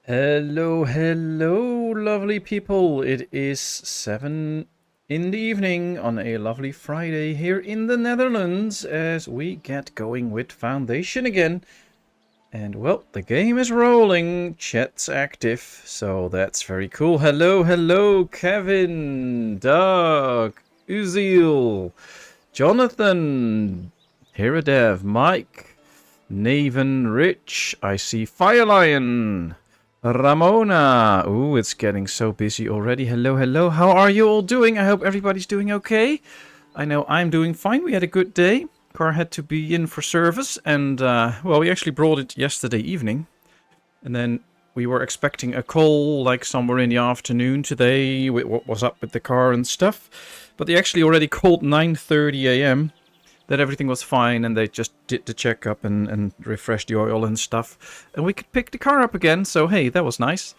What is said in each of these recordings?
Hello, hello, lovely people. It is 7 in the evening on a lovely Friday here in the Netherlands as we get going with Foundation again. And well, the game is rolling, chat's active, so that's very cool. Hello, hello, Kevin, Doug, Uzil, Jonathan, Hiradev, Mike, Naven, Rich, I see Fire Lion, Ramona. Ooh, it's getting so busy already. Hello, hello. How are you all doing? I hope everybody's doing okay. I know I'm doing fine. We had a good day. Car had to be in for service. And, well, we actually brought it yesterday evening. And then we were expecting a call like somewhere in the afternoon today. What was up with the car and stuff. But they actually already called 9:30 a.m. that everything was fine, and they just did the checkup and refreshed the oil and stuff. And we could pick the car up again, so hey, that was nice.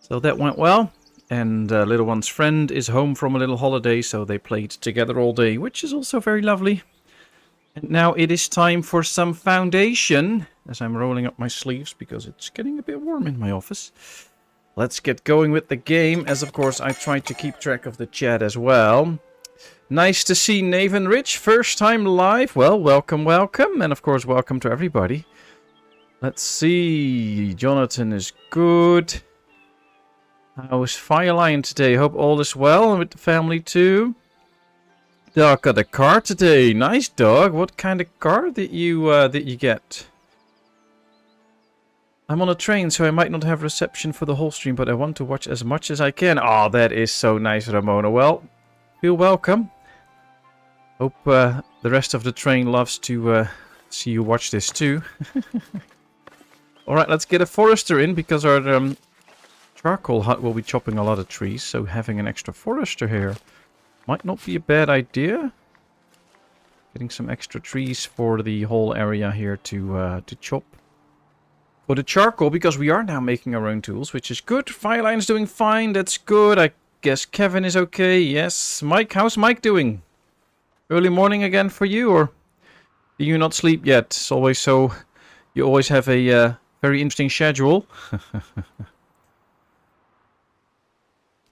So that went well. And little one's friend is home from a little holiday, so they played together all day, which is also very lovely. And now it is time for some Foundation, as I'm rolling up my sleeves because it's getting a bit warm in my office. Let's get going with the game, as of course I try to keep track of the chat as well. Nice to see Naven Rich, first time live. Well, welcome, welcome. And of course, welcome to everybody. Let's see. Jonathan is good. How is Firelion today? Hope all is well with the family too. Dog got a car today. Nice, dog. What kind of car did you get? I'm on a train, so I might not have reception for the whole stream, but I want to watch as much as I can. Oh, that is so nice, Ramona. Well, feel welcome. Hope the rest of the train loves to see you watch this too. Alright, let's get a forester in, because our charcoal hut will be chopping a lot of trees, so having an extra forester here might not be a bad idea. Getting some extra trees for the whole area here to chop. For the charcoal, because we are now making our own tools, which is good. Fireline's doing fine, that's good. I guess Kevin is okay, yes. Mike, how's Mike doing? Early morning again for you, or do you not sleep yet? It's always so... You always have a very interesting schedule.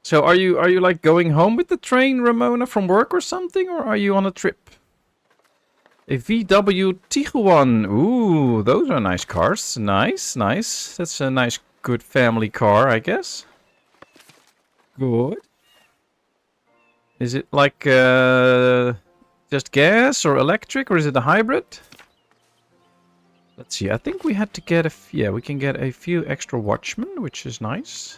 So are you like going home with the train, Ramona, from work or something? Or are you on a trip? A VW Tiguan. Ooh, those are nice cars. Nice, nice. That's a nice, good family car, I guess. Good. Is it like... just gas or electric, or is it a hybrid? Let's see, I think we had to get we can get a few extra watchmen, which is nice.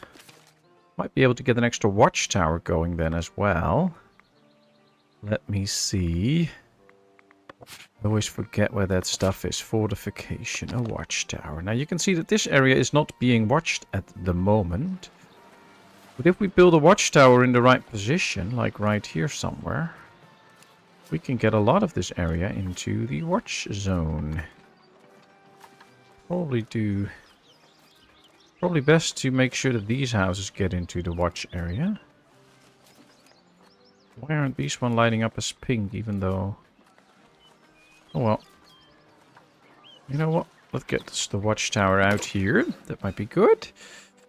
Might be able to get an extra watchtower going then as well. Let me see. I always forget where that stuff is. Fortification, a watchtower. Now you can see that this area is not being watched at the moment. But if we build a watchtower in the right position, like right here somewhere, we can get a lot of this area into the watch zone. Probably best to make sure that these houses get into the watch area. Why aren't these one lighting up as pink, even though... Oh well. You know what? Let's get the watchtower out here. That might be good.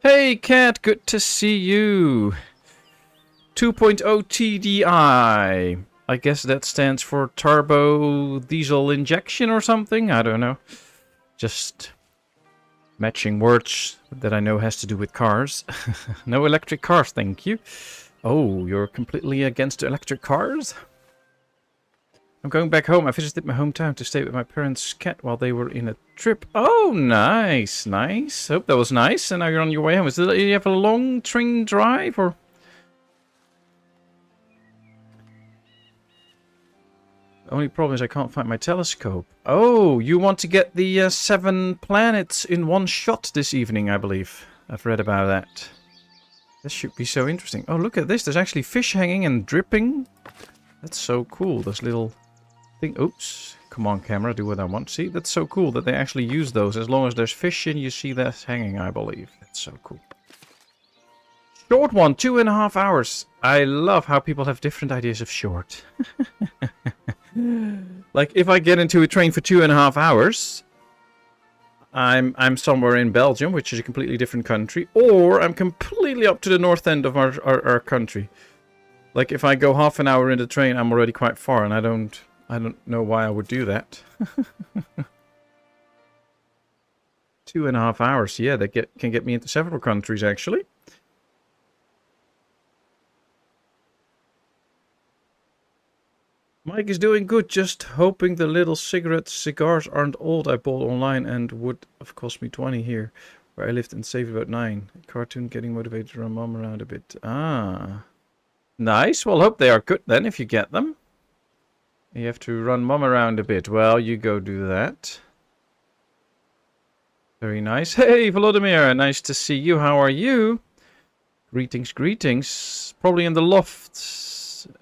Hey, Cat, good to see you. 2.0 TDI. I guess that stands for turbo diesel injection or something. I don't know. Just matching words that I know has to do with cars. No electric cars, thank you. Oh, you're completely against electric cars? I'm going back home. I visited my hometown to stay with my parents' cat while they were in a trip. Oh, nice, nice. Hope that was nice. And now you're on your way home. Do you have a long train drive, or... Only problem is I can't find my telescope. Oh, you want to get the 7 planets in one shot this evening, I believe. I've read about that. This should be so interesting. Oh, look at this. There's actually fish hanging and dripping. That's so cool. This little thing. Oops. Come on, camera. Do what I want. See, that's so cool that they actually use those. As long as there's fish in, you see that hanging, I believe. That's so cool. Short one, 2.5 hours. I love how people have different ideas of short. Like, if I get into a train for 2.5 hours, I'm somewhere in Belgium, which is a completely different country, or I'm completely up to the north end of our country. Like if I go half an hour in the train, I'm already quite far, and I don't know why I would do that. 2.5 hours, yeah, that can get me into several countries actually. Mike is doing good, just hoping the little cigars aren't old I bought online and would have cost me 20 here, where I lived and saved about 9. Cartoon getting motivated to run mom around a bit. Ah. Nice, well hope they are good then if you get them. You have to run mom around a bit. Well, you go do that. Very nice. Hey, Volodymyr, nice to see you. How are you? Greetings, greetings. Probably in the loft,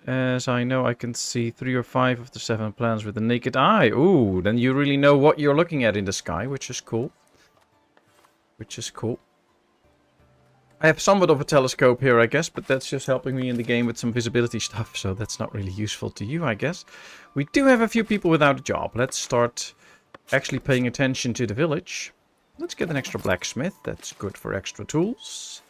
as I know I can see 3 or 5 of the 7 planets with the naked eye. Ooh, then you really know what you're looking at in the sky, which is cool. Which is cool. I have somewhat of a telescope here, I guess, but that's just helping me in the game with some visibility stuff, so that's not really useful to you, I guess. We do have a few people without a job. Let's start actually paying attention to the village. Let's get an extra blacksmith. That's good for extra tools.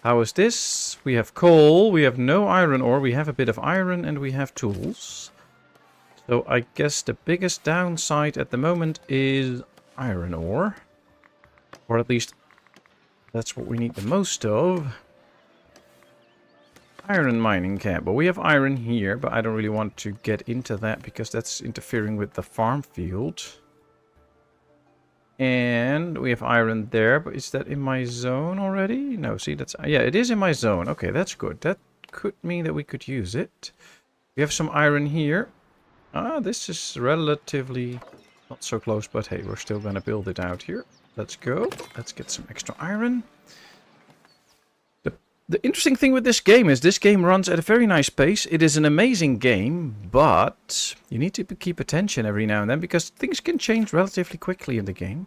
How is this? We have coal, we have no iron ore, we have a bit of iron, and we have tools. So I guess the biggest downside at the moment is iron ore. Or at least that's what we need the most of. Iron mining camp. Well, we have iron here, but I don't really want to get into that because that's interfering with the farm field. And we have iron there, but is that in my zone already? No, see, that's... yeah, it is in my zone. Okay, that's good. That could mean that we could use it. We have some iron here. Ah, this is relatively not so close, but hey, we're still going to build it out here. Let's go. Let's get some extra iron. The interesting thing with this game is this game runs at a very nice pace. It is an amazing game, but you need to keep attention every now and then because things can change relatively quickly in the game.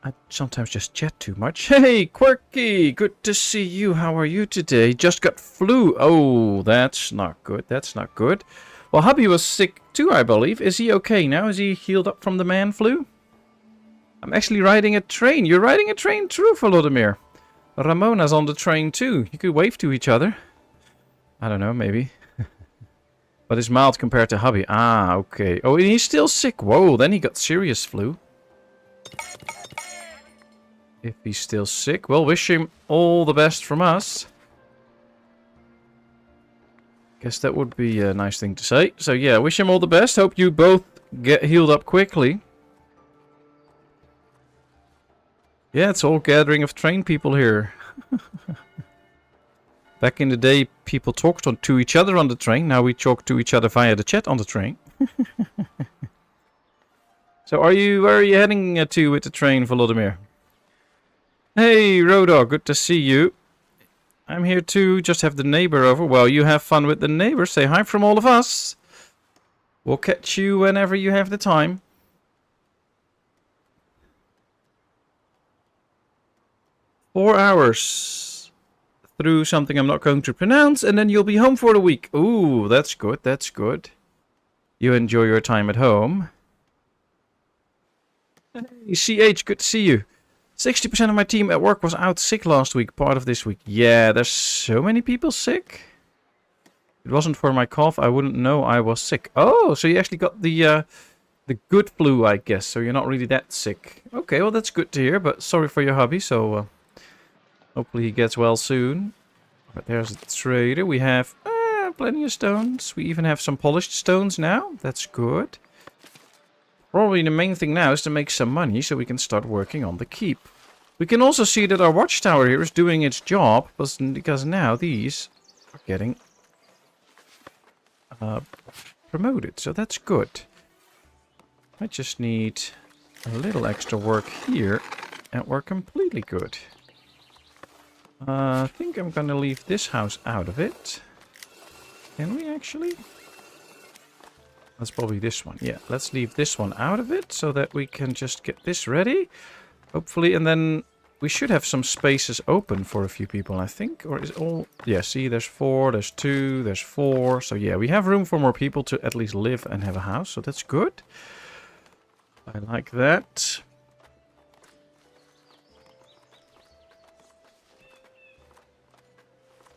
I sometimes just chat too much. Hey, Quirky! Good to see you. How are you today? Just got flu. Oh, that's not good. That's not good. Well, hubby was sick too, I believe. Is he okay now? Is he healed up from the man flu? I'm actually riding a train. You're riding a train? True, Volodymyr. Ramona's on the train too. You could wave to each other. I don't know, maybe. But it's mild compared to hubby. Ah, okay. Oh, and he's still sick. Whoa, then he got serious flu. If he's still sick, well, wish him all the best from us. Guess that would be a nice thing to say. So yeah, wish him all the best. Hope you both get healed up quickly. Yeah, it's all gathering of train people here. Back in the day, people talked to each other on the train. Now we talk to each other via the chat on the train. So where are you heading to with the train, Volodymyr? Hey, Rodog, good to see you. I'm here too, just have the neighbor over. Well, you have fun with the neighbor. Say hi from all of us. We'll catch you whenever you have the time. "4 hours through something I'm not going to pronounce, and then you'll be home for the week." Ooh, that's good, that's good. You enjoy your time at home. Hey, CH, good to see you. 60% of my team at work was out sick last week, part of this week. Yeah, there's so many people sick. If it wasn't for my cough, I wouldn't know I was sick. Oh, so you actually got the good flu, I guess, so you're not really that sick. Okay, well, that's good to hear, but sorry for your hubby, so... hopefully he gets well soon. But there's a trader. We have plenty of stones. We even have some polished stones now. That's good. Probably the main thing now is to make some money so we can start working on the keep. We can also see that our watchtower here is doing its job because now these are getting promoted. So that's good. I just need a little extra work here and we're completely good. I think I'm gonna leave this house out of it. Can we actually? That's probably this one. Yeah, let's leave this one out of it so that we can just get this ready. Hopefully, and then we should have some spaces open for a few people, I think. Or is it all... yeah, see, there's 4, there's 2, there's 4. So yeah, we have room for more people to at least live and have a house. So that's good. I like that.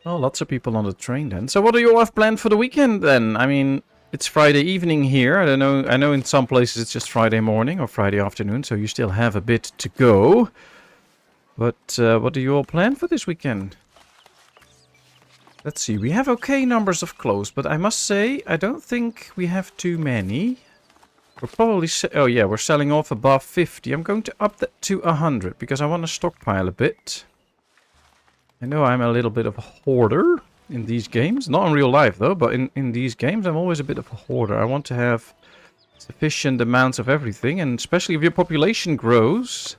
Oh, lots of people on the train then. So what do you all have planned for the weekend then? I mean, it's Friday evening here. I don't know. I know in some places it's just Friday morning or Friday afternoon, so you still have a bit to go. But what do you all plan for this weekend? Let's see. We have okay numbers of clothes, but I must say I don't think we have too many. We're probably... oh yeah, we're selling off above 50. I'm going to up that to 100 because I want to stockpile a bit. I know I'm a little bit of a hoarder in these games. Not in real life though, but in these games I'm always a bit of a hoarder. I want to have sufficient amounts of everything, and especially if your population grows,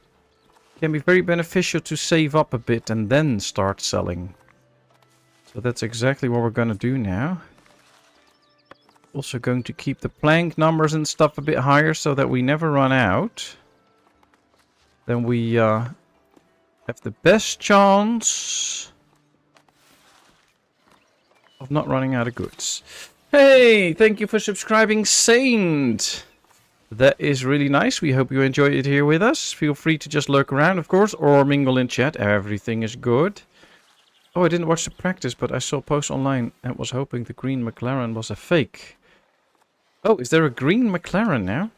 it can be very beneficial to save up a bit and then start selling. So that's exactly what we're going to do now. Also going to keep the plank numbers and stuff a bit higher so that we never run out. Then we have the best chance of not running out of goods. Hey, thank you for subscribing, Saint. That is really nice. We hope you enjoy it here with us. Feel free to just lurk around, of course, or mingle in chat. Everything is good. Oh, I didn't watch the practice, but I saw a post online and was hoping the green McLaren was a fake. Oh, is there a green McLaren now?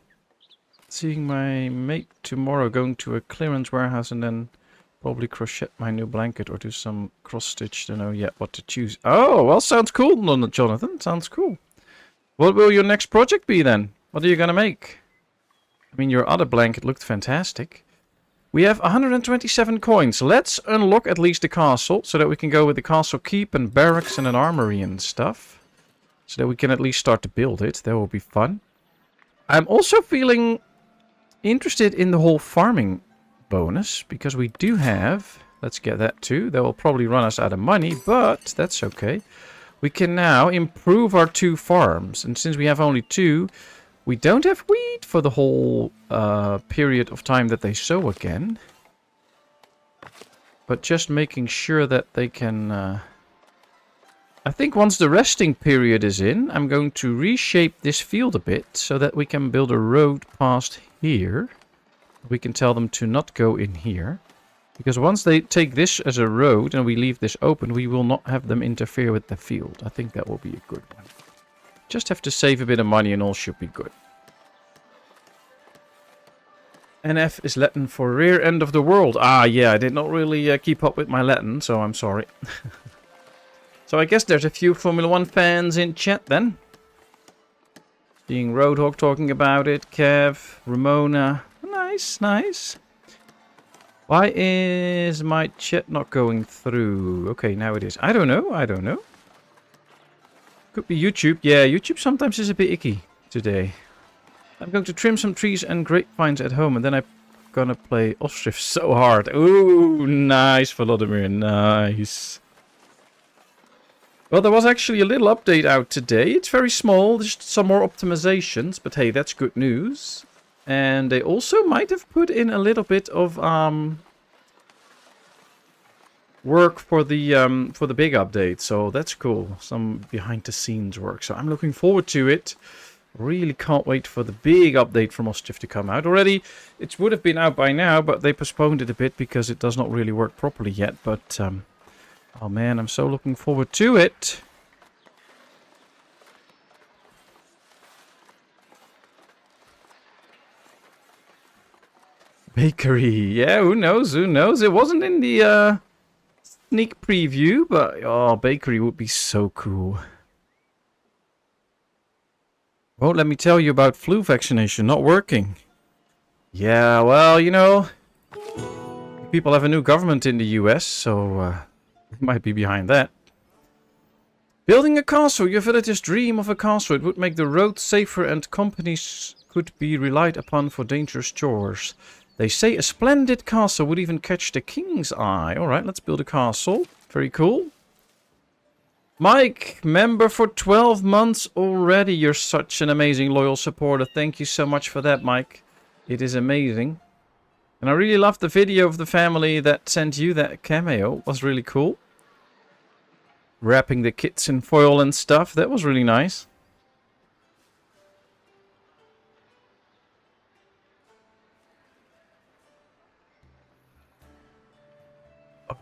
Seeing my mate tomorrow, going to a clearance warehouse and then probably crochet my new blanket or do some cross stitch to know yet what to choose. Oh, well, sounds cool, Jonathan. Sounds cool. What will your next project be then? What are you going to make? I mean, your other blanket looked fantastic. We have 127 coins. Let's unlock at least the castle so that we can go with the castle keep and barracks and an armory and stuff. So that we can at least start to build it. That will be fun. I'm also feeling interested in the whole farming bonus because we do have... let's get that too. That will probably run us out of money, but that's okay. We can now improve our 2 farms. And since we have only 2, we don't have wheat for the whole period of time that they sow again. But just making sure that they can... I think once the resting period is in, I'm going to reshape this field a bit so that we can build a road past here. We can tell them to not go in here. Because once they take this as a road and we leave this open, we will not have them interfere with the field. I think that will be a good one. Just have to save a bit of money and all should be good. NF is Latin for rear end of the world. Ah, yeah, I did not really keep up with my Latin, so I'm sorry. So I guess there's a few Formula 1 fans in chat then. Seeing Roadhog talking about it, Kev, Ramona. Nice, nice. Why is my chat not going through? Okay, now it is. I don't know. Could be YouTube. Yeah, YouTube sometimes is a bit icky today. I'm going to trim some trees and grapevines at home, and then I'm gonna play Ostriv so hard. Ooh, nice, Volodymyr, nice. Well, there was actually a little update out today. It's very small, just some more optimizations, but hey, that's good news. And they also might have put in a little bit of work for the big update, so that's cool. Some behind the scenes work, so I'm looking forward to it. Really can't wait for the big update from Ostriv to come out. Already, it would have been out by now, but they postponed it a bit because it does not really work properly yet. But oh man, I'm so looking forward to it. Bakery, yeah, who knows, who knows. It wasn't in the sneak preview, but oh, bakery would be so cool. Well, let me tell you about flu vaccination not working. Yeah, well, you know, people have a new government in the US, so it might be behind that. Building a castle. Your villagers dream of a castle. It would make the roads safer and companies could be relied upon for dangerous chores. They say a splendid castle would even catch the king's eye. Alright, let's build a castle. Very cool. Mike, member for 12 months already. You're such an amazing loyal supporter. Thank you so much for that, Mike. It is amazing. And I really loved the video of the family that sent you that cameo. It was really cool. Wrapping the kits in foil and stuff. That was really nice.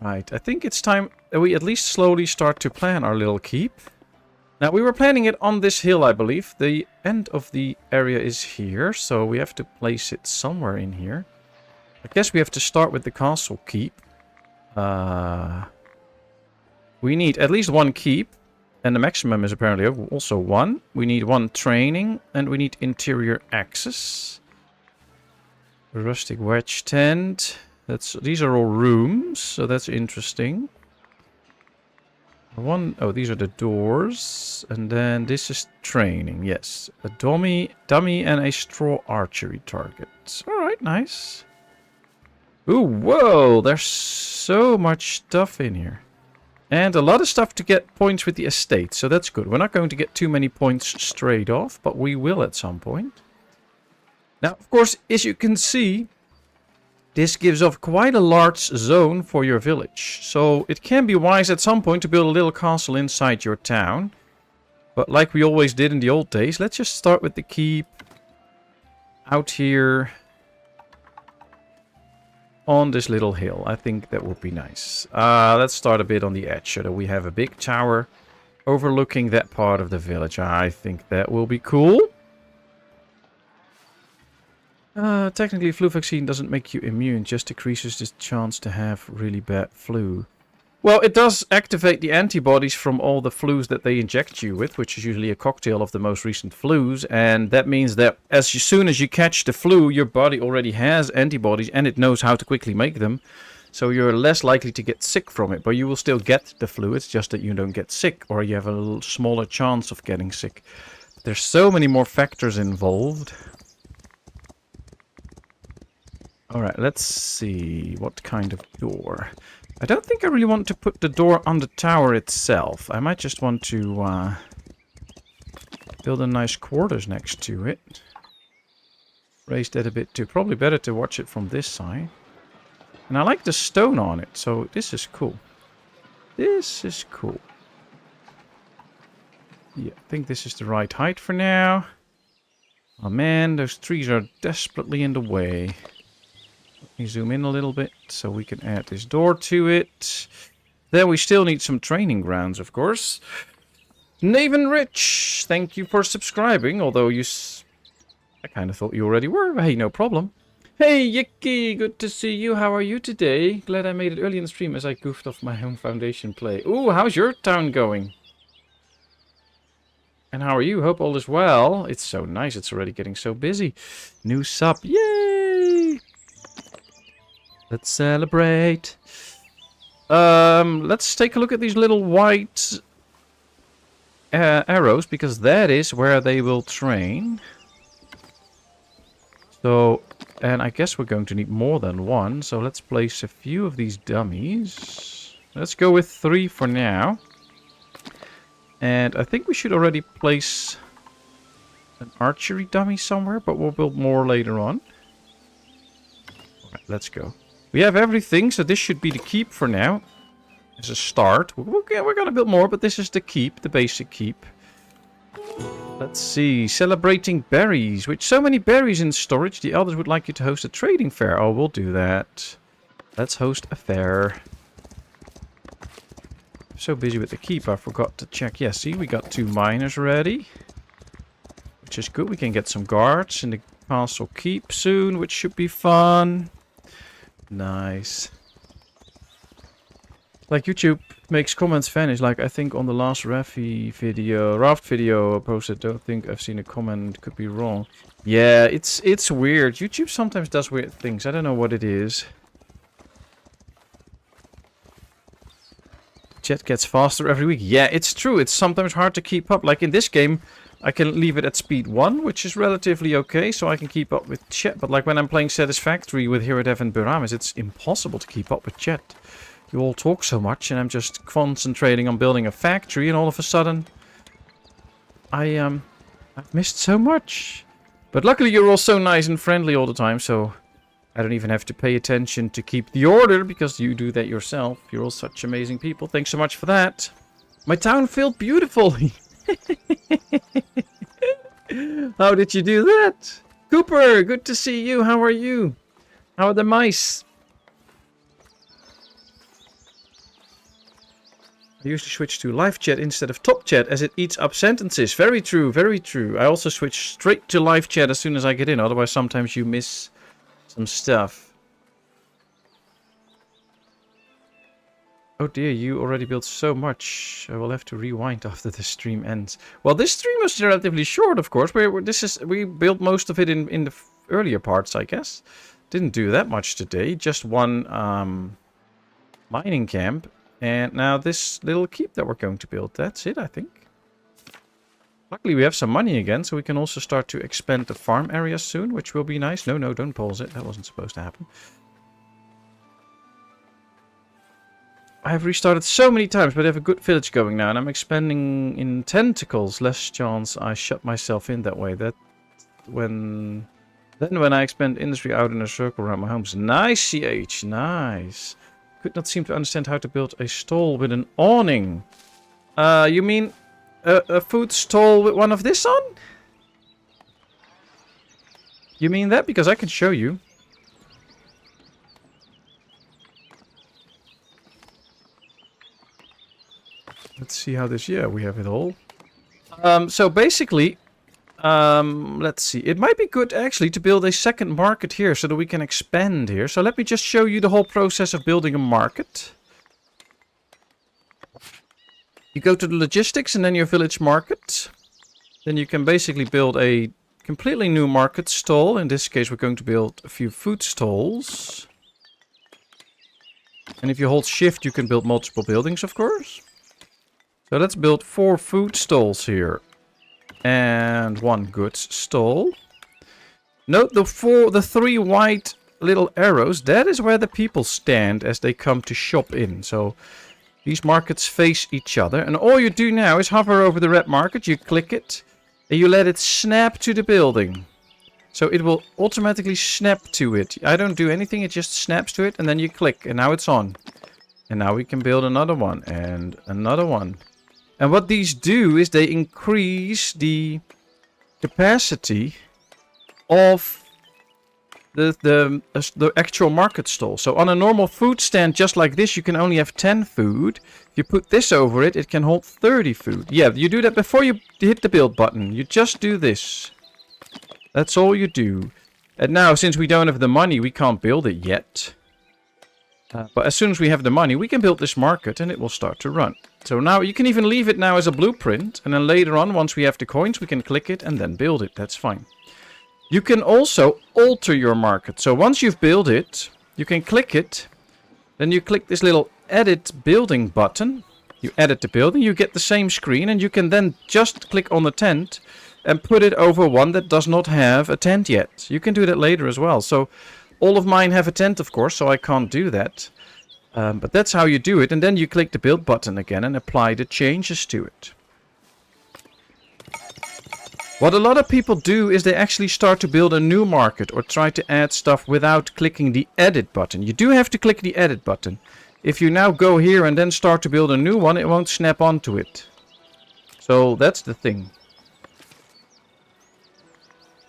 Alright, I think it's time that we at least slowly start to plan our little keep. Now, we were planning it on this hill, I believe. The end of the area is here, so we have to place it somewhere in here. I guess we have to start with the castle keep. We need at least one keep, and the maximum is apparently also one. We need one training, and we need interior access. Rustic wedge tent. These are all rooms, so that's interesting. These are the doors, and then this is training. Yes, a dummy and a straw archery target. All right, nice. Ooh, whoa! There's so much stuff in here, and a lot of stuff to get points with the estate. So that's good. We're not going to get too many points straight off, but we will at some point. Now, of course, as you can see, this gives off quite a large zone for your village. So it can be wise at some point to build a little castle inside your town. But like we always did in the old days, let's just start with the keep out here on this little hill. I think that would be nice. Let's start a bit on the edge so that we have a big tower overlooking that part of the village. I think that will be cool. Technically, flu vaccine doesn't make you immune, just decreases the chance to have really bad flu. Well, it does activate the antibodies from all the flus that they inject you with, which is usually a cocktail of the most recent flus, and that means that as soon as you catch the flu, your body already has antibodies, and it knows how to quickly make them, so you're less likely to get sick from it, but you will still get the flu. It's just that you don't get sick, or you have a little smaller chance of getting sick. There's so many more factors involved. Alright, let's see. What kind of door? I don't think I really want to put the door on the tower itself. I might just want to build a nice quarters next to it. Raise that a bit too. Probably better to watch it from this side. And I like the stone on it, so this is cool. This is cool. Yeah, I think this is the right height for now. Oh man, those trees are desperately in the way. Let me zoom in a little bit so we can add this door to it. Then we still need some training grounds, of course. Naven Rich, thank you for subscribing. Although I kind of thought you already were. But hey, no problem. Hey, Yicky, good to see you. How are you today? Glad I made it early in the stream as I goofed off my home foundation play. Ooh, how's your town going? And how are you? Hope all is well. It's so nice. It's already getting so busy. New sub. Yay! Let's celebrate. Let's take a look at these little white arrows, because that is where they will train. So, and I guess we're going to need more than one. So let's place a few of these dummies. Let's go with 3 for now. And I think we should already place an archery dummy somewhere, but we'll build more later on. Alright, let's go. We have everything, so this should be the keep for now. As a start. We're going to build more, but this is the keep, the basic keep. Let's see. Celebrating berries. With so many berries in storage, the elders would like you to host a trading fair. Oh, we'll do that. Let's host a fair. I'm so busy with the keep, I forgot to check. Yeah, see, we got 2 miners ready. Which is good. We can get some guards in the castle keep soon, which should be fun. Nice. Like YouTube makes comments vanish. Like I think on the last raft video I posted, don't think I've seen a comment. Could be wrong. Yeah, it's weird. YouTube sometimes does weird things. I don't know what it is. Chat gets faster every week. Yeah, it's true. It's sometimes hard to keep up. Like in this game, I can leave it at speed 1, which is relatively okay, so I can keep up with chat. But like when I'm playing Satisfactory with Hiradev and Buramis, it's impossible to keep up with chat. You all talk so much, and I'm just concentrating on building a factory, and all of a sudden, I've missed so much. But luckily, you're all so nice and friendly all the time, so I don't even have to pay attention to keep the order, because you do that yourself. You're all such amazing people. Thanks so much for that. My town filled beautifully. How did you do that? Cooper, good to see you. How are you? How are the mice? I usually switch to live chat instead of top chat as it eats up sentences. Very true, very true. I also switch straight to live chat as soon as I get in. Otherwise, sometimes you miss some stuff. Oh dear, you already built so much. I will have to rewind after the stream ends. Well, this stream was relatively short, of course. We built most of it in the earlier parts, I guess. Didn't do that much today. Just one mining camp. And now this little keep that we're going to build. That's it, I think. Luckily, we have some money again, so we can also start to expand the farm area soon, which will be nice. No, no, don't pause it. That wasn't supposed to happen. I have restarted so many times, but I have a good village going now, and I'm expanding in tentacles. Less chance I shut myself in that way. Then when I expand industry out in a circle around my homes. Nice, CH, nice. Could not seem to understand how to build a stall with an awning. You mean a food stall with one of this on? You mean that? Because I can show you. Let's see how this... Yeah, we have it all. So basically... let's see. It might be good actually to build a second market here so that we can expand here. So let me just show you the whole process of building a market. You go to the logistics and then your village market. Then you can basically build a completely new market stall. In this case, we're going to build a few food stalls. And if you hold shift, you can build multiple buildings, of course. So let's build 4 food stalls here. And 1 goods stall. Note the 3 white little arrows. That is where the people stand as they come to shop in. So these markets face each other. And all you do now is hover over the red market. You click it. And you let it snap to the building. So it will automatically snap to it. I don't do anything. It just snaps to it. And then you click. And now it's on. And now we can build another one. And another one. And what these do is they increase the capacity of the actual market stall. So on a normal food stand just like this, you can only have 10 food. If you put this over it, it can hold 30 food. Yeah, you do that before you hit the build button. You just do this. That's all you do. And now, since we don't have the money, we can't build it yet. But as soon as we have the money, we can build this market and it will start to run. So now you can even leave it now as a blueprint. And then later on, once we have the coins, we can click it and then build it. That's fine. You can also alter your market. So once you've built it, you can click it. Then you click this little edit building button. You edit the building, you get the same screen. And you can then just click on the tent and put it over one that does not have a tent yet. You can do that later as well. So all of mine have a tent, of course, so I can't do that. But that's how you do it. And then you click the build button again and apply the changes to it. What a lot of people do is they actually start to build a new market or try to add stuff without clicking the edit button. You do have to click the edit button. If you now go here and then start to build a new one, it won't snap onto it. So that's the thing.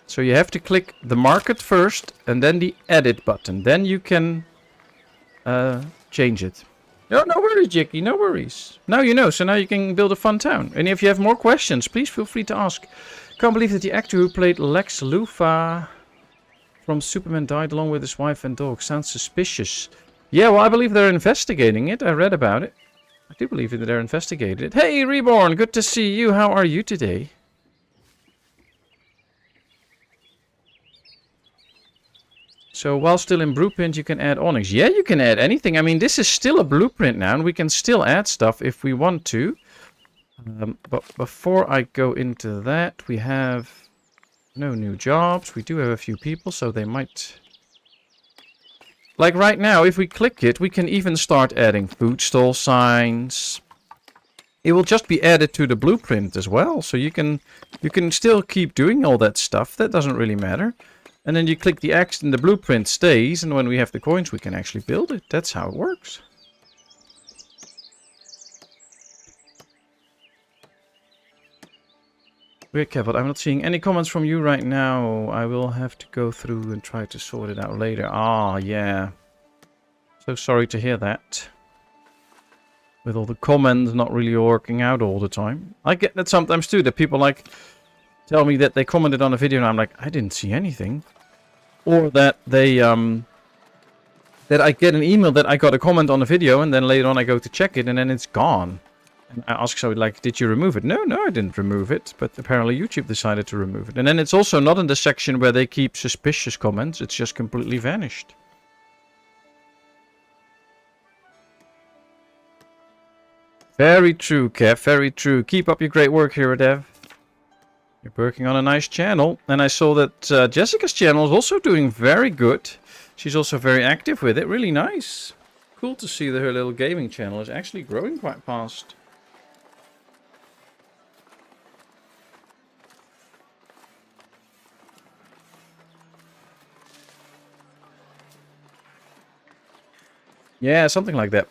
So you have to click the market first and then the edit button. Then you can change it. No worries, Jackie, no worries. Now you know, so now you can build a fun town. And if you have more questions, please feel free to ask. Can't believe that the actor who played Lex Luthor from Superman died along with his wife and dog. Sounds suspicious. Yeah, well, I believe they're investigating it. I read about it. I do believe that they're investigating it. Hey, Reborn, good to see you. How are you today? So while still in blueprint, you can add awnings. Yeah, you can add anything. I mean, this is still a blueprint now, and we can still add stuff if we want to. But before I go into that, we have no new jobs. We do have a few people, so they might... Like right now, if we click it, we can even start adding food stall signs. It will just be added to the blueprint as well. So you can still keep doing all that stuff. That doesn't really matter. And then you click the X and the blueprint stays. And when we have the coins, we can actually build it. That's how it works. Weird, Kevin. I'm not seeing any comments from you right now. I will have to go through and try to sort it out later. Ah, yeah. So sorry to hear that. with all the comments not really working out all the time. I get that sometimes too, that people like tell me that they commented on a video and I'm like, I didn't see anything. Or that they that I get an email that I got a comment on a video and then later on I go to check it and then it's gone. And I ask somebody like, did you remove it? No, I didn't remove it, but apparently YouTube decided to remove it. And then it's also not in the section where they keep suspicious comments, it's just completely vanished. Very true, Kev, very true. Keep up your great work here, Dev. You're working on a nice channel. And I saw that Jessica's channel is also doing very good. She's also very active with it. Really nice. Cool to see that her little gaming channel is actually growing quite fast. Yeah, something like that.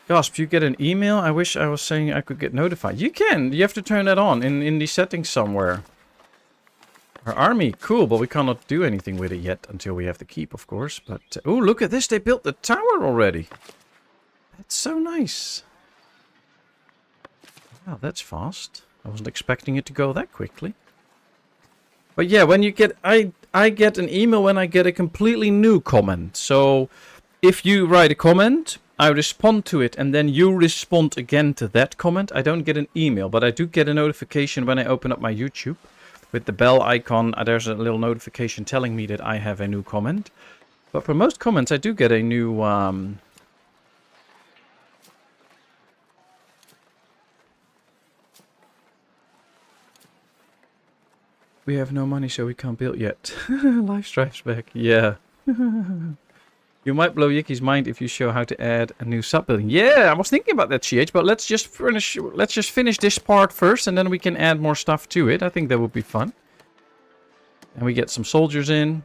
Gasp, you get an email? I wish I was saying I could get notified. You can. You have to turn that on in the settings somewhere. Our army, cool, but we cannot do anything with it yet until we have the keep, of course. But oh, look at this. They built the tower already. That's so nice. Wow, that's fast. I wasn't expecting it to go that quickly. But yeah, when you get... I get an email when I get a completely new comment. So if you write a comment, I respond to it and then you respond again to that comment. I don't get an email, but I do get a notification when I open up my YouTube. With the bell icon, there's a little notification telling me that I have a new comment. But for most comments, I do get a new... We have no money, so we can't build yet. Life strikes back. Yeah. You might blow Yiki's mind if you show how to add a new sub-building. Yeah, I was thinking about that, CH, but let's just finish this part first, and then we can add more stuff to it. I think that would be fun. And we get some soldiers in.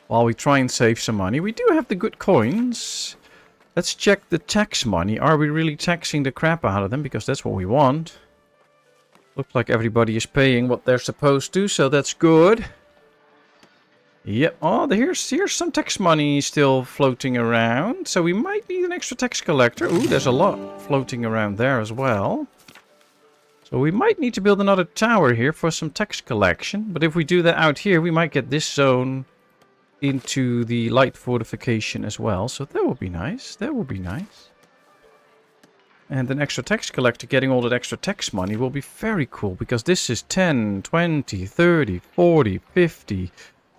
While we try and save some money. We do have the good coins. Let's check the tax money. Are we really taxing the crap out of them? Because that's what we want. Looks like everybody is paying what they're supposed to, so that's good. Yep. Oh, here's some tax money still floating around. So we might need an extra tax collector. Ooh, there's a lot floating around there as well. So we might need to build another tower here for some tax collection. But if we do that out here, we might get this zone into the light fortification as well. So that would be nice. That would be nice. And an extra tax collector getting all that extra tax money will be very cool. Because this is 10, 20, 30, 40, 50...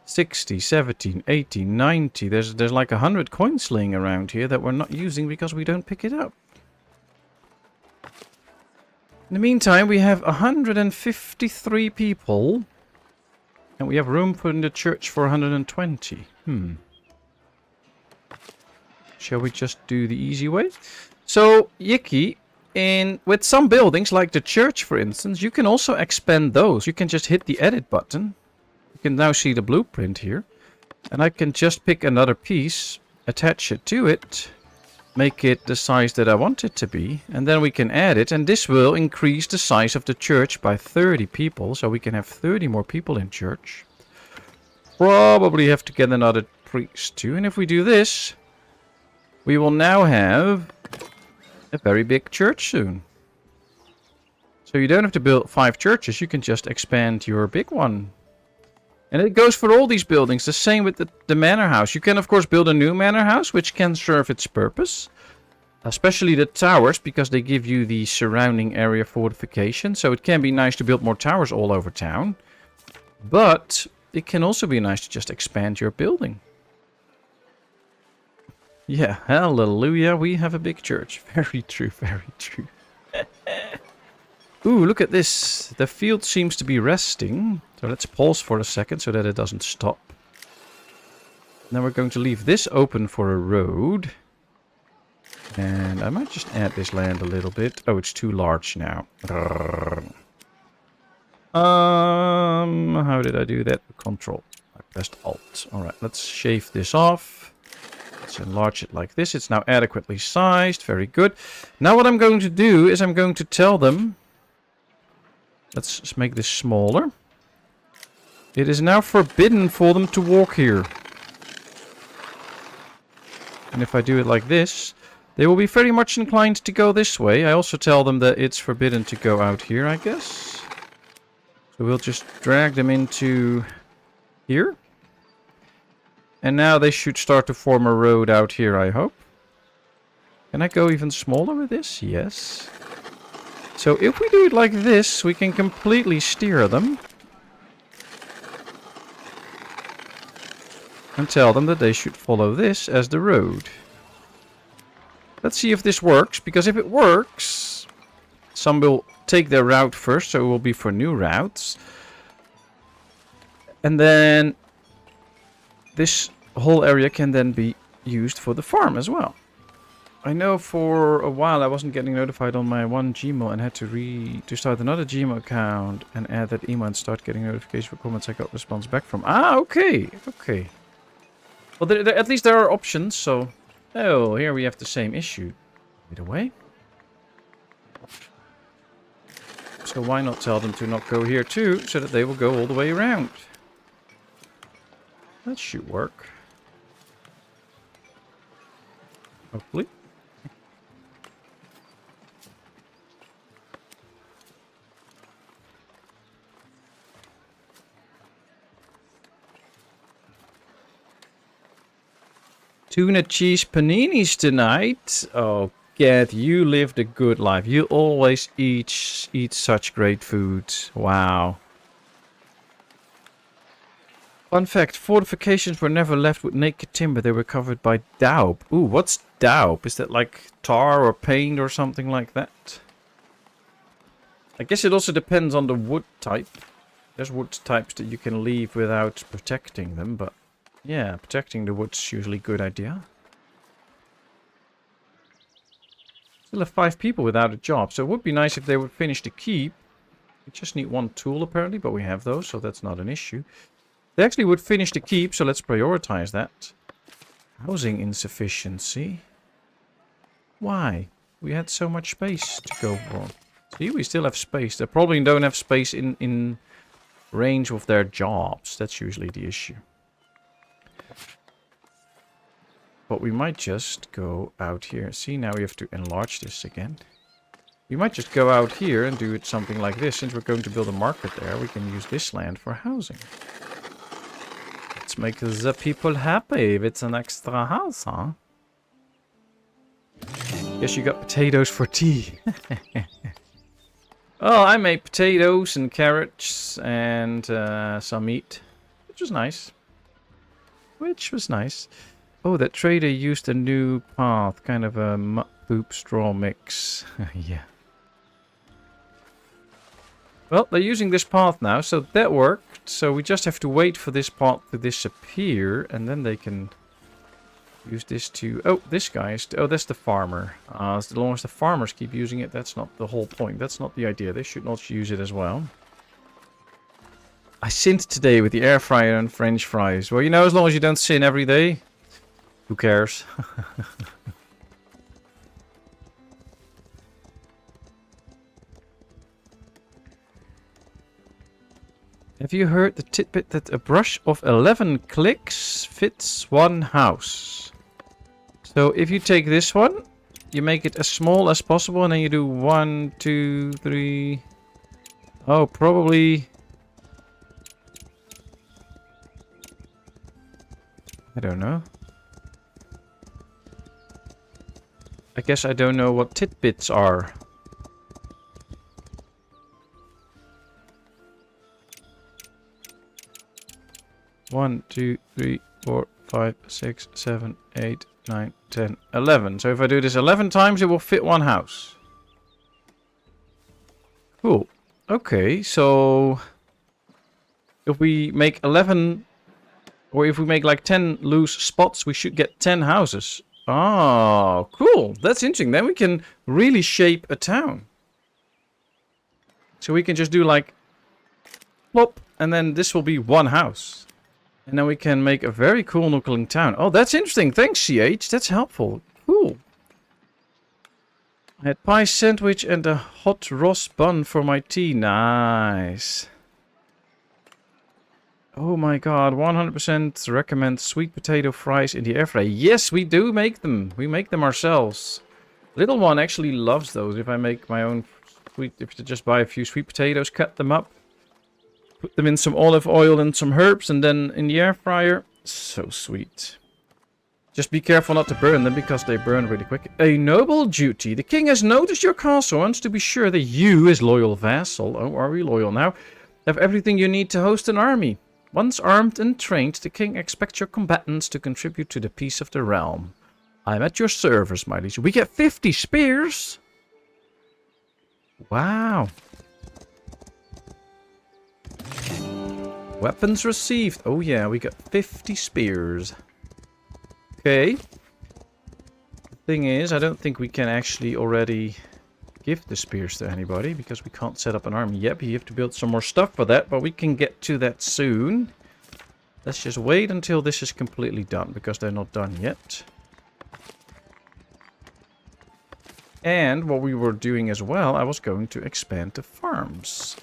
60, 17, 18, 90. There's like 100 coins laying around here that we're not using because we don't pick it up. In the meantime, we have 153 people. And we have room for in the church for 120. Shall we just do the easy way? So, Yiki, with some buildings, like the church for instance, you can also expand those. You can just hit the edit button. You can now see the blueprint here. And I can just pick another piece, attach it to it, make it the size that I want it to be, and then we can add it. And this will increase the size of the church by 30 people, so we can have 30 more people in church. Probably have to get another priest too. And if we do this, we will now have a very big church soon. So you don't have to build 5 churches, you can just expand your big one. And it goes for all these buildings, the same with the manor house. You can of course build a new manor house, which can serve its purpose. Especially the towers, because they give you the surrounding area fortification. So it can be nice to build more towers all over town. But it can also be nice to just expand your building. Yeah, hallelujah, we have a big church. Very true, very true. Ooh, look at this. The field seems to be resting. So let's pause for a second so that it doesn't stop. Now we're going to leave this open for a road. And I might just add this land a little bit. Oh, it's too large now. How did I do that? Control. I pressed Alt. Alright, let's shave this off. Let's enlarge it like this. It's now adequately sized. Very good. Now what I'm going to do is I'm going to tell them... Let's make this smaller. It is now forbidden for them to walk here. And if I do it like this, they will be very much inclined to go this way. I also tell them that it's forbidden to go out here, I guess. So we'll just drag them into here. And now they should start to form a road out here, I hope. Can I go even smaller with this? Yes. So if we do it like this, we can completely steer them. And tell them that they should follow this as the road. Let's see if this works, because if it works, some will take their route first, so it will be for new routes. And then this whole area can then be used for the farm as well. I know for a while I wasn't getting notified on my one Gmail and had to start another Gmail account and add that email and start getting notifications for comments I got response back from. Ah, okay, okay. Well, at least there are options, so... Oh, here we have the same issue. Wait away. So why not tell them to not go here too, so that they will go all the way around. That should work. Hopefully. Tuna cheese paninis tonight. Oh, Geth, you lived a good life. You always eat such great food. Wow. Fun fact, fortifications were never left with naked timber. They were covered by daub. Ooh, what's daub? Is that like tar or paint or something like that? I guess it also depends on the wood type. There's wood types that you can leave without protecting them, but... yeah, protecting the wood's usually a good idea. Still have 5 people without a job, so it would be nice if they would finish the keep. We just need 1 tool apparently, but we have those, so that's not an issue. They actually would finish the keep, so let's prioritize that. Housing insufficiency. Why? We had so much space to go for. See, we still have space. They probably don't have space in range of their jobs. That's usually the issue. But we might just go out here. See, now we have to enlarge this again. We might just go out here and do it something like this. Since we're going to build a market there, we can use this land for housing. Let's make the people happy if it's an extra house, huh? Guess you got potatoes for tea. Oh, I made potatoes and carrots and some meat. Which was nice. Which was nice. Oh, that trader used a new path, kind of a muck poop straw mix. Yeah. Well, they're using this path now, so that worked. So we just have to wait for this path to disappear, and then they can use this to... oh, this guy is... oh, that's the farmer. As long as the farmers keep using it, that's not the whole point. That's not the idea. They should not use it as well. I sinned today with the air fryer and French fries. Well, you know, as long as you don't sin every day... who cares? Have you heard the tidbit that a brush of 11 clicks fits 1 house? So if you take this one, you make it as small as possible, and then you do 1, 2, 3... oh, probably... I don't know. I guess I don't know what tidbits are. One, 2, 3, 4, 5, 6, 7, 8, 9, 10, 11. So if I do this 11 times, it will fit 1 house. Cool. Okay, so... if we make 11... or if we make like 10 loose spots, we should get 10 houses. Oh, cool. That's interesting. Then we can really shape a town. So we can just do like... plop, and then this will be 1 house. And then we can make a very cool looking town. Oh, that's interesting. Thanks, CH. That's helpful. Cool. I had pie sandwich and a hot Ross bun for my tea. Nice. Oh my god, 100% recommend sweet potato fries in the air fryer. Yes, we do make them. We make them ourselves. Little one actually loves those. If I make my own sweet, if you just buy a few sweet potatoes, cut them up, put them in some olive oil and some herbs, and then in the air fryer. So sweet. Just be careful not to burn them, because they burn really quick. A noble duty. The king has noticed your castle, wants to be sure that you, as loyal vassal, oh, are we loyal now, have everything you need to host an army. Once armed and trained, the king expects your combatants to contribute to the peace of the realm. I'm at your service, my liege. We get 50 spears? Wow. Weapons received. Oh yeah, we got 50 spears. Okay. The thing is, I don't think we can actually already give the spears to anybody, because we can't set up an army yet. You have to build some more stuff for that, but we can get to that soon. Let's just wait until this is completely done, because they're not done yet. And what we were doing as well, I was going to expand the farms.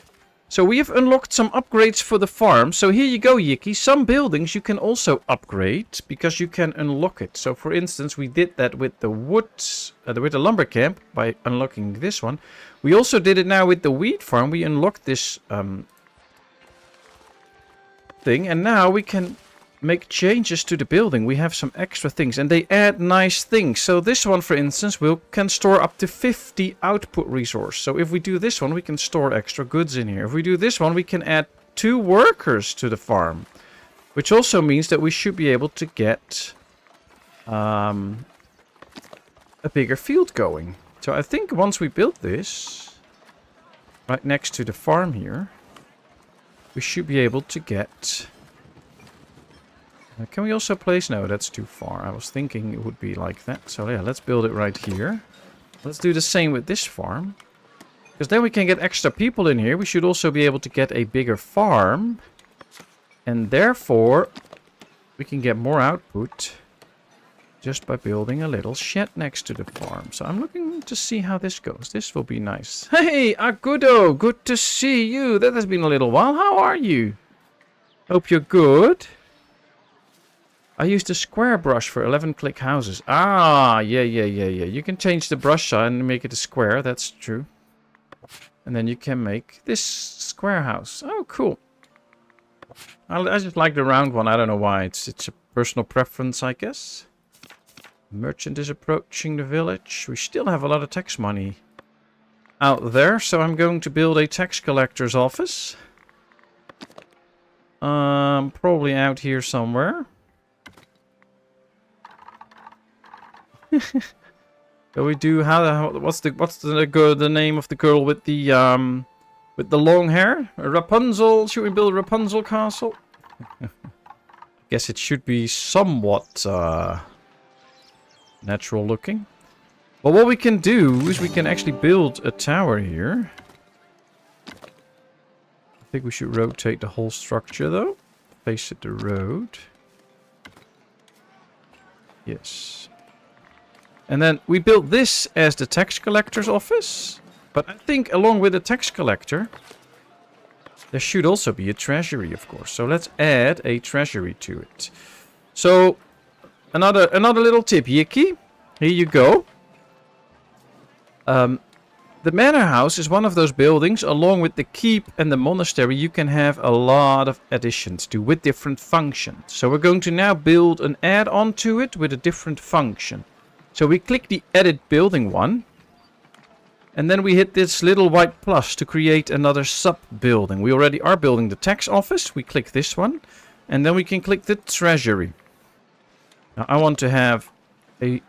So we have unlocked some upgrades for the farm. So here you go, Yiki. Some buildings you can also upgrade, because you can unlock it. So for instance, we did that with the wood, with the lumber camp by unlocking this one. We also did it now with the wheat farm. We unlocked this thing, and now we can make changes to the building. We have some extra things, and they add nice things. So this one, for instance, can store up to 50 output resource. So if we do this one, we can store extra goods in here. If we do this one, we can add 2 workers to the farm, which also means that we should be able to get a bigger field going. So I think once we build this right next to the farm here, we should be able to get... can we also place... No, that's too far. I was thinking it would be like that. So yeah, let's build it right here. Let's do the same with this farm, because then we can get extra people in here. We should also be able to get a bigger farm, and therefore we can get more output just by building a little shed next to the farm. So I'm looking to see how this goes. This will be nice. Hey, Agudo, good to see you. That has been a little while. How are you? Hope you're good. I used a square brush for 11-click houses. Ah, yeah. You can change the brush size and make it a square. That's true. And then you can make this square house. Oh, cool. I just like the round one. I don't know why. It's a personal preference, I guess. Merchant is approaching the village. We still have a lot of tax money out there, so I'm going to build a tax collector's office. Probably out here somewhere. So we do what's the name of the girl with the long hair? Rapunzel. Should we build a Rapunzel castle? Guess it should be somewhat natural looking. Well, what we can do is we can actually build a tower here. I think we should rotate the whole structure though. Face it the road. Yes. And then we built this as the tax collector's office. But I think along with the tax collector, there should also be a treasury, of course. So let's add a treasury to it. So another little tip, Yiki. Here you go. The manor house is one of those buildings, along with the keep and the monastery, you can have a lot of additions to with different functions. So we're going to now build an add-on to it with a different function. So we click the edit building one. And then we hit this little white plus to create another sub-building. We already are building the tax office. We click this one. And then we can click the treasury. Now I want to have a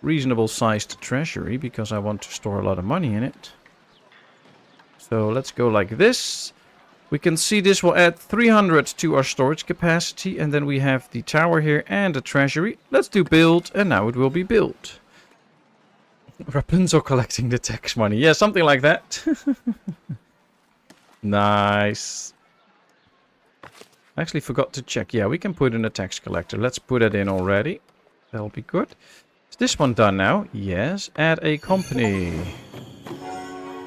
reasonable sized treasury because I want to store a lot of money in it. So let's go like this. We can see this will add 300 to our storage capacity. And then we have the tower here and the treasury. Let's do build, and now it will be built. Rapunzel collecting the tax money. Yeah, something like that. Nice. I actually forgot to check. Yeah, we can put in a tax collector. Let's put it in already. That'll be good. Is this one done now? Yes. Add a company.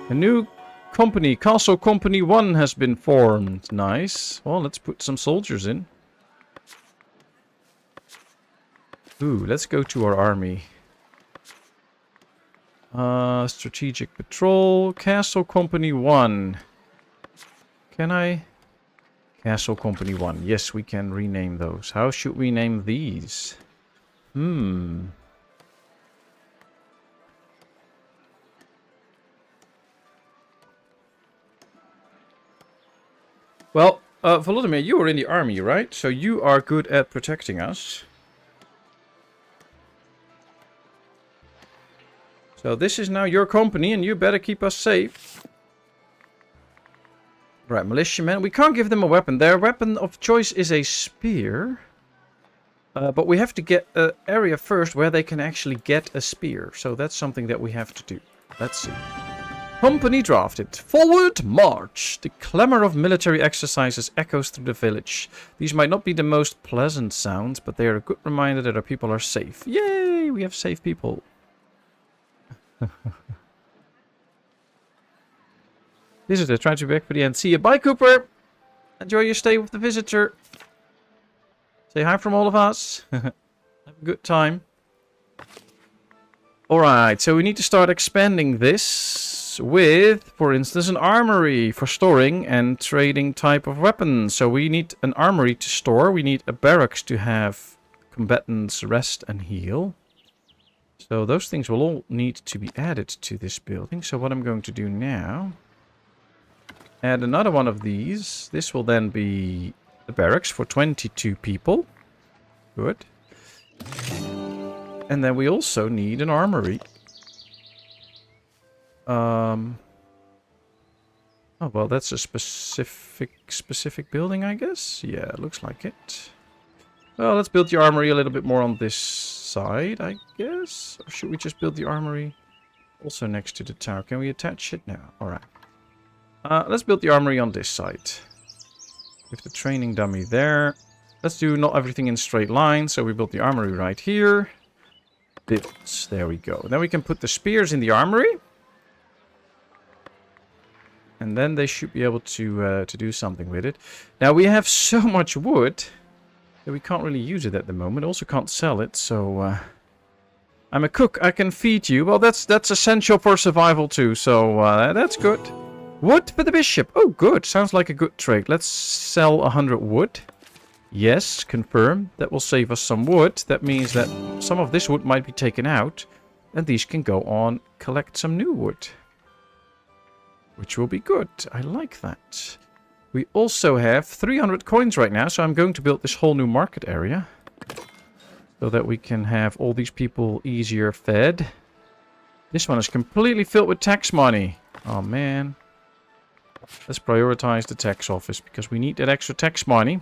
A new company. Castle Company 1 has been formed. Nice. Well, let's put some soldiers in. Ooh, let's go to our army. Strategic Patrol. Castle Company 1. Can I? Castle Company 1. Yes, we can rename those. How should we name these? Well, Volodymyr, you are in the army, right? So you are good at protecting us. So this is now your company, and you better keep us safe. Right, militiamen. We can't give them a weapon. Their weapon of choice is a spear. But we have to get an area first where they can actually get a spear. So that's something that we have to do. Let's see. Company drafted. Forward march. The clamor of military exercises echoes through the village. These might not be the most pleasant sounds, but they are a good reminder that our people are safe. Yay! We have safe people. Visitor, try to be back for the end. See you. Bye, Cooper. Enjoy your stay with the visitor. Say hi from all of us. Have a good time. Alright, so we need to start expanding this with, for instance, an armory for storing and trading type of weapons. So we need an armory to store. We need a barracks to have combatants rest and heal. So those things will all need to be added to this building. So what I'm going to do now, add another one of these. This will then be the barracks for 22 people. Good. And then we also need an armory. Oh, well, that's a specific building, I guess. Yeah, it looks like it. Well, let's build the armory a little bit more on this side, I guess. Or should we just build the armory also next to the tower? Can we attach it now? Alright. Let's build the armory on this side. With the training dummy there. Let's do not everything in straight line. So we built the armory right here. Built. There we go. Then we can put the spears in the armory. And then they should be able to do something with it. Now we have so much wood that we can't really use it at the moment. Also can't sell it. So I'm a cook. I can feed you. Well, that's essential for survival too. So that's good. Wood for the bishop. Oh, good. Sounds like a good trade. Let's sell 100 wood. Yes, confirm. That will save us some wood. That means that some of this wood might be taken out. And these can go on, collect some new wood. Which will be good. I like that. We also have 300 coins right now. So I'm going to build this whole new market area. So that we can have all these people easier fed. This one is completely filled with tax money. Oh, man. Let's prioritize the tax office because we need that extra tax money.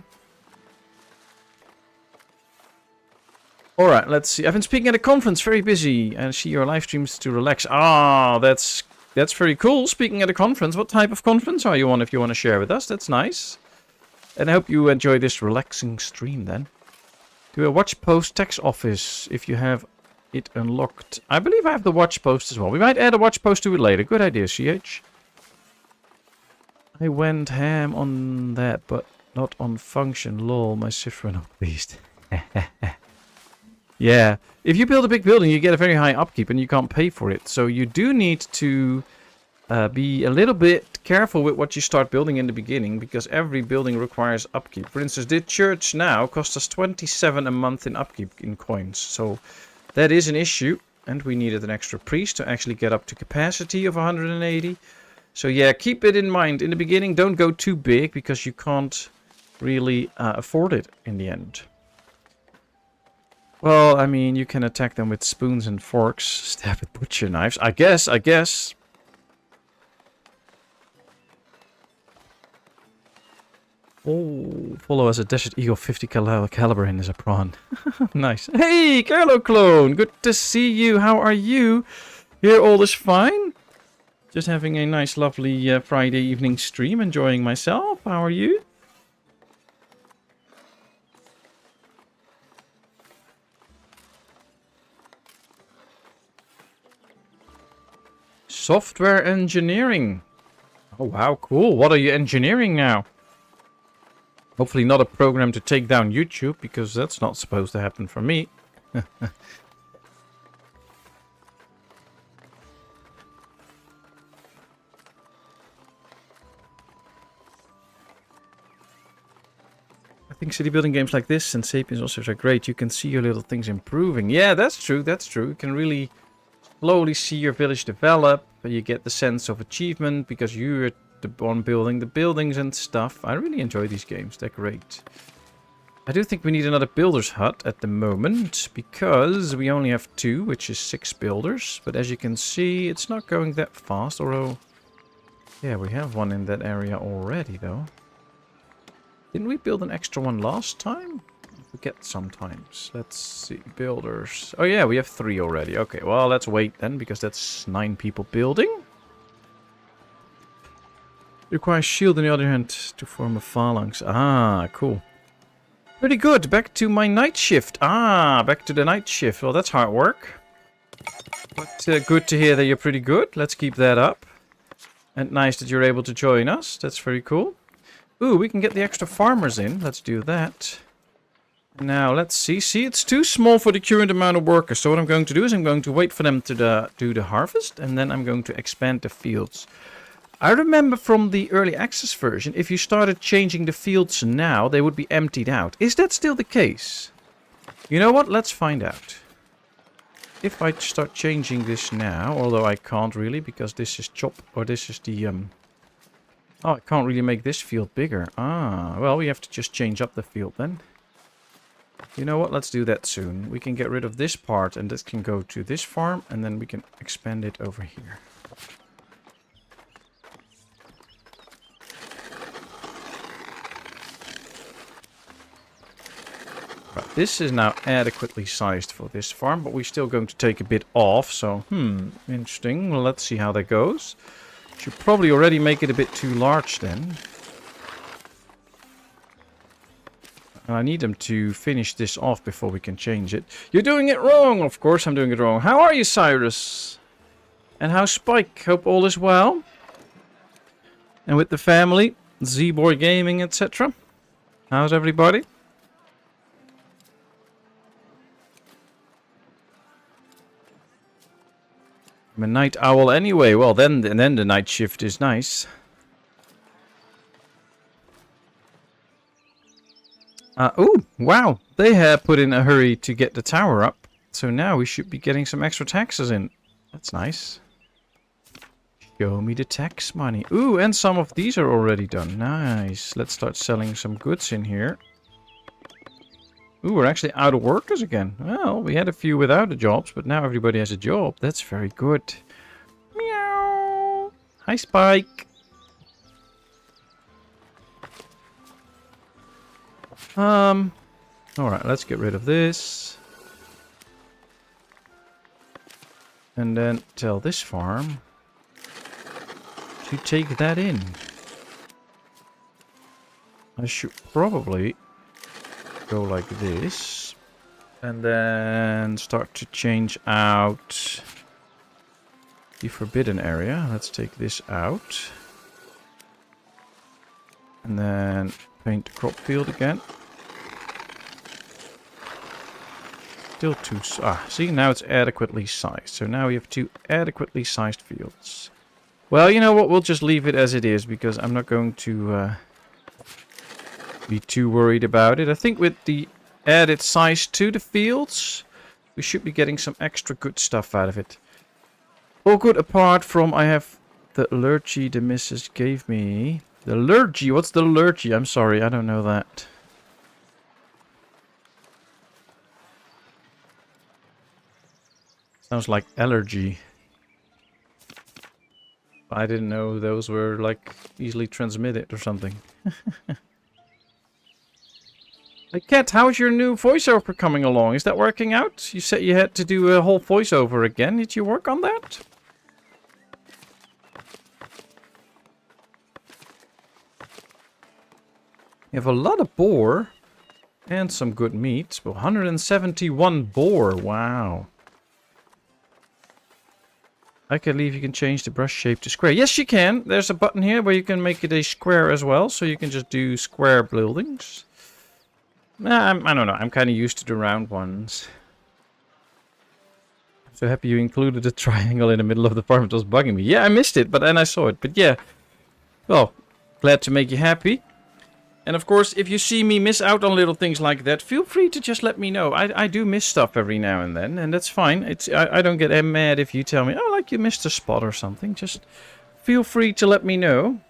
Alright, let's see. I've been speaking at a conference, very busy, and see your live streams to relax. Ah, that's very cool. Speaking at a conference, what type of conference are you on if you want to share with us? That's nice. And I hope you enjoy this relaxing stream then. Do a watch post tax office if you have it unlocked. I believe I have the watch post as well. We might add a watch post to it later. Good idea, CH. I went ham on that, but not on function. Lol, my sister not pleased. Yeah, if you build a big building, you get a very high upkeep and you can't pay for it. So you do need to be a little bit careful with what you start building in the beginning, because every building requires upkeep. For instance, this church now costs us 27 a month in upkeep in coins. So that is an issue, and we needed an extra priest to actually get up to capacity of 180. So yeah, keep it in mind. In the beginning, don't go too big, because you can't really afford it in the end. Well, I mean, you can attack them with spoons and forks, stab with butcher knives. I guess. Oh, follow as a Desert Eagle 50 caliber in is a prawn. Nice. Hey, Carlo Clone, good to see you. How are you? Here all is fine. Just having a nice, lovely Friday evening stream, enjoying myself. How are you? Software engineering. Oh, wow, cool. What are you engineering now? Hopefully not a program to take down YouTube, because that's not supposed to happen for me. I think city building games like this and Sapiens also are great. You can see your little things improving. Yeah, that's true. That's true. You can really slowly see your village develop. You get the sense of achievement because you're the one building the buildings and stuff. I really enjoy these games. They're great. I do think we need another builder's hut at the moment because we only have 2, which is 6 builders. But as you can see, it's not going that fast. Although, yeah, we have one in that area already, though. Didn't we build an extra one last time? I forget sometimes. Let's see. Builders. Oh yeah, we have 3 already. Okay, well, let's wait then, because that's 9 people building. Requires shield on the other hand to form a phalanx. Ah, cool. Pretty good. Back to my night shift. Ah, back to the night shift. Well, that's hard work. But good to hear that you're pretty good. Let's keep that up. And nice that you're able to join us. That's very cool. Ooh, we can get the extra farmers in. Let's do that. Now, let's see. See, it's too small for the current amount of workers. So what I'm going to do is I'm going to wait for them to do the harvest. And then I'm going to expand the fields. I remember from the early access version, if you started changing the fields now, they would be emptied out. Is that still the case? You know what? Let's find out. If I start changing this now, although I can't really, because this is or this is the... Oh, I can't really make this field bigger. Ah, well, we have to just change up the field then. You know what? Let's do that soon. We can get rid of this part and this can go to this farm and then we can expand it over here. Right, this is now adequately sized for this farm, but we're still going to take a bit off. So, interesting. Well, let's see how that goes. Should probably already make it a bit too large then. And I need them to finish this off before we can change it. You're doing it wrong! Of course I'm doing it wrong. How are you, Cyrus? And how's Spike? Hope all is well. And with the family, Z-Boy Gaming, etc. How's everybody? I'm a night owl anyway. Well, then the night shift is nice. Oh, wow. They have put in a hurry to get the tower up. So now we should be getting some extra taxes in. That's nice. Show me the tax money. Ooh, and some of these are already done. Nice. Let's start selling some goods in here. Ooh, we're actually out of workers again. Well, we had a few without the jobs, but now everybody has a job. That's very good. Meow. Hi, Spike. Alright, let's get rid of this. And then tell this farm to take that in. I should probably go like this. And then start to change out the forbidden area. Let's take this out. And then paint the crop field again. Still too... see, now it's adequately sized. So now we have 2 adequately sized fields. Well, you know what? We'll just leave it as it is, because I'm not going to be too worried about it. I think with the added size to the fields, we should be getting some extra good stuff out of it. All good apart from I have the allergy the missus gave me. The allergy? What's the allergy? I'm sorry, I don't know that. Sounds like allergy. I didn't know those were like easily transmitted or something. Hey Kat, how's your new voiceover coming along? Is that working out? You said you had to do a whole voiceover again. Did you work on that? You have a lot of boar and some good meat. 171 boar. Wow. I can leave. You can change the brush shape to square. Yes, you can. There's a button here where you can make it a square as well. So you can just do square buildings. I don't know. I'm kind of used to the round ones. I'm so happy you included a triangle in the middle of the farm. It was bugging me. Yeah, I missed it, but then I saw it. But yeah, well, glad to make you happy. And of course, if you see me miss out on little things like that, feel free to just let me know. I do miss stuff every now and then, and that's fine. I don't get mad if you tell me, oh, like you missed a spot or something. Just feel free to let me know.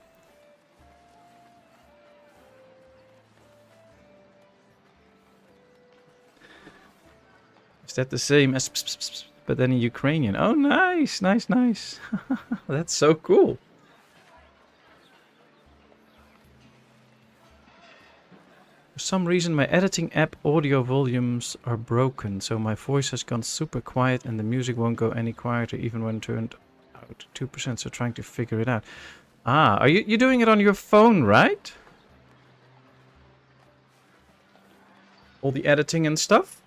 Is that the same as but then in Ukrainian? Oh, nice, nice, nice. That's so cool. For some reason, my editing app audio volumes are broken, so my voice has gone super quiet and the music won't go any quieter even when turned out 2%, so trying to figure it out. Ah, are you doing it on your phone, right? All the editing and stuff?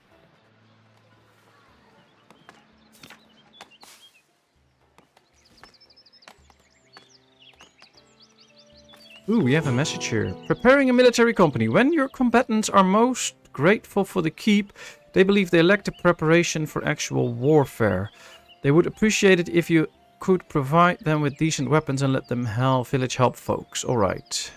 Ooh, we have a message here. Preparing a military company. When your combatants are most grateful for the keep, they believe they lack the preparation for actual warfare. They would appreciate it if you could provide them with decent weapons and let them village help folks. Alright.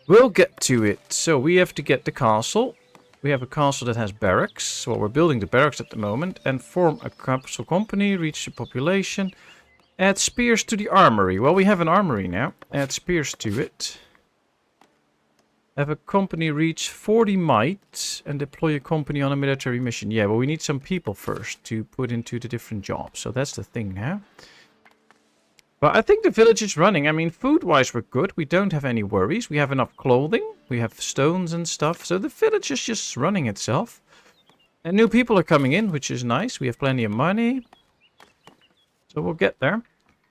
We'll get to it. So we have to get the castle. We have a castle that has barracks. Well, we're building the barracks at the moment. And form a castle company, reach the population. Add spears to the armory. Well, we have an armory now. Add spears to it. Have a company reach 40 might and deploy a company on a military mission. Yeah, well, we need some people first to put into the different jobs. So that's the thing now. But I think the village is running. I mean, food-wise, we're good. We don't have any worries. We have enough clothing. We have stones and stuff. So the village is just running itself. And new people are coming in, which is nice. We have plenty of money. So we'll get there.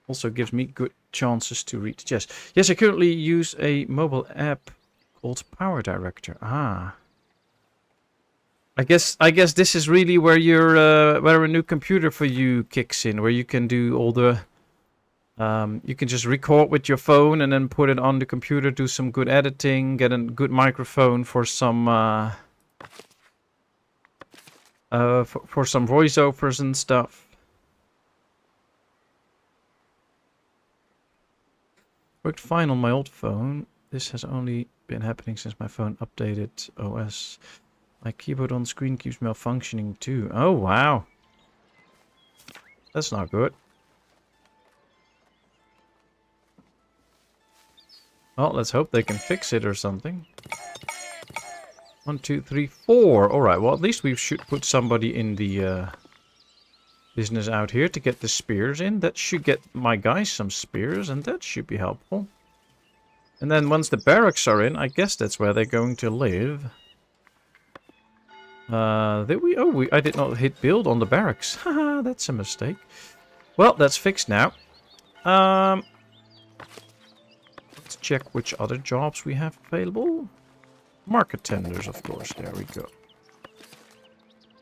Also gives me good chances to reach chess. Yes, I currently use a mobile app called Power Director. Ah. I guess this is really where where a new computer for you kicks in, where you can do all the you can just record with your phone and then put it on the computer, do some good editing, get a good microphone for some for some voiceovers and stuff. Worked fine on my old phone. This has only been happening since my phone updated OS. My keyboard on screen keeps malfunctioning too. Oh, wow. That's not good. Well, let's hope they can fix it or something. 1, 2, 3, 4. Alright, well, at least we should put somebody in the business out here to get the spears in. That should get my guys some spears, and that should be helpful. And then once the barracks are in, I guess that's where they're going to live. Did we? Oh, I did not hit build on the barracks. Haha, that's a mistake. Well, that's fixed now. Let's check which other jobs we have available. Market tenders, of course. There we go.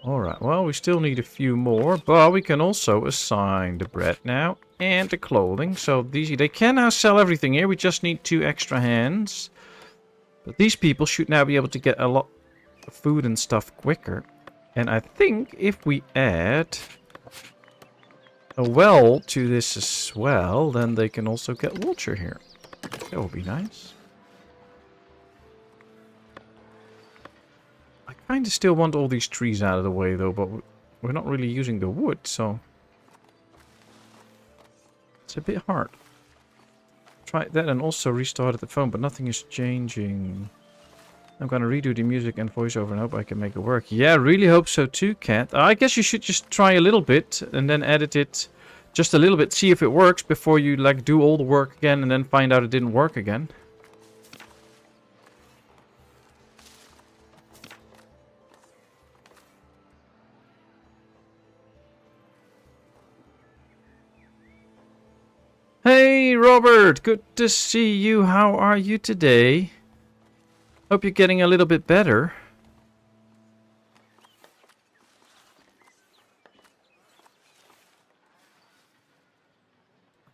Alright, well, we still need a few more, but we can also assign the bread now and the clothing. So they can now sell everything here. We just need 2 extra hands. But these people should now be able to get a lot of food and stuff quicker. And I think if we add a well to this as well, then they can also get water here. That would be nice. I kind of still want all these trees out of the way though, but we're not really using the wood, so it's a bit hard. Tried that and also restarted the phone, but nothing is changing. I'm gonna redo the music and voiceover and hope I can make it work. Yeah, really hope so too, Cat. I guess you should just try a little bit and then edit it just a little bit, see if it works before you like do all the work again and then find out it didn't work again. Hey, Robert! Good to see you. How are you today? Hope you're getting a little bit better.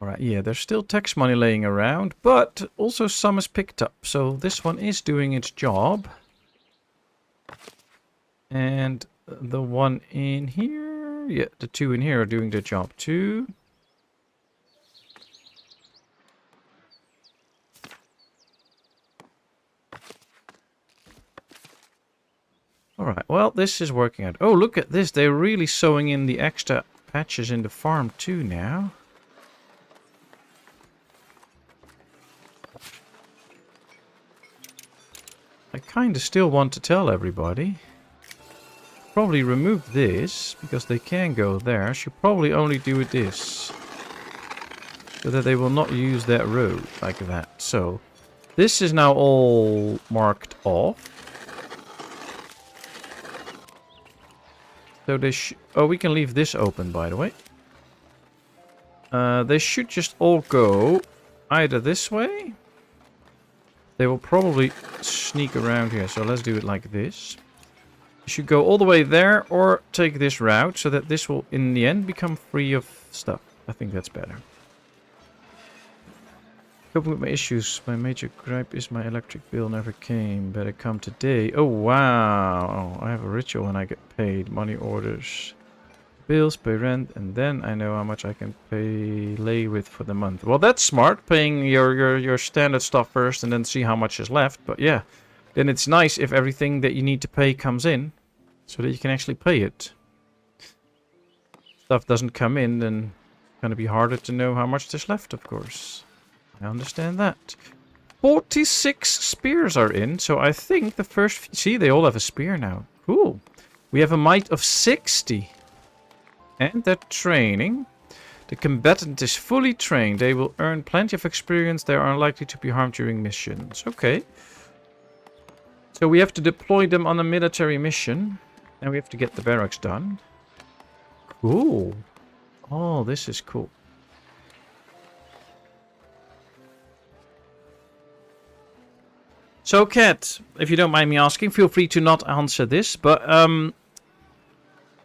Alright, yeah, there's still tax money laying around, but also some is picked up. So this one is doing its job. And the one in here, yeah, the two in here are doing their job too. Alright, well, this is working out. Oh, look at this. They're really sewing in the extra patches in the farm too now. I kind of still want to tell everybody. Probably remove this, because they can go there. Should probably only do it this. So that they will not use that road like that. So, this is now all marked off. So they oh, we can leave this open, by the way. They should just all go either this way. They will probably sneak around here, so let's do it like this. You should go all the way there or take this route so that this will, in the end, become free of stuff. I think that's better. Coping with my issues. My major gripe is my electric bill never came. Better come today. Oh, wow. I have a ritual when I get paid. Money orders. Bills, pay rent, and then I know how much I can lay with for the month. Well, that's smart. Paying your standard stuff first and then see how much is left. But yeah, then it's nice if everything that you need to pay comes in. So that you can actually pay it. Stuff doesn't come in, then it's going to be harder to know how much there's left, of course. I understand that. 46 spears are in, so I think the first... See, they all have a spear now. Cool. We have a might of 60. And they're training. The combatant is fully trained. They will earn plenty of experience. They are unlikely to be harmed during missions. Okay. So we have to deploy them on a military mission. And we have to get the barracks done. Cool. Oh, this is cool. So, Kat, if you don't mind me asking, feel free to not answer this, but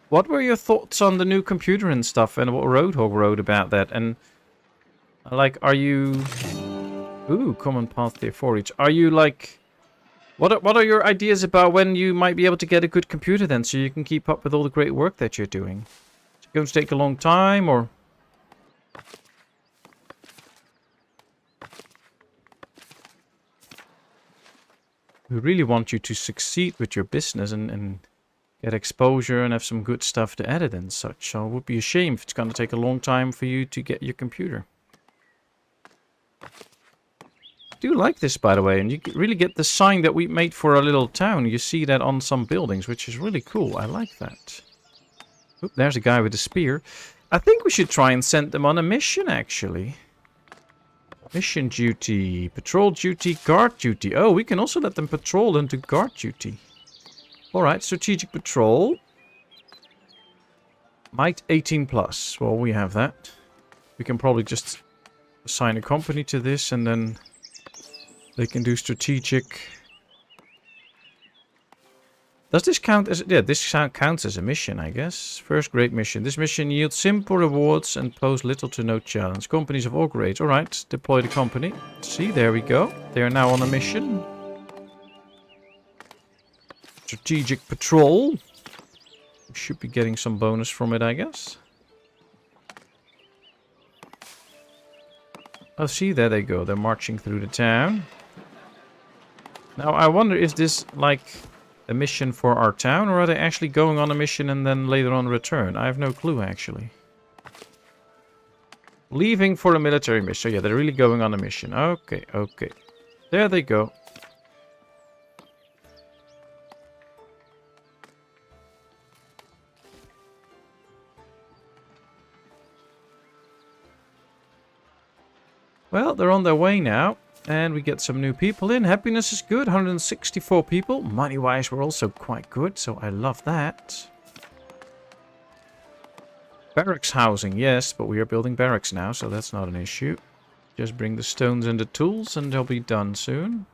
what were your thoughts on the new computer and stuff, and what Roadhog wrote about that? And, like, are you... Ooh, common path tier 4 each. Are you, like... What are your ideas about when you might be able to get a good computer then, so you can keep up with all the great work that you're doing? Is it going to take a long time, or... We really want you to succeed with your business and get exposure and have some good stuff to edit and such. So it would be a shame if it's going to take a long time for you to get your computer. I do like this, by the way, and you really get the sign that we made for our little town. You see that on some buildings, which is really cool. I like that. Oop, there's a guy with a spear. I think we should try and send them on a mission, actually. Mission duty, patrol duty, guard duty. Oh, we can also let them patrol and do guard duty. Alright, strategic patrol. Might 18 plus. Well, we have that. We can probably just assign a company to this and then they can do strategic. Does this count as... Yeah, this counts as a mission, I guess. First great mission. This mission yields simple rewards and pose little to no challenge. Companies of all grades. Alright, deploy the company. See, there we go. They are now on a mission. Strategic patrol. We should be getting some bonus from it, I guess. Oh, see, there they go. They're marching through the town. Now, I wonder, is this like... a mission for our town, or are they actually going on a mission and then later on return? I have no clue, actually. Leaving for a military mission. So yeah, they're really going on a mission. Okay, okay. There they go. Well, they're on their way now. And we get some new people in. Happiness is good. 164 people. Money-wise, we're also quite good. So I love that. Barracks housing. Yes, but we are building barracks now. So that's not an issue. Just bring the stones and the tools and they'll be done soon.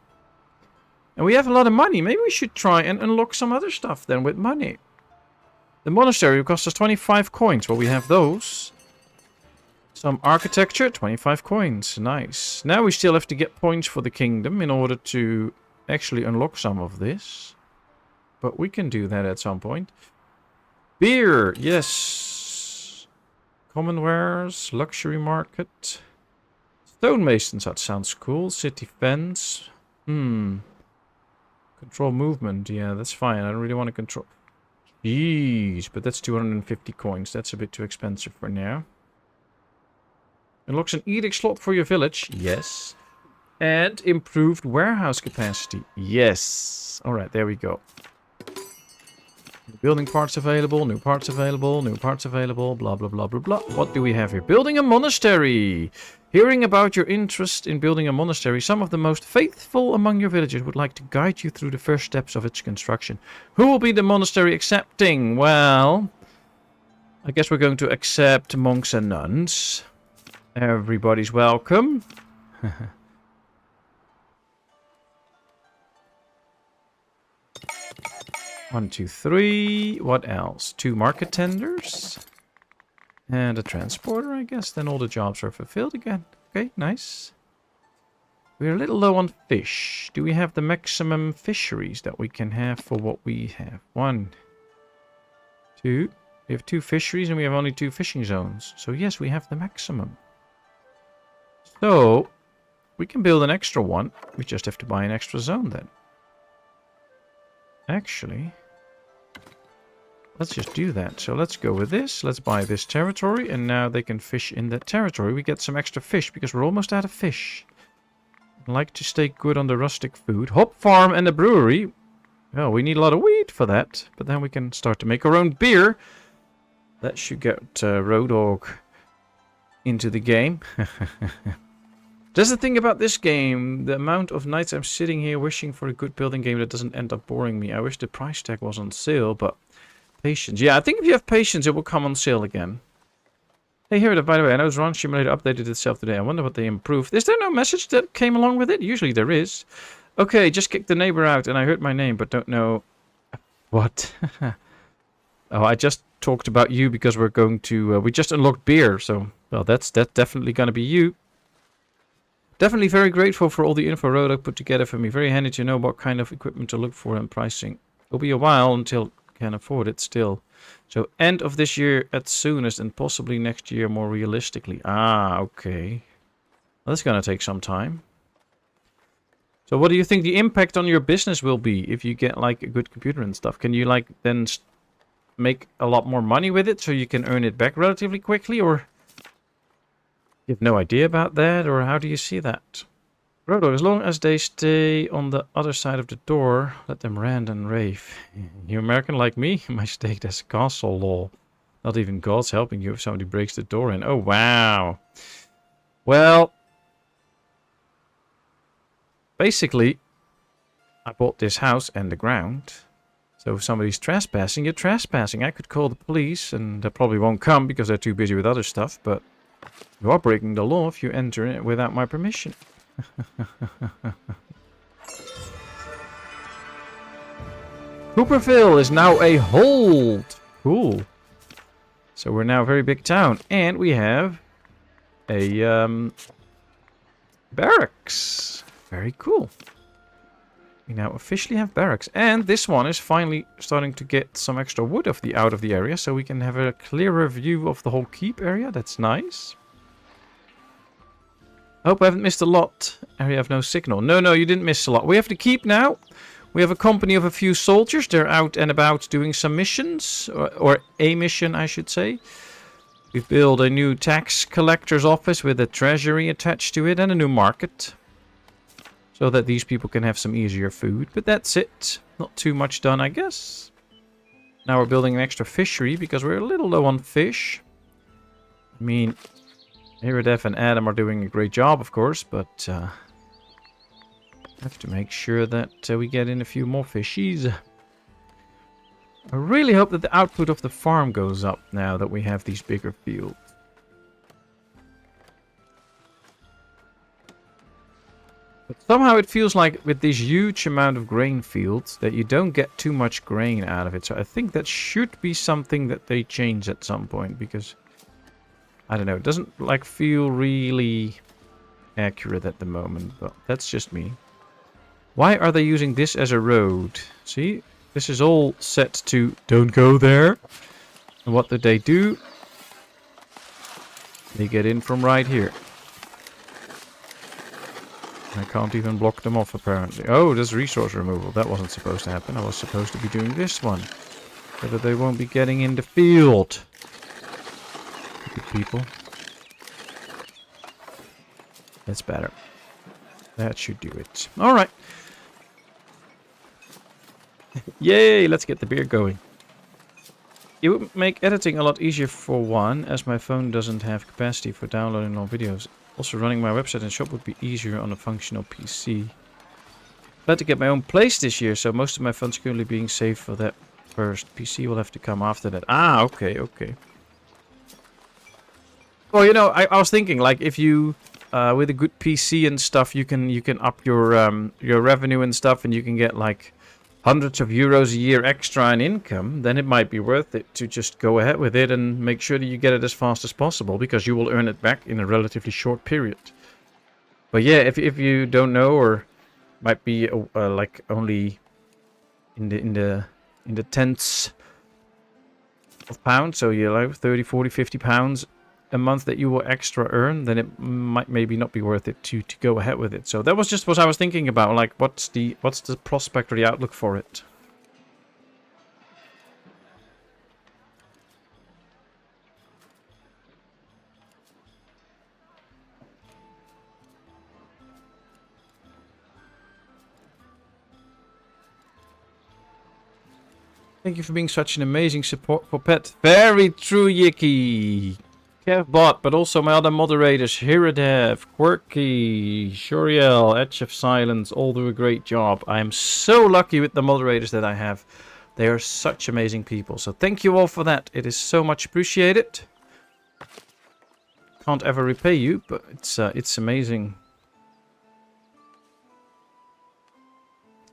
And we have a lot of money. Maybe we should try and unlock some other stuff then with money. The monastery will cost us 25 coins. Well, we have those. Some architecture, 25 coins. Nice. Now we still have to get points for the kingdom in order to actually unlock some of this. But we can do that at some point. Beer, yes. Common wares, luxury market. Stonemasons, that sounds cool. City fence. Control movement, yeah, that's fine. I don't really want to control... Jeez, but that's 250 coins. That's a bit too expensive for now. Unlocks an edict slot for your village. Yes. And improved warehouse capacity. Yes. Alright, there we go. Building parts available, new parts available, new parts available, blah, blah, blah, blah, blah. What do we have here? Building a monastery. Hearing about your interest in building a monastery, some of the most faithful among your villagers would like to guide you through the first steps of its construction. Who will be the monastery accepting? Well, I guess we're going to accept monks and nuns. Everybody's welcome. 1, 2, 3. What else? 2 market tenders. And a transporter, I guess. Then all the jobs are fulfilled again. Okay, nice. We're a little low on fish. Do we have the maximum fisheries that we can have for what we have? 1, 2. We have 2 fisheries and we have only 2 fishing zones. So yes, we have the maximum. So, we can build an extra one. We just have to buy an extra zone then. Actually, let's just do that. So let's go with this. Let's buy this territory. And now they can fish in that territory. We get some extra fish because we're almost out of fish. I'd like to stay good on the rustic food. Hop farm and a brewery. Well, we need a lot of wheat for that. But then we can start to make our own beer. That should get Road Dogg into the game. That's the thing about this game. The amount of nights I'm sitting here wishing for a good building game that doesn't end up boring me. I wish the price tag was on sale, but patience. Yeah, I think if you have patience, it will come on sale again. Hey, here, by the way, I know Run Simulator updated itself today. I wonder what they improved. Is there no message that came along with it? Usually there is. Okay, just kicked the neighbor out and I heard my name, but don't know what. Oh, I just talked about you because we're going to... we just unlocked beer, so... Well, that's definitely going to be you. Definitely very grateful for all the info Road Dogg put together for me. Very handy to know what kind of equipment to look for and pricing. It'll be a while until I can afford it still. So end of this year at soonest and possibly next year more realistically. Ah, okay. Well, that's going to take some time. So what do you think the impact on your business will be if you get like a good computer and stuff? Can you like then make a lot more money with it so you can earn it back relatively quickly, or... You have no idea about that, or how do you see that? Road Dogg, as long as they stay on the other side of the door, let them rant and rave. You American like me? My state has castle law. Not even God's helping you if somebody breaks the door in. Oh, wow. Well, basically, I bought this house and the ground. So if somebody's trespassing, you're trespassing. I could call the police, and they probably won't come because they're too busy with other stuff, but... You are breaking the law if you enter it without my permission. Cooperville is now a hold. Cool. So we're now a very big town. And we have a barracks. Very cool. We now officially have barracks. And this one is finally starting to get some extra wood out of the area. So we can have a clearer view of the whole keep area. That's nice. I hope I haven't missed a lot. Area have no signal. No, you didn't miss a lot. We have to keep now. We have a company of a few soldiers. They're out and about doing some missions. Or a mission, I should say. We've built a new tax collector's office with a treasury attached to it. And a new market. So that these people can have some easier food. But that's it. Not too much done, I guess. Now we're building an extra fishery because we're a little low on fish. I mean... Iridef and Adam are doing a great job, of course, but I have to make sure that we get in a few more fishies. I really hope that the output of the farm goes up now that we have these bigger fields. But somehow it feels like with this huge amount of grain fields that you don't get too much grain out of it. So I think that should be something that they change at some point, because... I don't know. It doesn't like feel really accurate at the moment, but that's just me. Why are they using this as a road? See, this is all set to don't go there. And what did they do? They get in from right here. I can't even block them off, apparently. Oh, there's resource removal. That wasn't supposed to happen. I was supposed to be doing this one. So that they won't be getting in the field. Good people. That's better. That should do it. Alright. Yay, let's get the beer going. It would make editing a lot easier for one, as my phone doesn't have capacity for downloading long videos. Also, running my website and shop would be easier on a functional PC. Plan to get my own place this year, so most of my funds currently being saved for that first. PC will have to come after that. Ah, okay, okay. Well, you know, I was thinking, like, if you, with a good PC and stuff, you can up your revenue and stuff, and you can get like hundreds of euros a year extra in income, then it might be worth it to just go ahead with it and make sure that you get it as fast as possible, because you will earn it back in a relatively short period. But yeah, if you don't know, or might be like only in the tenths of pounds, so you're like 30, 40, 50 pounds a month that you will extra earn, then it might maybe not be worth it to go ahead with it. So that was just what I was thinking about, like what's the prospect or the outlook for it. Thank you for being such an amazing support for Pet. Very true, Yiki. Kevbot, but also my other moderators, Hiradev, Quirky, Shuriel, Edge of Silence, all do a great job. I am so lucky with the moderators that I have. They are such amazing people. So thank you all for that. It is so much appreciated. Can't ever repay you, but it's amazing.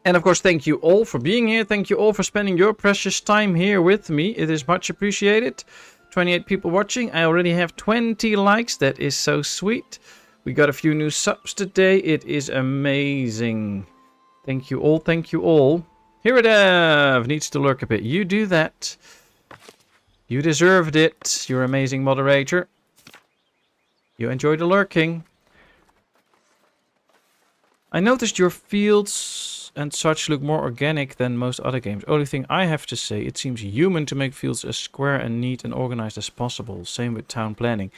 And of course, thank you all for being here. Thank you all for spending your precious time here with me. It is much appreciated. 28 people watching. I already have 20 likes. That is so sweet. We got a few new subs today. It is amazing. Thank you all. Thank you all. Hiradev needs to lurk a bit. You do that. You deserved it. You're an amazing moderator. You enjoy the lurking. I noticed your fields and such look more organic than most other games. Only thing I have to say, it seems human to make fields as square and neat and organized as possible. Same with town planning.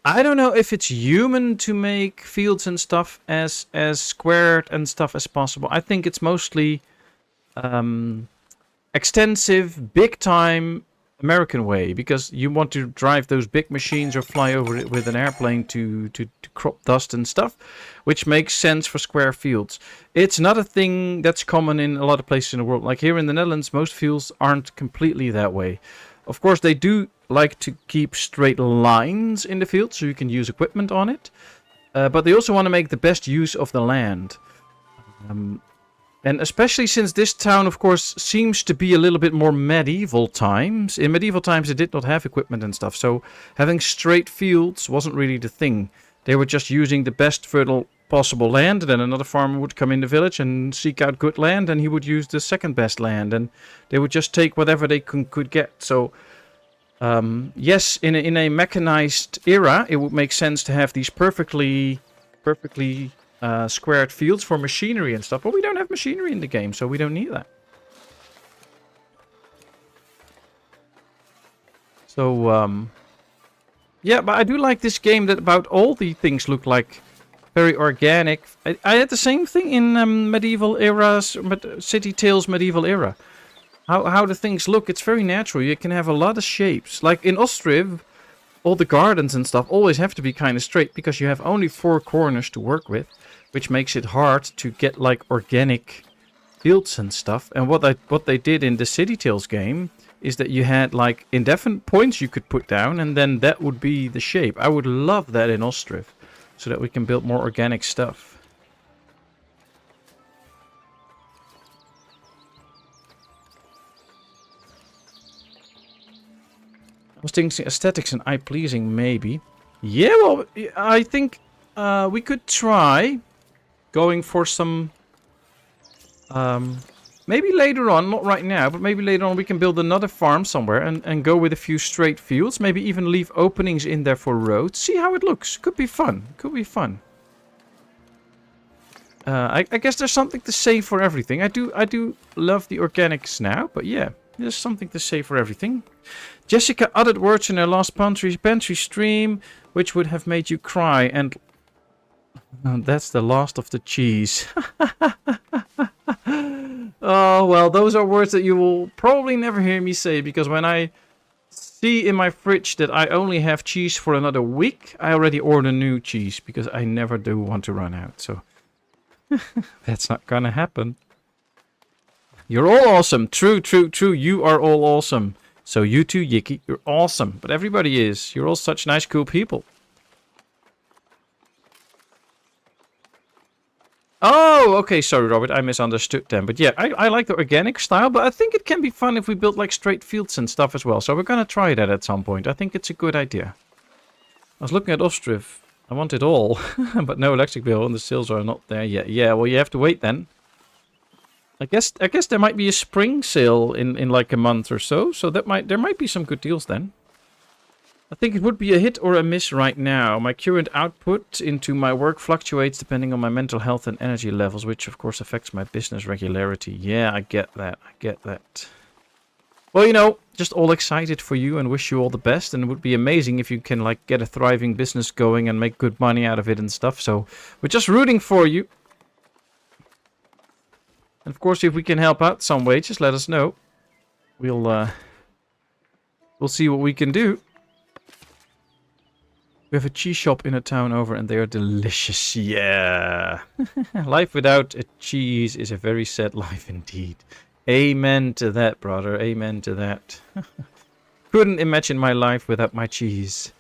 I don't know if it's human to make fields and stuff as squared and stuff as possible. I think it's mostly extensive, big time American way, because you want to drive those big machines or fly over it with an airplane to crop dust and stuff, which makes sense for square fields. It's not a thing that's common in a lot of places in the world. Like here in the Netherlands, most fields aren't completely that way. Of course, they do like to keep straight lines in the field so you can use equipment on it, but they also want to make the best use of the land. And especially since this town, of course, seems to be a little bit more medieval times. In medieval times, they did not have equipment and stuff. So having straight fields wasn't really the thing. They were just using the best fertile possible land. And then another farmer would come in the village and seek out good land. And he would use the second best land. And they would just take whatever they could get. So yes, in a mechanized era, it would make sense to have these perfectly squared fields for machinery and stuff, but we don't have machinery in the game, so we don't need that. So yeah, but I do like this game that about all the things look like very organic. I had the same thing in medieval eras, City Tales medieval era. How the things look, it's very natural. You can have a lot of shapes. Like in Ostriv, all the gardens and stuff always have to be kind of straight because you have only 4 corners to work with, which makes it hard to get like organic fields and stuff. And what they did in the City Tales game is that you had like indefinite points you could put down, and then that would be the shape. I would love that in Ostriv, so that we can build more organic stuff. was thinking aesthetics and eye-pleasing, maybe. Yeah, well, I think we could try going for some... maybe later on, not right now, but maybe later on we can build another farm somewhere and go with a few straight fields. Maybe even leave openings in there for roads. See how it looks. Could be fun. Could be fun. I guess there's something to say for everything. I do love the organics now, but yeah, there's something to say for everything. Jessica added words in her last pantry stream, which would have made you cry, and that's the last of the cheese. Oh, well, those are words that you will probably never hear me say, because when I see in my fridge that I only have cheese for another week, I already order new cheese, because I never do want to run out, so that's not gonna happen. You're all awesome. True, true, true. You are all awesome. So you too, Yiki. You're awesome. But everybody is. You're all such nice, cool people. Oh, okay. Sorry, Robert. I misunderstood them. But yeah, I like the organic style. But I think it can be fun if we build like straight fields and stuff as well. So we're going to try that at some point. I think it's a good idea. I was looking at Ostriv. I want it all. But no electric bill and the sales are not there yet. Yeah, well, you have to wait then. I guess there might be a spring sale in like a month or so. So there might be some good deals then. I think it would be a hit or a miss right now. My current output into my work fluctuates depending on my mental health and energy levels, which of course affects my business regularity. Yeah, I get that. I get that. Well, you know, just all excited for you and wish you all the best. And it would be amazing if you can like get a thriving business going and make good money out of it and stuff. So we're just rooting for you. And of course, if we can help out some way, just let us know. We'll see what we can do. We have a cheese shop in a town over and they are delicious. Yeah. Life without a cheese is a very sad life indeed. Amen to that, brother. Amen to that. Couldn't imagine my life without my cheese.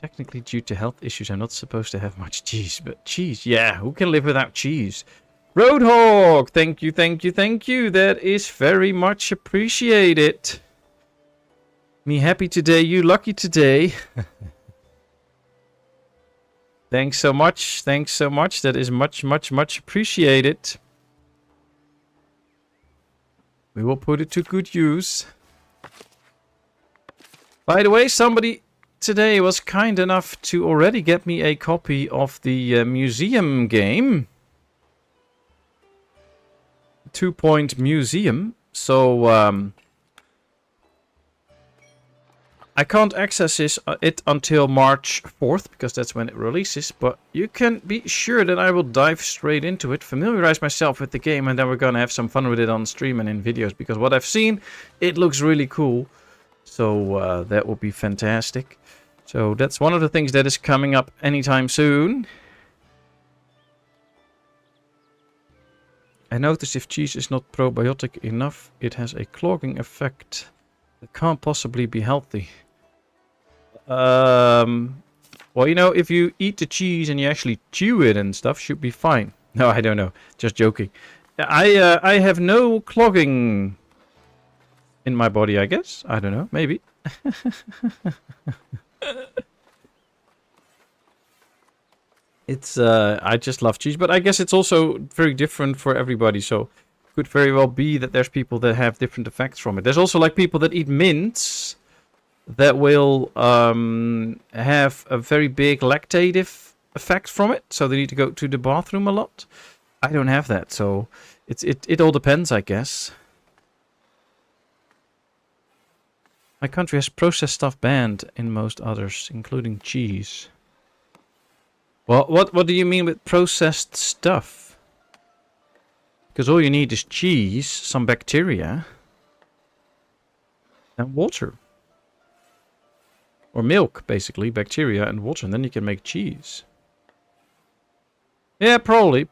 Technically, due to health issues, I'm not supposed to have much cheese. But cheese, yeah, who can live without cheese? Roadhog, thank you, thank you, thank you. That is very much appreciated. Me happy today, you lucky today. Thanks so much, thanks so much. That is much, much, much appreciated. We will put it to good use. By the way, somebody today was kind enough to already get me a copy of the museum game. 2-point museum. So I can't access it until March 4th because that's when it releases, but you can be sure that I will dive straight into it, familiarize myself with the game, and then we're gonna have some fun with it on stream and in videos, because what I've seen, it looks really cool. So that will be fantastic. So that's one of the things that is coming up anytime soon. I noticed if cheese is not probiotic enough, it has a clogging effect that can't possibly be healthy. Well, you know, if you eat the cheese and you actually chew it and stuff, should be fine. No, I don't know. Just joking. I have no clogging in my body, I guess. I don't know. Maybe. It's I just love cheese, but I guess it's also very different for everybody, so it could very well be that there's people that have different effects from it. There's also like people that eat mints that will have a very big lactative effect from it, so they need to go to the bathroom a lot. I don't have that, so it all depends, I guess. My country has processed stuff banned in most others, including cheese. Well, what do you mean with processed stuff? Because all you need is cheese, some bacteria, and water. Or milk, basically, bacteria and water, and then you can make cheese. Yeah, probably.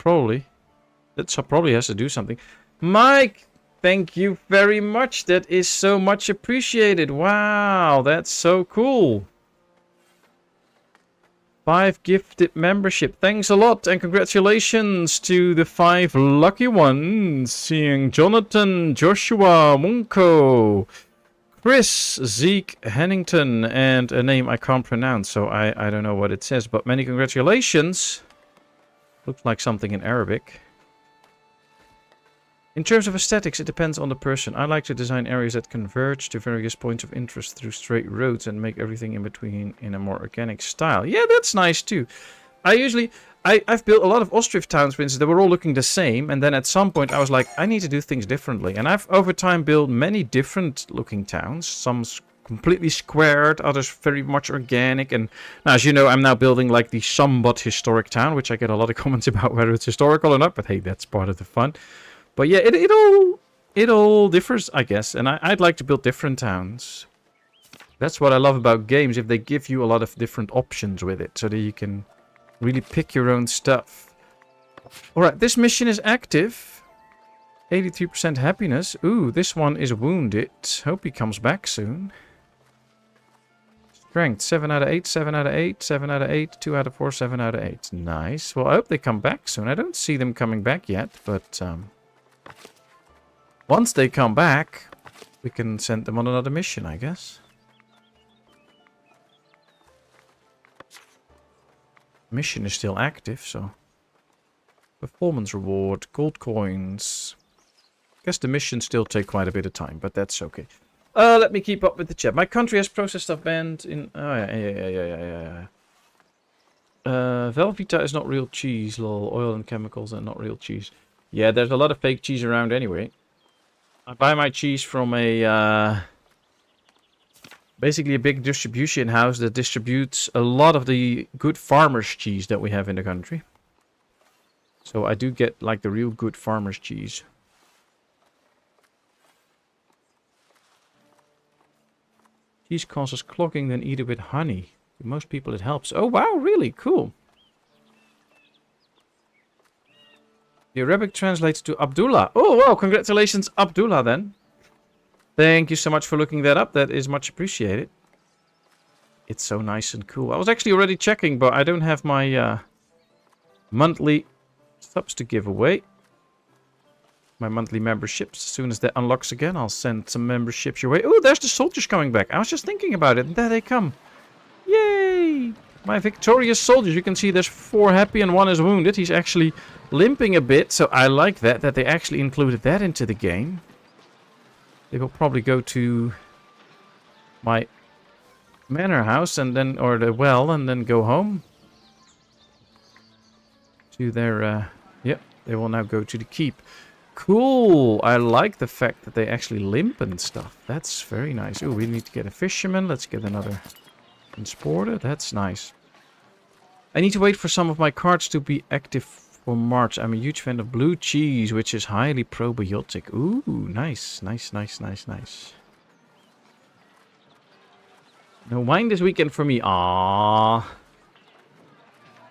That probably has to do something. Mike, thank you very much. That is so much appreciated. Wow, that's so cool. 5 gifted membership. Thanks a lot and congratulations to the 5 lucky ones. Seeing Jonathan, Joshua, Munko, Chris, Zeke, Hennington, and a name I can't pronounce, so I don't know what it says, but many congratulations. Looks like something in Arabic. In terms of aesthetics, it depends on the person. I like to design areas that converge to various points of interest through straight roads and make everything in between in a more organic style. Yeah, that's nice too. I've built a lot of Ostrich towns, for instance, that were all looking the same, and then at some point I was like, I need to do things differently. And I've over time built many different looking towns. Some completely squared, others very much organic. And now, as you know, I'm now building like the somewhat historic town, which I get a lot of comments about whether it's historical or not, but hey, that's part of the fun. But yeah, it all differs, I guess. And I'd like to build different towns. That's what I love about games, if they give you a lot of different options with it, so that you can really pick your own stuff. Alright, this mission is active. 83% happiness. Ooh, this one is wounded. Hope he comes back soon. Strength, 7 out of 8, 7 out of 8, 7 out of 8, 2 out of 4, 7 out of 8. Nice. Well, I hope they come back soon. I don't see them coming back yet, but once they come back, we can send them on another mission, I guess. Mission is still active, so... Performance reward, gold coins. Guess the missions still take quite a bit of time, but that's okay. Let me keep up with the chat. My country has processed stuff banned in... Oh, yeah. Velveeta is not real cheese, lol. Oil and chemicals are not real cheese. Yeah, there's a lot of fake cheese around anyway. I buy my cheese from a... basically a big distribution house that distributes a lot of the good farmer's cheese that we have in the country. So I do get like the real good farmer's cheese. Cheese causes clogging, then eat it with honey. To most people it helps. Oh wow, really? Cool. The Arabic translates to Abdullah. Oh wow, congratulations Abdullah then. Thank you so much for looking that up. That is much appreciated. It's so nice and cool. I was actually already checking, but I don't have my monthly subs to give away. My monthly memberships. As soon as that unlocks again, I'll send some memberships your way. Oh, there's the soldiers coming back. I was just thinking about it, and there they come. Yay! My victorious soldiers. You can see there's 4 happy and 1 is wounded. He's actually limping a bit, so I like that they actually included that into the game. They will probably go to my manor house and then, or the well, and then go home. To their, yep, they will now go to the keep. Cool! I like the fact that they actually limp and stuff. That's very nice. Oh, we need to get a fisherman. Let's get another transporter. That's nice. I need to wait for some of my cards to be active for March. I'm a huge fan of blue cheese, which is highly probiotic. Ooh, nice. No wine this weekend for me. Aww.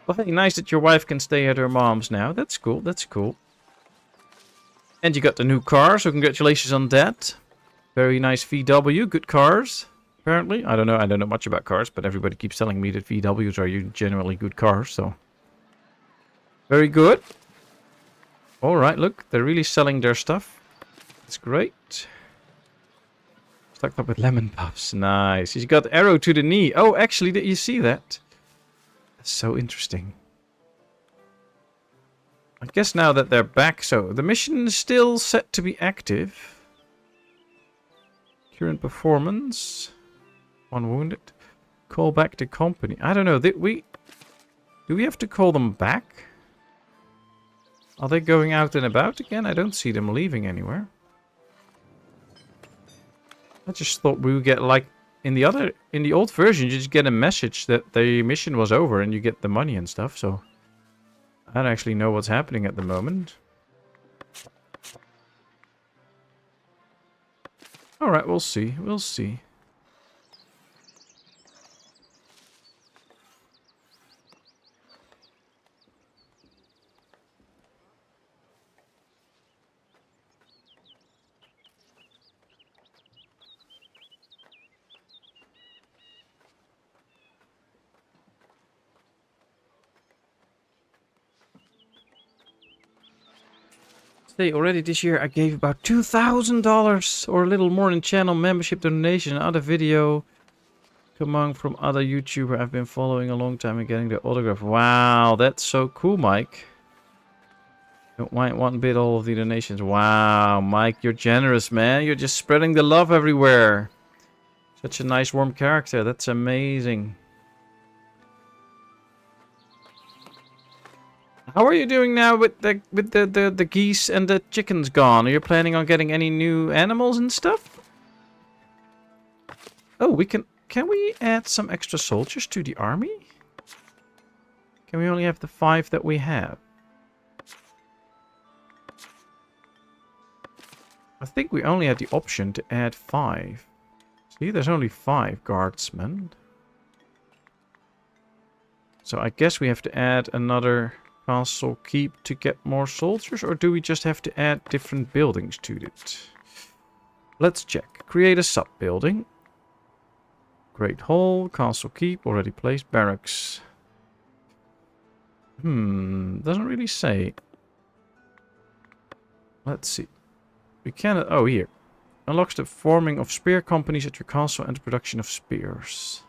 Well, hey, nice that your wife can stay at her mom's now. That's cool, that's cool. And you got the new car, so congratulations on that. Very nice VW, good cars. Apparently, I don't know much about cars, but everybody keeps telling me that VWs are generally good cars, so... Very good. Alright, look, they're really selling their stuff. That's great. Stocked up with lemon puffs. Nice. He's got arrow to the knee. Oh, actually, did you see that? That's so interesting. I guess now that they're back, so the mission is still set to be active. Current performance. 1 wounded. Call back the company. I don't know. Do we have to call them back? Are they going out and about again? I don't see them leaving anywhere. I just thought we would get like in the old version, you just get a message that the mission was over and you get the money and stuff. So I don't actually know what's happening at the moment. All right, we'll see. We'll see. say already this year I gave about $2,000 or a little more in channel membership donation and other video coming from other YouTuber I've been following a long time and getting their autograph. Wow, that's so cool, Mike. Don't mind one bit all of the donations. Wow, Mike, you're generous, man. You're just spreading the love everywhere. Such a nice, warm character. That's amazing. How are you doing now with the geese and the chickens gone? Are you planning on getting any new animals and stuff? Oh, can we add some extra soldiers to the army? Can we only have the 5 that we have? I think we only had the option to add 5. See, there's only 5 guardsmen. So I guess we have to add another castle keep to get more soldiers, or do we just have to add different buildings to it? Let's check. Create a sub-building. Great Hall, castle keep, already placed, barracks. Doesn't really say. Let's see. We can, oh, here. Unlocks the forming of spear companies at your castle and the production of spears.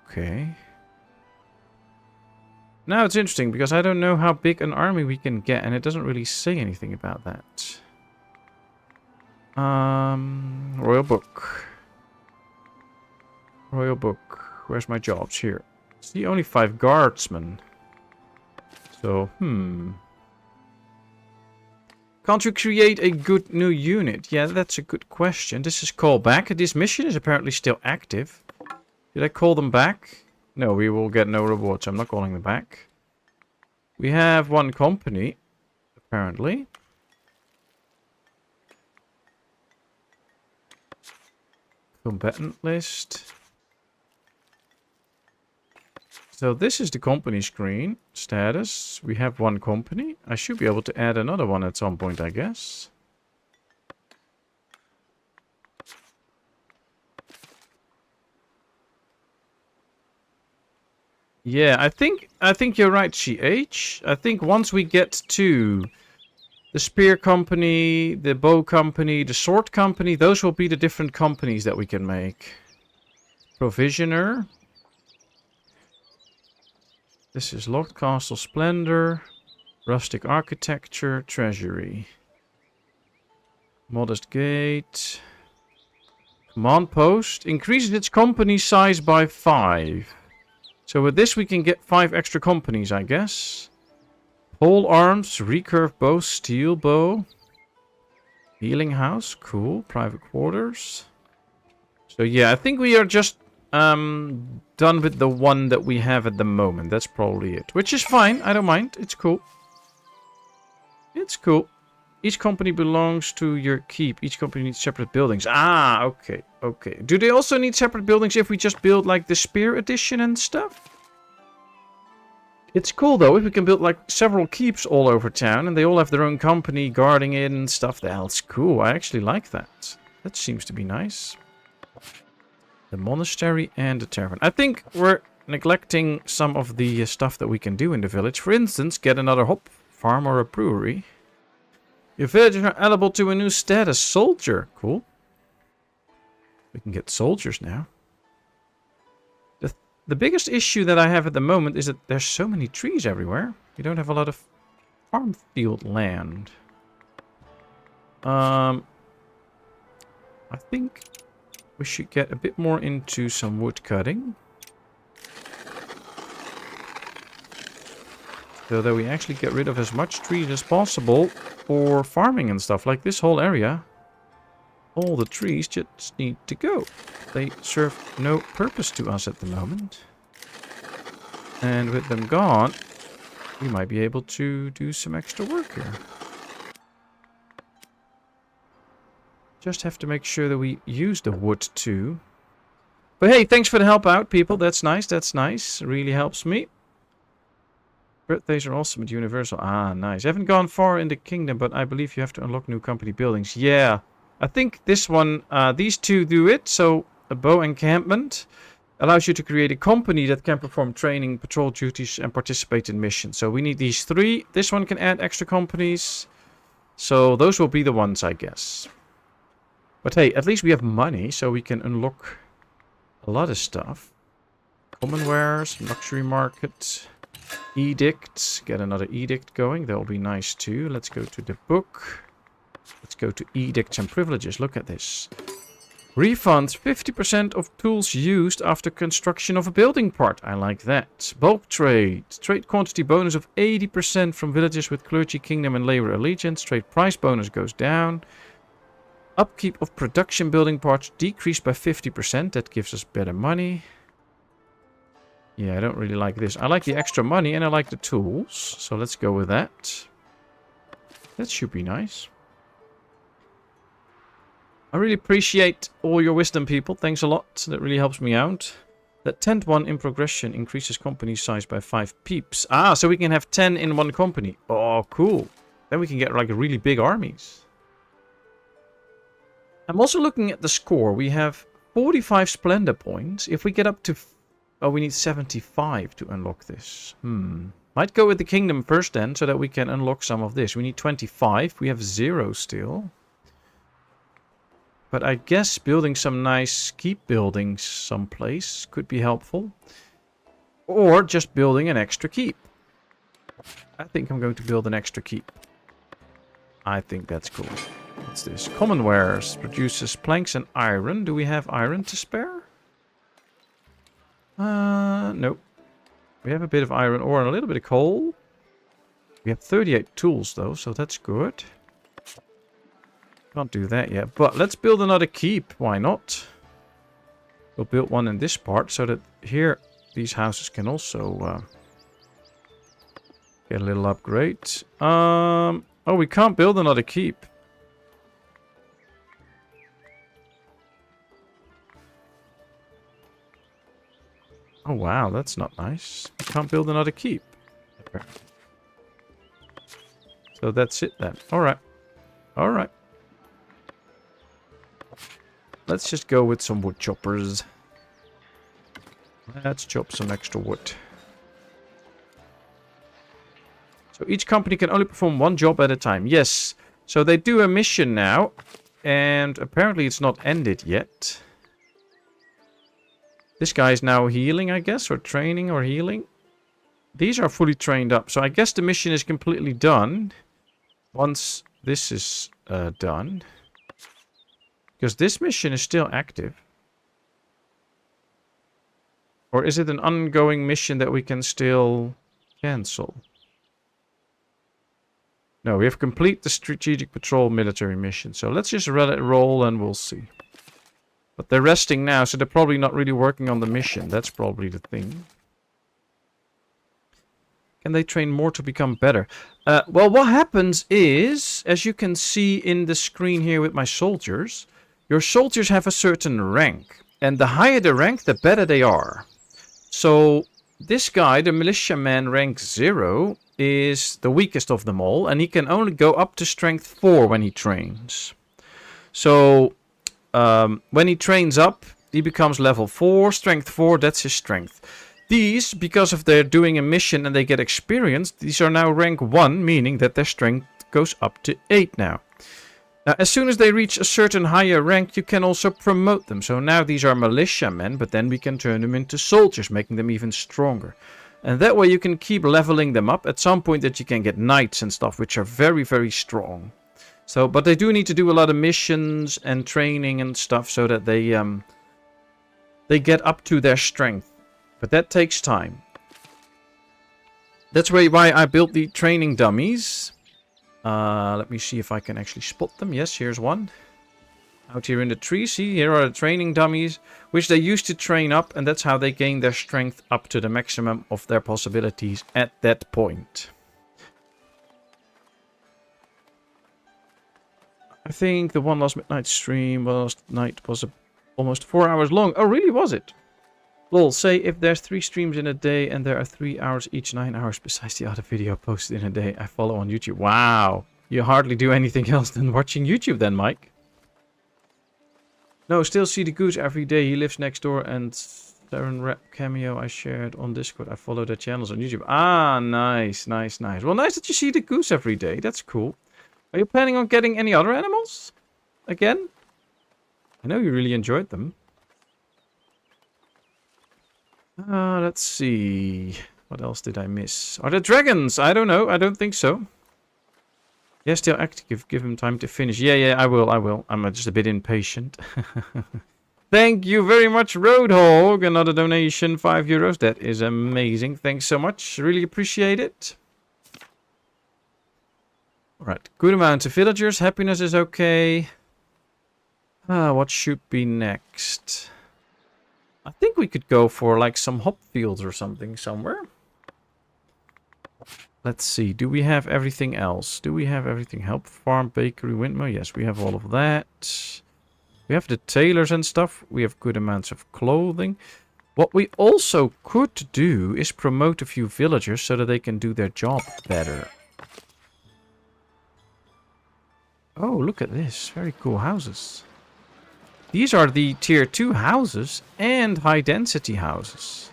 Okay. Now it's interesting because I don't know how big an army we can get and it doesn't really say anything about that. Royal book. Royal book. Where's my jobs? Here. See, only 5 guardsmen. So, Can't you create a good new unit? Yeah, that's a good question. This is call back. This mission is apparently still active. Did I call them back? No, we will get no rewards. I'm not calling them back. We have 1 company, apparently. Combatant list. So this is the company screen. Status. We have 1 company. I should be able to add another one at some point, I guess. Yeah, I think you're right, CH. I think once we get to the spear company, the bow company, the sword company, those will be the different companies that we can make. Provisioner. This is Locked Castle Splendor, Rustic Architecture, Treasury. Modest Gate. Command Post. Increases its company size by 5. So with this we can get 5 extra companies, I guess. Pole Arms, Recurve Bow, Steel Bow. Healing House, cool. Private Quarters. So yeah, I think we are just done with the one that we have at the moment. That's probably it. Which is fine, I don't mind. It's cool. It's cool. Each company belongs to your keep. Each company needs separate buildings. Ah, okay, okay. Do they also need separate buildings if we just build like the Spear Edition and stuff? It's cool though if we can build like several keeps all over town and they all have their own company guarding it and stuff. That's cool. I actually like that. That seems to be nice. The monastery and the tavern. I think we're neglecting some of the stuff that we can do in the village. For instance, get another hop farm or a brewery. Your villagers are eligible to a new status. Soldier. Cool. We can get soldiers now. The biggest issue that I have at the moment is that there's so many trees everywhere. You don't have a lot of farm field land. I think we should get a bit more into some wood cutting. So that we actually get rid of as much trees as possible for farming and stuff. Like this whole area. All the trees just need to go. They serve no purpose to us at the moment. And with them gone, we might be able to do some extra work here. Just have to make sure that we use the wood too. But hey, thanks for the help out, people. That's nice, that's nice. It really helps me. Birthdays are awesome at Universal. Ah, nice. I haven't gone far in the kingdom, but I believe you have to unlock new company buildings. Yeah, I think this one, these two do it. So, a bow encampment. Allows you to create a company that can perform training, patrol duties, and participate in missions. So we need these 3. This one can add extra companies. So those will be the ones, I guess. But hey, at least we have money, so we can unlock a lot of stuff. Common wares, luxury market, edicts. Get another edict going. That will be nice too. Let's go to the book. Let's go to edicts and privileges. Look at this. Refunds 50% of tools used after construction of a building part. I like that. Bulk trade. Trade quantity bonus of 80% from villages with clergy, kingdom, and labor allegiance. Trade price bonus goes down. Upkeep of production building parts decreased by 50%. That gives us better money. Yeah, I don't really like this. I like the extra money and I like the tools. So let's go with that. That should be nice. I really appreciate all your wisdom, people. Thanks a lot. That really helps me out. That 10th one in progression increases company size by 5 peeps. Ah, so we can have 10 in one company. Oh, cool. Then we can get like really big armies. I'm also looking at the score. We have 45 splendor points. If we get up to... Oh, we need 75 to unlock this. Might go with the kingdom first then, so that we can unlock some of this. We need 25. We have 0 still. But I guess building some nice keep buildings someplace could be helpful. Or just building an extra keep. I think I'm going to build an extra keep. I think that's cool. What's this? Common wares. Produces planks and iron. Do we have iron to spare? Nope. We have a bit of iron ore and a little bit of coal. We have 38 tools though, so that's good. Can't do that yet, but let's build another keep. Why not? We'll build one in this part so that here these houses can also get a little upgrade. Oh, we can't build another keep. Oh wow, that's not nice. We can't build another keep. So that's it then. Alright. Alright. Let's just go with some wood choppers. Let's chop some extra wood. So each company can only perform one job at a time. Yes. So they do a mission now. And apparently it's not ended yet. This guy is now healing, I guess. Or training or healing. These are fully trained up. So I guess the mission is completely done. Once this is done. Because this mission is still active. Or is it an ongoing mission that we can still cancel? No, we have complete the strategic patrol military mission. So let's just let it roll and we'll see. But they're resting now, so they're probably not really working on the mission. That's probably the thing. Can they train more to become better? Well, what happens is, as you can see in the screen here with my soldiers... Your soldiers have a certain rank. And the higher the rank, the better they are. So, this guy, the militiaman rank 0, is the weakest of them all. And he can only go up to strength 4 when he trains. So, when he trains up, he becomes level 4. Strength 4, that's his strength. These, because of they're doing a mission and they get experience, these are now rank 1, meaning that their strength goes up to 8 now. Now, as soon as they reach a certain higher rank, you can also promote them. So now these are militiamen, but then we can turn them into soldiers, making them even stronger. And that way you can keep leveling them up. At some point that you can get knights and stuff, which are very, very strong. So, but they do need to do a lot of missions and training and stuff so that they get up to their strength. But that takes time. That's why I built the training dummies. Let me see if I can actually spot them. Yes, here's one. Out here in the tree. See, here are the training dummies, which they used to train up, and that's how they gain their strength up to the maximum of their possibilities at that point. I think the one last midnight stream last night was almost 4 hours long. Oh, really, was it? Lol, say if there's 3 streams in a day and there are 3 hours each, 9 hours besides the other video posted in a day I follow on YouTube. Wow. You hardly do anything else than watching YouTube then, Mike. No, still see the goose every day. He lives next door and Darren Rap cameo I shared on Discord. I follow their channels on YouTube. Ah, nice, nice, nice. Well, nice that you see the goose every day. That's cool. Are you planning on getting any other animals? Again? I know you really enjoyed them. Let's see. What else did I miss? Are there dragons? I don't know. I don't think so. Yes, they're active. Give him time to finish. Yeah, I will. I'm just a bit impatient. Thank you very much, Roadhog. Another donation, €5. That is amazing. Thanks so much. Really appreciate it. Alright, good amount of villagers. Happiness is okay. What should be next? I think we could go for like some hop fields or something somewhere. Let's see. Do we have everything else? Do we have everything? Help farm, bakery, windmill. Yes, we have all of that. We have the tailors and stuff. We have good amounts of clothing. What we also could do is promote a few villagers so that they can do their job better. Oh, look at this. Very cool houses. These are the tier 2 houses and high density houses.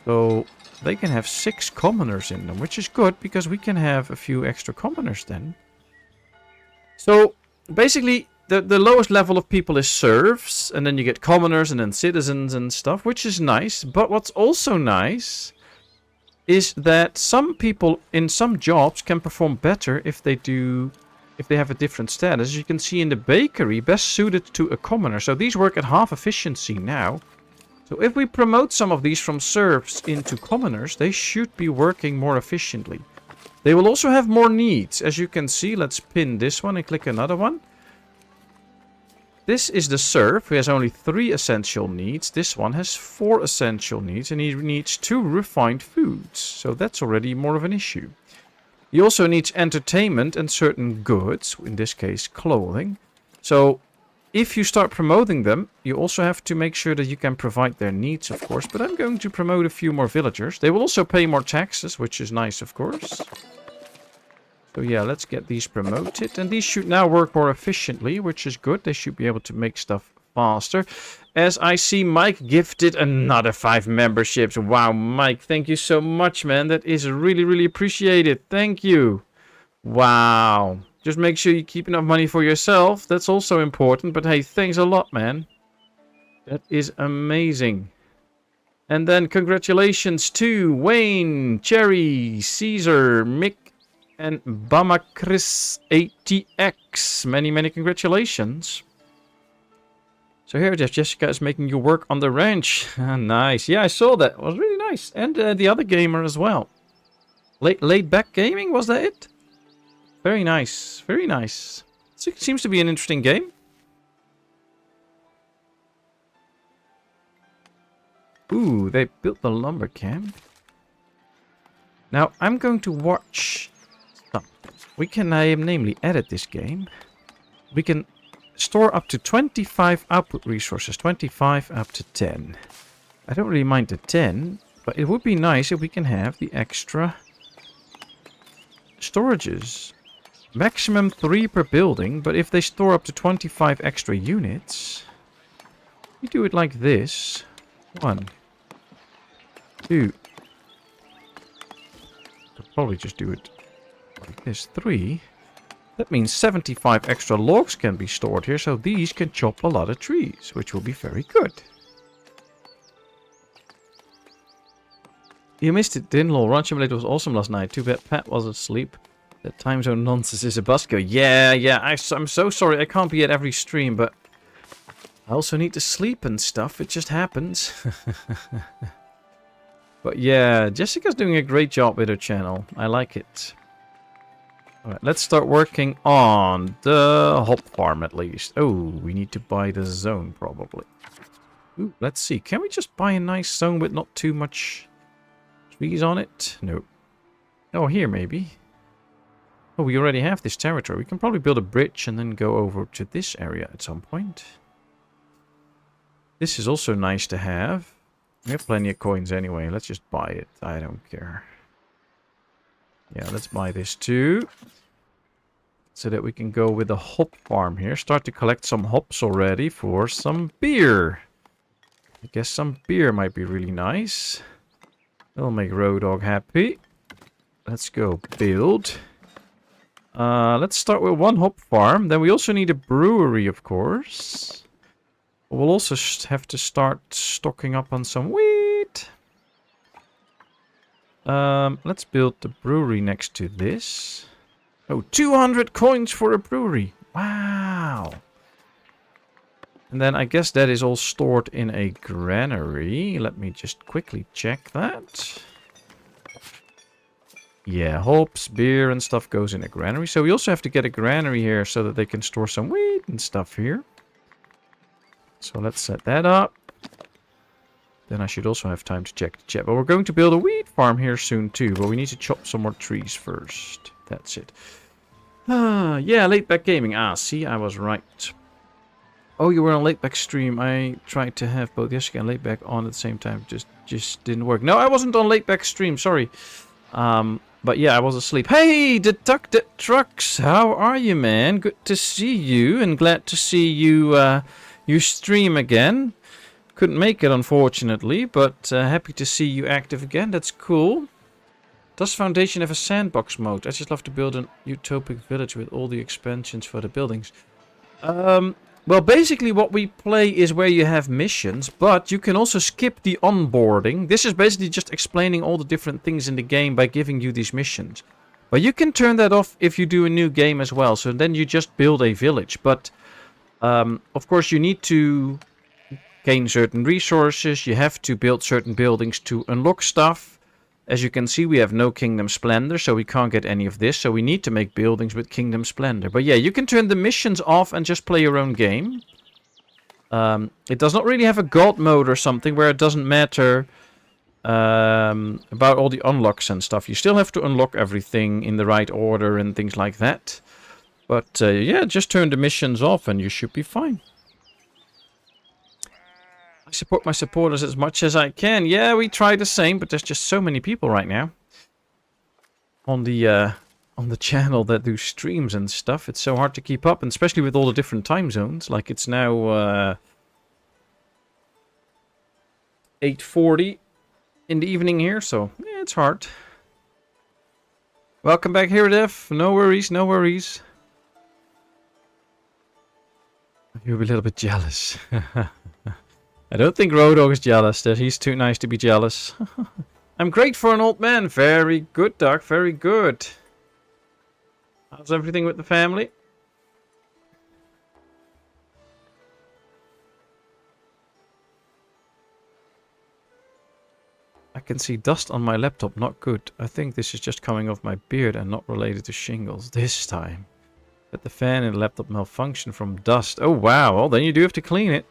So they can have 6 commoners in them, which is good because we can have a few extra commoners then. So basically the lowest level of people is serfs, and then you get commoners and then citizens and stuff, which is nice. But what's also nice is that some people in some jobs can perform better if they have a different status. As you can see in the bakery, best suited to a commoner. So these work at half efficiency now. So if we promote some of these from serfs into commoners, they should be working more efficiently. They will also have more needs. As you can see, let's pin this one and click another one. This is the serf who has only 3 essential needs. This one has 4 essential needs, and he needs 2 refined foods. So that's already more of an issue. He also needs entertainment and certain goods, in this case clothing. So if you start promoting them, you also have to make sure that you can provide their needs, of course. But I'm going to promote a few more villagers. They will also pay more taxes, which is nice, of course. So yeah, let's get these promoted. And these should now work more efficiently, which is good. They should be able to make stuff faster. As I see Mike gifted another 5 memberships. Wow, Mike, thank you so much, man. That is really, really appreciated. Thank you. Wow. Just make sure you keep enough money for yourself. That's also important. But hey, thanks a lot, man. That is amazing. And then congratulations to Wayne, Cherry, Caesar, Mick, and Bamakris ATX. Many, many congratulations. So here, Jessica is making you work on the ranch. Nice. Yeah, I saw that. It was really nice. And the other gamer as well. Laid back gaming, was that it? Very nice. Very nice. It seems to be an interesting game. Ooh, they built the lumber camp. Now, I'm going to watch... We can namely edit this game. We can store up to 25 output resources. 25 up to 10. I don't really mind the 10, but it would be nice if we can have the extra storages. Maximum 3 per building, but if they store up to 25 extra units, we do it like this. 1, 2. Could probably just do it like this. 3. That means 75 extra logs can be stored here, so these can chop a lot of trees, which will be very good. You missed it, Dinlaw. Run Simulator was awesome last night. Too bad Pat was asleep. That time zone nonsense is a buzzkill. Yeah, I'm so sorry I can't be at every stream, but I also need to sleep and stuff. It just happens. But yeah, Jessica's doing a great job with her channel. I like it. Alright, let's start working on the hop farm at least. Oh, we need to buy the zone probably. Ooh, let's see. Can we just buy a nice zone with not too much trees on it? No. Oh, here maybe. Oh, we already have this territory. We can probably build a bridge and then go over to this area at some point. This is also nice to have. We have plenty of coins anyway. Let's just buy it. I don't care. Yeah, let's buy this too. So that we can go with the hop farm here. Start to collect some hops already for some beer. I guess some beer might be really nice. That'll make Road Dog happy. Let's go build. Let's start with one hop farm. Then we also need a brewery, of course. We'll also have to start stocking up on some wheat. Let's build the brewery next to this. Oh, 200 coins for a brewery. Wow. And then I guess that is all stored in a granary. Let me just quickly check that. Yeah, hops, beer and stuff goes in a granary. So we also have to get a granary here so that they can store some wheat and stuff here. So let's set that up. Then I should also have time to check the chat. But we're going to build a wheat farm here soon too. But we need to chop some more trees first. That's it. Yeah, late back gaming. Ah, see, I was right. Oh, you were on late back stream. I tried to have both Jessica and late back on at the same time. Just didn't work. No, I wasn't on late back stream. Sorry. But yeah, I was asleep. Hey, Deducted Trucks, how are you, man? Good to see you, and glad to see you you stream again. Couldn't make it, unfortunately, but happy to see you active again. That's cool. Does Foundation have a sandbox mode? I just love to build an utopic village with all the expansions for the buildings. Well, basically what we play is where you have missions, but you can also skip the onboarding. This is basically just explaining all the different things in the game by giving you these missions. But you can turn that off if you do a new game as well, so then you just build a village. But, of course, you need to gain certain resources, you have to build certain buildings to unlock stuff. As you can see, we have no Kingdom Splendor, so we can't get any of this. So we need to make buildings with Kingdom Splendor. But yeah, you can turn the missions off and just play your own game. It does not really have a God mode or something where it doesn't matter about all the unlocks and stuff. You still have to unlock everything in the right order and things like that. But yeah, just turn the missions off and you should be fine. I support my supporters as much as I can. Yeah, we try the same, but there's just so many people right now on the channel that do streams and stuff. It's so hard to keep up, and especially with all the different time zones. Like it's now 8:40 in the evening here, so yeah, it's hard. Welcome back here, Def. No worries, no worries. You'll be a little bit jealous. I don't think Rodog is jealous, that he's too nice to be jealous. I'm great for an old man. Very good, Doc. Very good. How's everything with the family? I can see dust on my laptop. Not good. I think this is just coming off my beard and not related to shingles this time. But the fan in the laptop malfunctioned from dust. Oh, wow. Well, then you do have to clean it.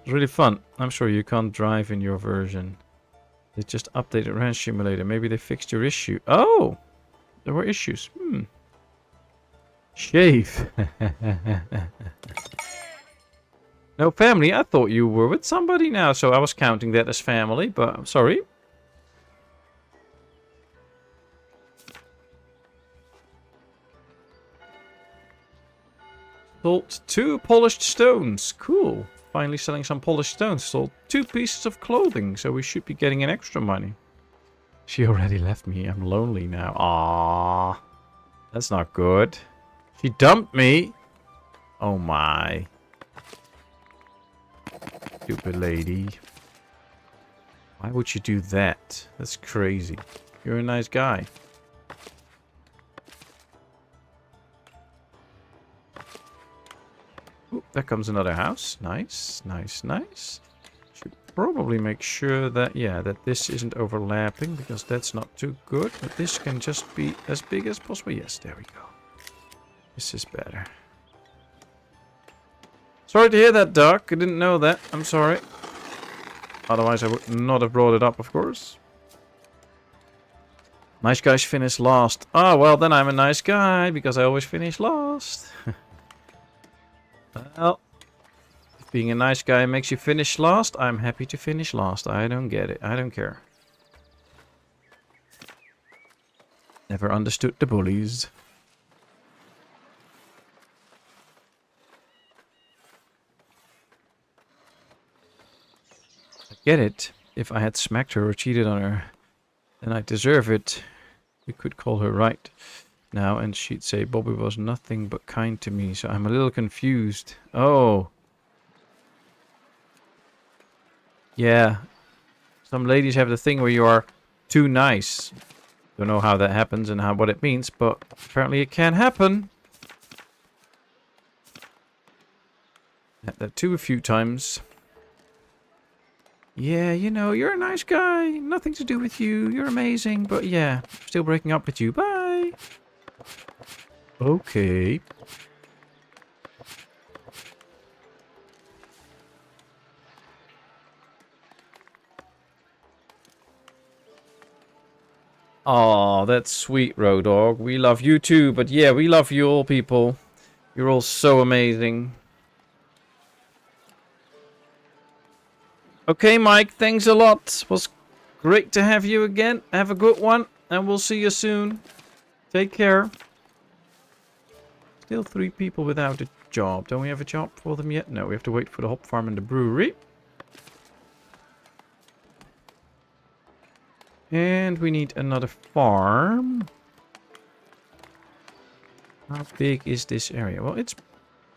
It's really fun. I'm sure you can't drive in your version. They just updated Ranch Simulator. Maybe they fixed your issue. Oh! There were issues. Shave. No family? I thought you were with somebody now, so I was counting that as family, but I'm sorry. Sold 2 polished stones. Cool. Finally selling some polished stones. Sold 2 pieces of clothing, so we should be getting an extra money. She already left me. I'm lonely now. Aww. That's not good. She dumped me. Oh my. Stupid lady. Why would you do that? That's crazy. You're a nice guy. Ooh, there comes another house. Nice, nice, nice. Should probably make sure that, yeah, that this isn't overlapping, because that's not too good. But this can just be as big as possible. Yes, there we go. This is better. Sorry to hear that, Doc. I didn't know that. I'm sorry. Otherwise, I would not have brought it up, of course. Nice guys finish last. Oh, well, then I'm a nice guy, because I always finish last. Well, if being a nice guy makes you finish last, I'm happy to finish last. I don't get it. I don't care. Never understood the bullies. get it. If I had smacked her or cheated on her, then I deserve it. We could call her right now, and she'd say Bobby was nothing but kind to me. So I'm a little confused. Oh. Yeah. Some ladies have the thing where you are too nice. Don't know how that happens and what it means, but apparently it can happen. Had that too a few times. Yeah, you know, you're a nice guy. Nothing to do with you. You're amazing. But yeah, still breaking up with you. Bye. Okay. Oh, that's sweet, Road Dog. We love you too. But yeah, we love you all, people. You're all so amazing. Okay, Mike, thanks a lot. Was great to have you again. Have a good one, and we'll see you soon. Take care. Still 3 people without a job. Don't we have a job for them yet? No, we have to wait for the hop farm and the brewery. And we need another farm. How big is this area? Well, it's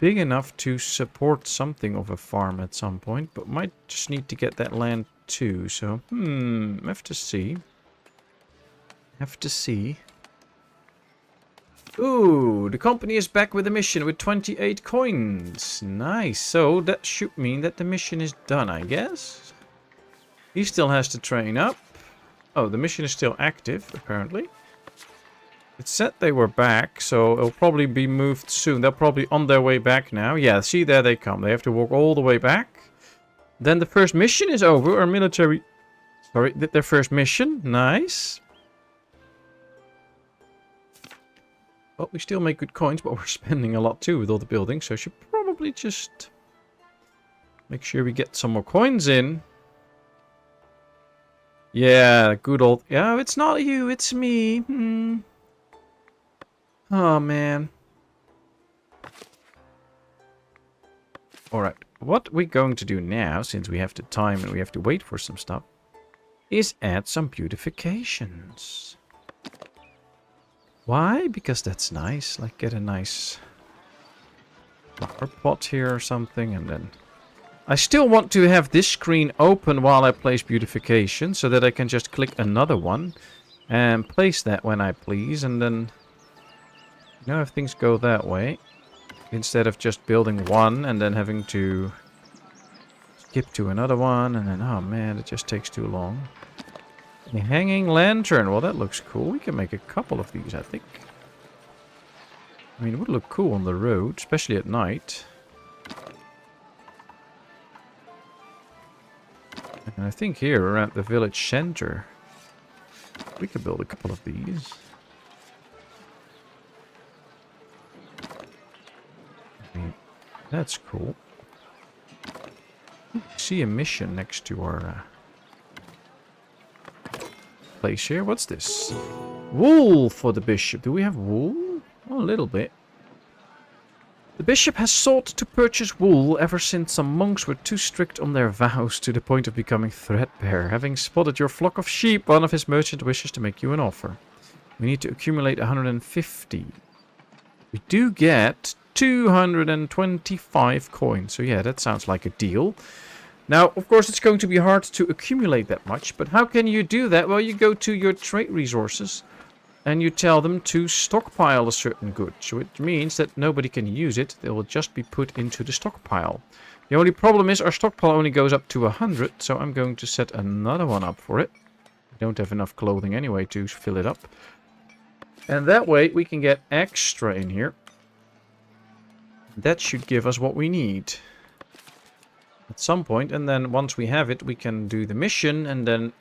big enough to support something of a farm at some point, but might just need to get that land too. So, have to see. Have to see. Ooh, the company is back with a mission with 28 coins. Nice. So that should mean that the mission is done, I guess. He still has to train up. Oh, the mission is still active, apparently. It said they were back, so it'll probably be moved soon. They're probably on their way back now. Yeah, see, there they come. They have to walk all the way back. Then the first mission is over. Our military... Sorry, their first mission. Nice. Well, we still make good coins, but we're spending a lot too with all the buildings. So I should probably just make sure we get some more coins in. Yeah, good old... Yeah, it's not you, it's me. Oh, man. Alright, what we're going to do now, since we have the time and we have to wait for some stuff, is add some beautifications. Why? Because that's nice. Like, get a nice flower pot here or something, and then... I still want to have this screen open while I place beautification, so that I can just click another one and place that when I please, and then, you know, if things go that way, instead of just building one and then having to skip to another one, and then, oh man, it just takes too long. A hanging lantern, well, that looks cool. We can make a couple of these, I think. I mean, it would look cool on the road, especially at night. And I think here around the village center, we could build a couple of these. I mean, that's cool. See a mission next to our place here. What's this? Wool for the bishop. Do we have wool? Oh, a little bit. The bishop has sought to purchase wool ever since some monks were too strict on their vows to the point of becoming threadbare. Having spotted your flock of sheep, one of his merchants wishes to make you an offer. We need to accumulate 150. We do get 225 coins. So yeah, that sounds like a deal. Now, of course, it's going to be hard to accumulate that much. But how can you do that? Well, you go to your trade resources and you tell them to stockpile a certain good, which means that nobody can use it. They will just be put into the stockpile. The only problem is our stockpile only goes up to 100, so I'm going to set another one up for it. I don't have enough clothing anyway to fill it up. And that way we can get extra in here. That should give us what we need at some point, and then once we have it, we can do the mission and then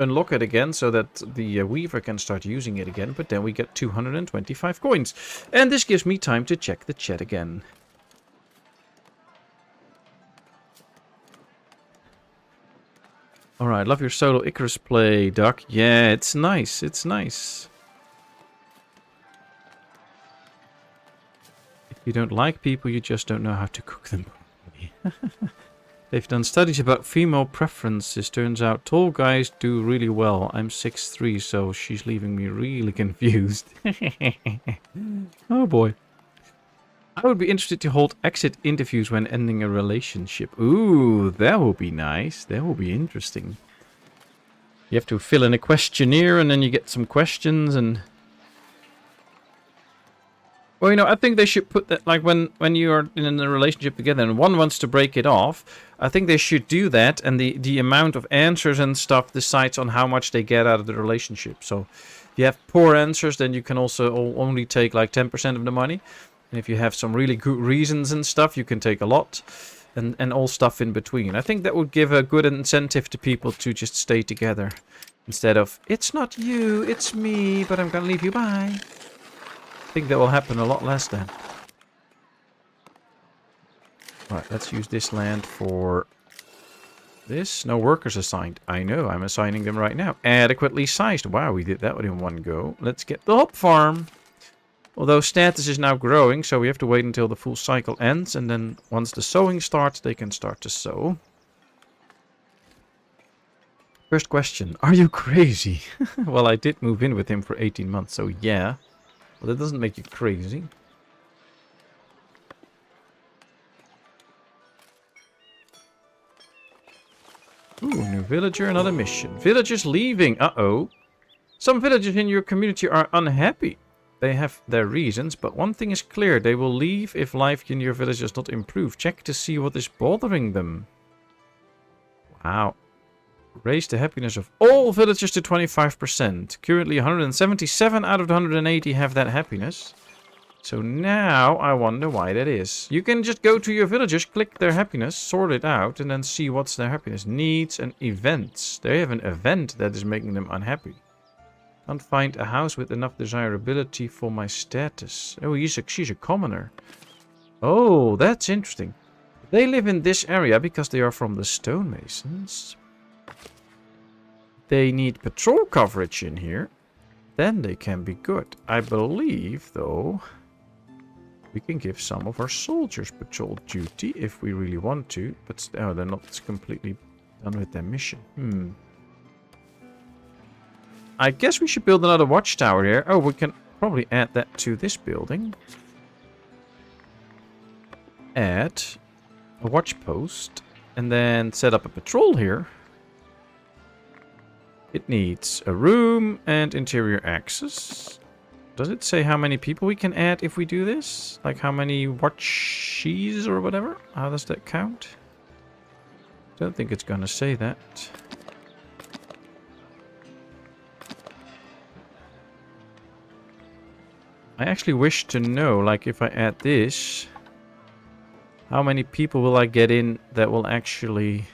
unlock it again so that the weaver can start using it again, but then we get 225 coins. And this gives me time to check the chat again. Alright, love your solo Icarus play, Duck. Yeah, it's nice, it's nice. If you don't like people, you just don't know how to cook them properly. They've done studies about female preferences. Turns out tall guys do really well. I'm 6'3", so she's leaving me really confused. Oh boy. I would be interested to hold exit interviews when ending a relationship. Ooh, that will be nice. That will be interesting. You have to fill in a questionnaire and then you get some questions and... Well, you know, I think they should put that, like, when you are in a relationship together and one wants to break it off, I think they should do that, and the amount of answers and stuff decides on how much they get out of the relationship. So, if you have poor answers, then you can also only take, like, 10% of the money. And if you have some really good reasons and stuff, you can take a lot, and all stuff in between. I think that would give a good incentive to people to just stay together, instead of, it's not you, it's me, but I'm gonna leave you, bye. I think that will happen a lot less then. Right, let's use this land for this. No workers assigned. I know, I'm assigning them right now. Adequately sized. Wow, we did that in one go. Let's get the hop farm. Although status is now growing, so we have to wait until the full cycle ends. And then once the sowing starts, they can start to sow. First question. Are you crazy? Well, I did move in with him for 18 months, so yeah. Well, that doesn't make you crazy. Ooh, new villager, another mission. Villagers leaving. Uh-oh. Some villagers in your community are unhappy. They have their reasons, but one thing is clear. They will leave if life in your village does not improve. Check to see what is bothering them. Wow. Raise the happiness of all villagers to 25%. Currently 177 out of the 180 have that happiness. So now I wonder why that is. You can just go to your villagers, click their happiness, sort it out, and then see what's their happiness. Needs and events. They have an event that is making them unhappy. Can't find a house with enough desirability for my status. Oh, she's a commoner. Oh, that's interesting. They live in this area because they are from the stonemasons. They need patrol coverage in here. Then they can be good. I believe, though, we can give some of our soldiers patrol duty if we really want to. But oh, they're not completely done with their mission. I guess we should build another watchtower here. Oh, we can probably add that to this building. Add a watch post. And then set up a patrol here. It needs a room and interior access. Does it say how many people we can add if we do this? Like how many watchies or whatever? How does that count? Don't think it's gonna say that. I actually wish to know, like if I add this, how many people will I get in that will actually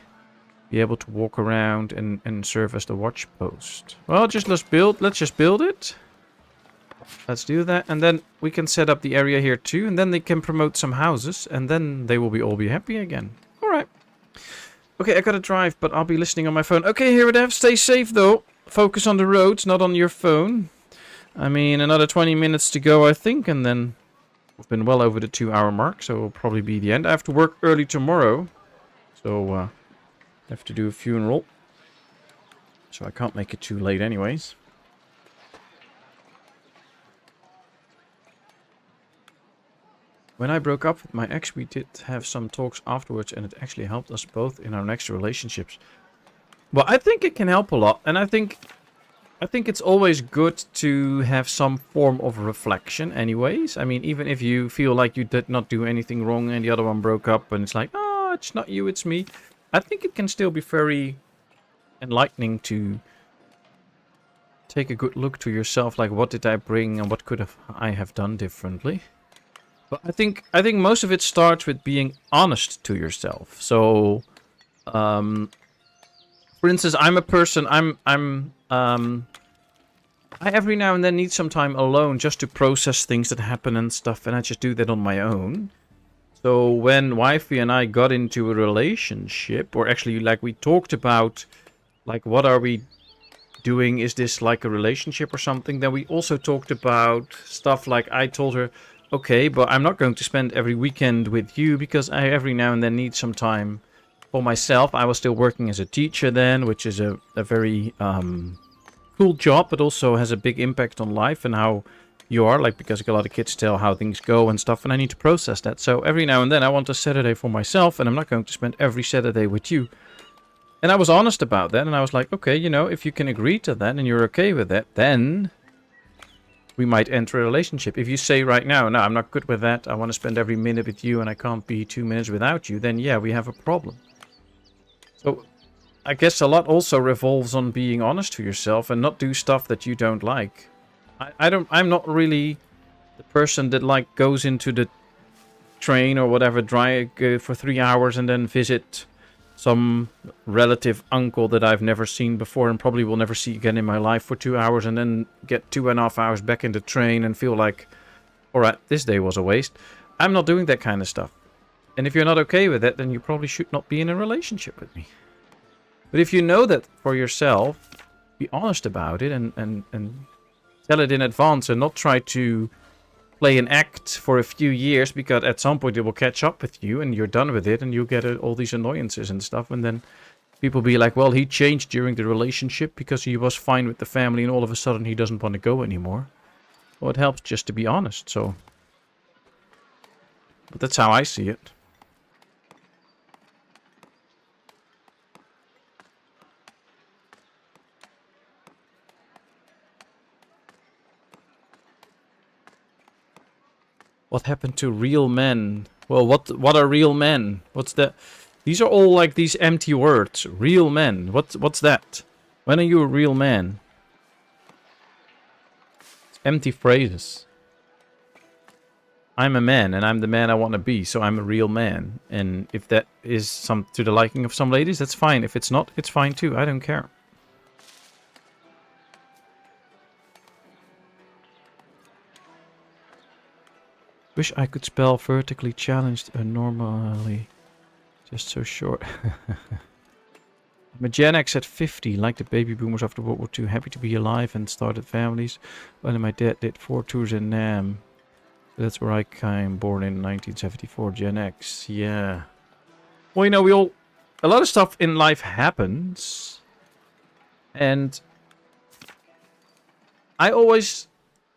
be able to walk around and serve as the watch post. Well, let's just build it. Let's do that, and then we can set up the area here too, and then they can promote some houses, and then they will all be happy again. Alright. Okay, I gotta drive, but I'll be listening on my phone. Okay, here it is. Stay safe though. Focus on the roads, not on your phone. I mean, another 20 minutes to go, I think, and then we've been well over the 2-hour mark, so it'll probably be the end. I have to work early tomorrow, so have to do a funeral, so I can't make it too late anyways. When I broke up with my ex, we did have some talks afterwards, and it actually helped us both in our next relationships. Well, I think it can help a lot, and I think it's always good to have some form of reflection anyways. I mean, even if you feel like you did not do anything wrong and the other one broke up and it's like, oh, it's not you, it's me. I think it can still be very enlightening to take a good look to yourself, like what did I bring and what could I have done differently. But I think most of it starts with being honest to yourself. So, for instance, I'm a person. I every now and then need some time alone just to process things that happen and stuff, and I just do that on my own. So when wifey and I got into a relationship, or actually like we talked about, like what are we doing? Is this like a relationship or something? Then we also talked about stuff like I told her, okay, but I'm not going to spend every weekend with you because I every now and then need some time For myself, I was still working as a teacher then, which is a very cool job, but also has a big impact on life and how you are, like, because a lot of kids tell how things go and stuff, and I need to process that. So every now and then I want a Saturday for myself, and I'm not going to spend every Saturday with you. And I was honest about that, and I was like, okay, you know, if you can agree to that and you're okay with that, then we might enter a relationship. If you say right now, no, I'm not good with that, I want to spend every minute with you and I can't be 2 minutes without you, then yeah, we have a problem. So I guess a lot also revolves on being honest to yourself and not do stuff that you don't like. I'm not really the person that like goes into the train or whatever, drive for 3 hours and then visit some relative uncle that I've never seen before and probably will never see again in my life for 2 hours, and then get 2.5 hours back in the train and feel like, alright, this day was a waste. I'm not doing that kind of stuff. And if you're not okay with that, then you probably should not be in a relationship with me. But if you know that for yourself, be honest about it and tell it in advance and not try to play an act for a few years, because at some point it will catch up with you and you're done with it and you'll get all these annoyances and stuff, and then people be like, well, he changed during the relationship because he was fine with the family and all of a sudden he doesn't want to go anymore. Well, it helps just to be honest, so. But that's how I see it. What happened to real men? Well, what are real men? What's that? These are all like these empty words. Real men. What's that? When are you a real man? It's empty phrases. I'm a man and I'm the man I want to be, so I'm a real man. And if that is to the liking of some ladies, that's fine. If it's not, it's fine too. I don't care. Wish I could spell vertically challenged normally. Just so short. I'm a Gen X at 50, like the baby boomers after World War II. Happy to be alive and started families. Well, my dad did 4 tours in Nam. So that's where I came, born in 1974. Gen X, yeah. Well, you know, a lot of stuff in life happens. And I always,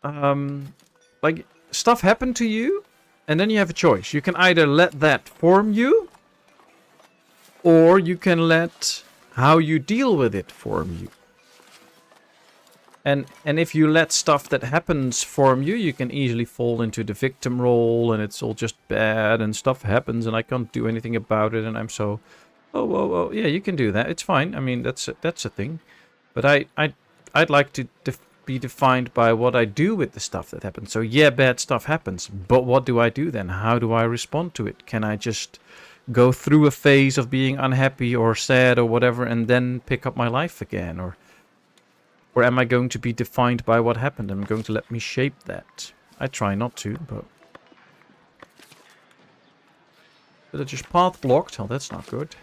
like, stuff happened to you, and then you have a choice. You can either let that form you, or you can let how you deal with it form you. And if you let stuff that happens form you, you can easily fall into the victim role, and it's all just bad, and stuff happens, and I can't do anything about it, and I'm so, oh, yeah, you can do that. It's fine. I mean, that's a thing. But I'd like to be defined by what I do with the stuff that happens. So yeah, bad stuff happens, but what do I do then? How do I respond to it? Can I just go through a phase of being unhappy or sad or whatever and then pick up my life again? Or am I going to be defined by what happened? Am I going to let me shape that? I try not to, but villagers path blocked. Oh, that's not good.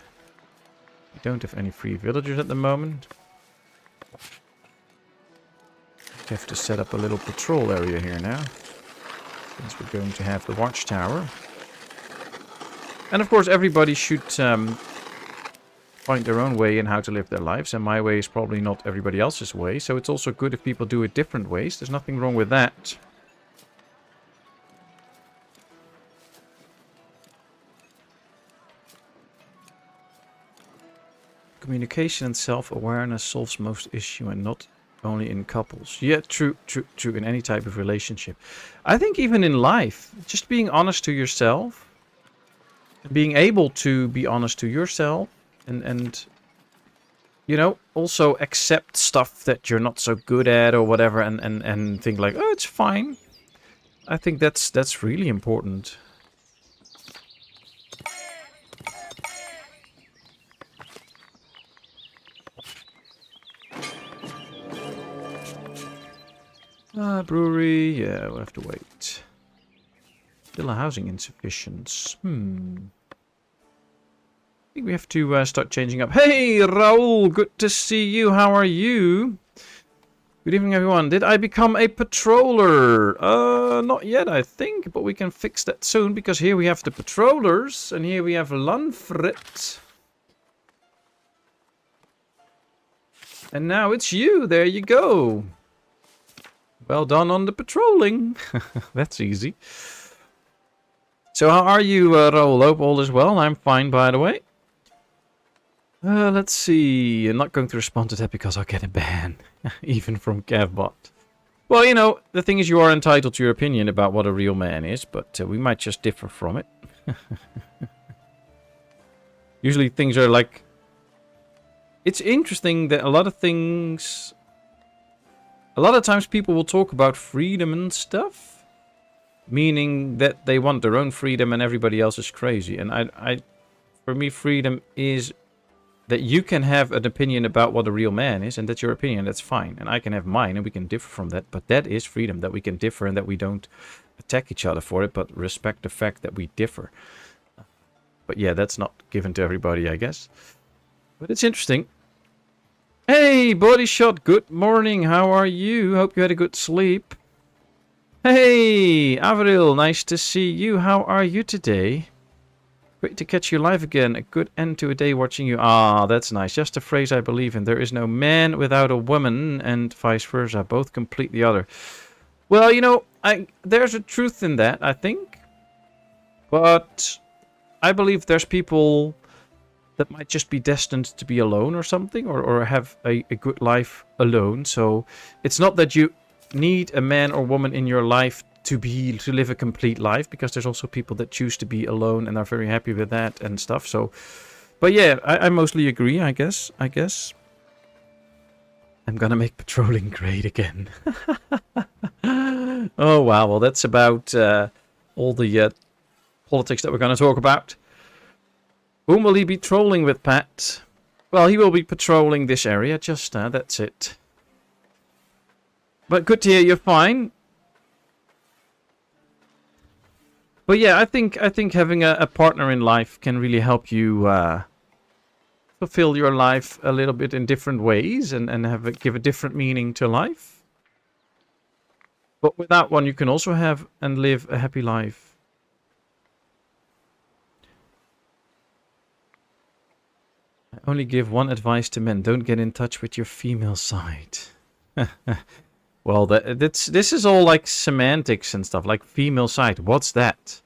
We don't have any free villagers at the moment. Have to set up a little patrol area here now, since we're going to have the watchtower. And of course everybody should find their own way in how to live their lives, and my way is probably not everybody else's way, so it's also good if people do it different ways. There's nothing wrong with that. Communication and self-awareness solves most issue, and not only in couples. Yeah, true. In any type of relationship. I think even in life, just being honest to yourself, being able to be honest to yourself, and you know, also accept stuff that you're not so good at or whatever, and think like, oh, it's fine. I think that's really important. Brewery, yeah, we'll have to wait. Still a housing insufficiency. I think we have to start changing up. Hey, Raul, good to see you. How are you? Good evening, everyone. Did I become a patroller? Not yet, I think, but we can fix that soon, because here we have the patrollers, and here we have Lanfrit. And now it's you. There you go. Well done on the patrolling. That's easy. So how are you, Raoul? Hope all is well. I'm fine, by the way. Let's see. I'm not going to respond to that because I'll get a ban. Even from Kevbot. Well, you know, the thing is you are entitled to your opinion about what a real man is, but we might just differ from it. Usually things are like... It's interesting that a lot of things... A lot of times people will talk about freedom and stuff. Meaning that they want their own freedom and everybody else is crazy. And for me, freedom is... that you can have an opinion about what a real man is, and that's your opinion, that's fine. And I can have mine, and we can differ from that. But that is freedom, that we can differ and that we don't attack each other for it, but respect the fact that we differ. But yeah, that's not given to everybody, I guess. But it's interesting. Hey, Body Shot, good morning. How are you? Hope you had a good sleep. Hey, Avril, nice to see you. How are you today? Great to catch you live again. A good end to a day watching you. Ah, that's nice. Just a phrase I believe in. There is no man without a woman, and vice versa. Both complete the other. Well, you know, there's a truth in that, I think. But I believe there's people that might just be destined to be alone or something, or have a good life alone. So it's not that you need a man or woman in your life to live a complete life, because there's also people that choose to be alone and are very happy with that and stuff. So, but yeah, I mostly agree, I guess. I'm gonna make patrolling great again. Oh wow, well that's about all the politics that we're gonna talk about. Whom will he be trolling with, Pat? Well, he will be patrolling this area, just that's it. But good to hear you're fine. But yeah, I think having a partner in life can really help you fulfill your life a little bit in different ways and give a different meaning to life. But without one, you can also have and live a happy life. I only give one advice to men: don't get in touch with your female side. Well, this is all like semantics and stuff, like female side. What's that?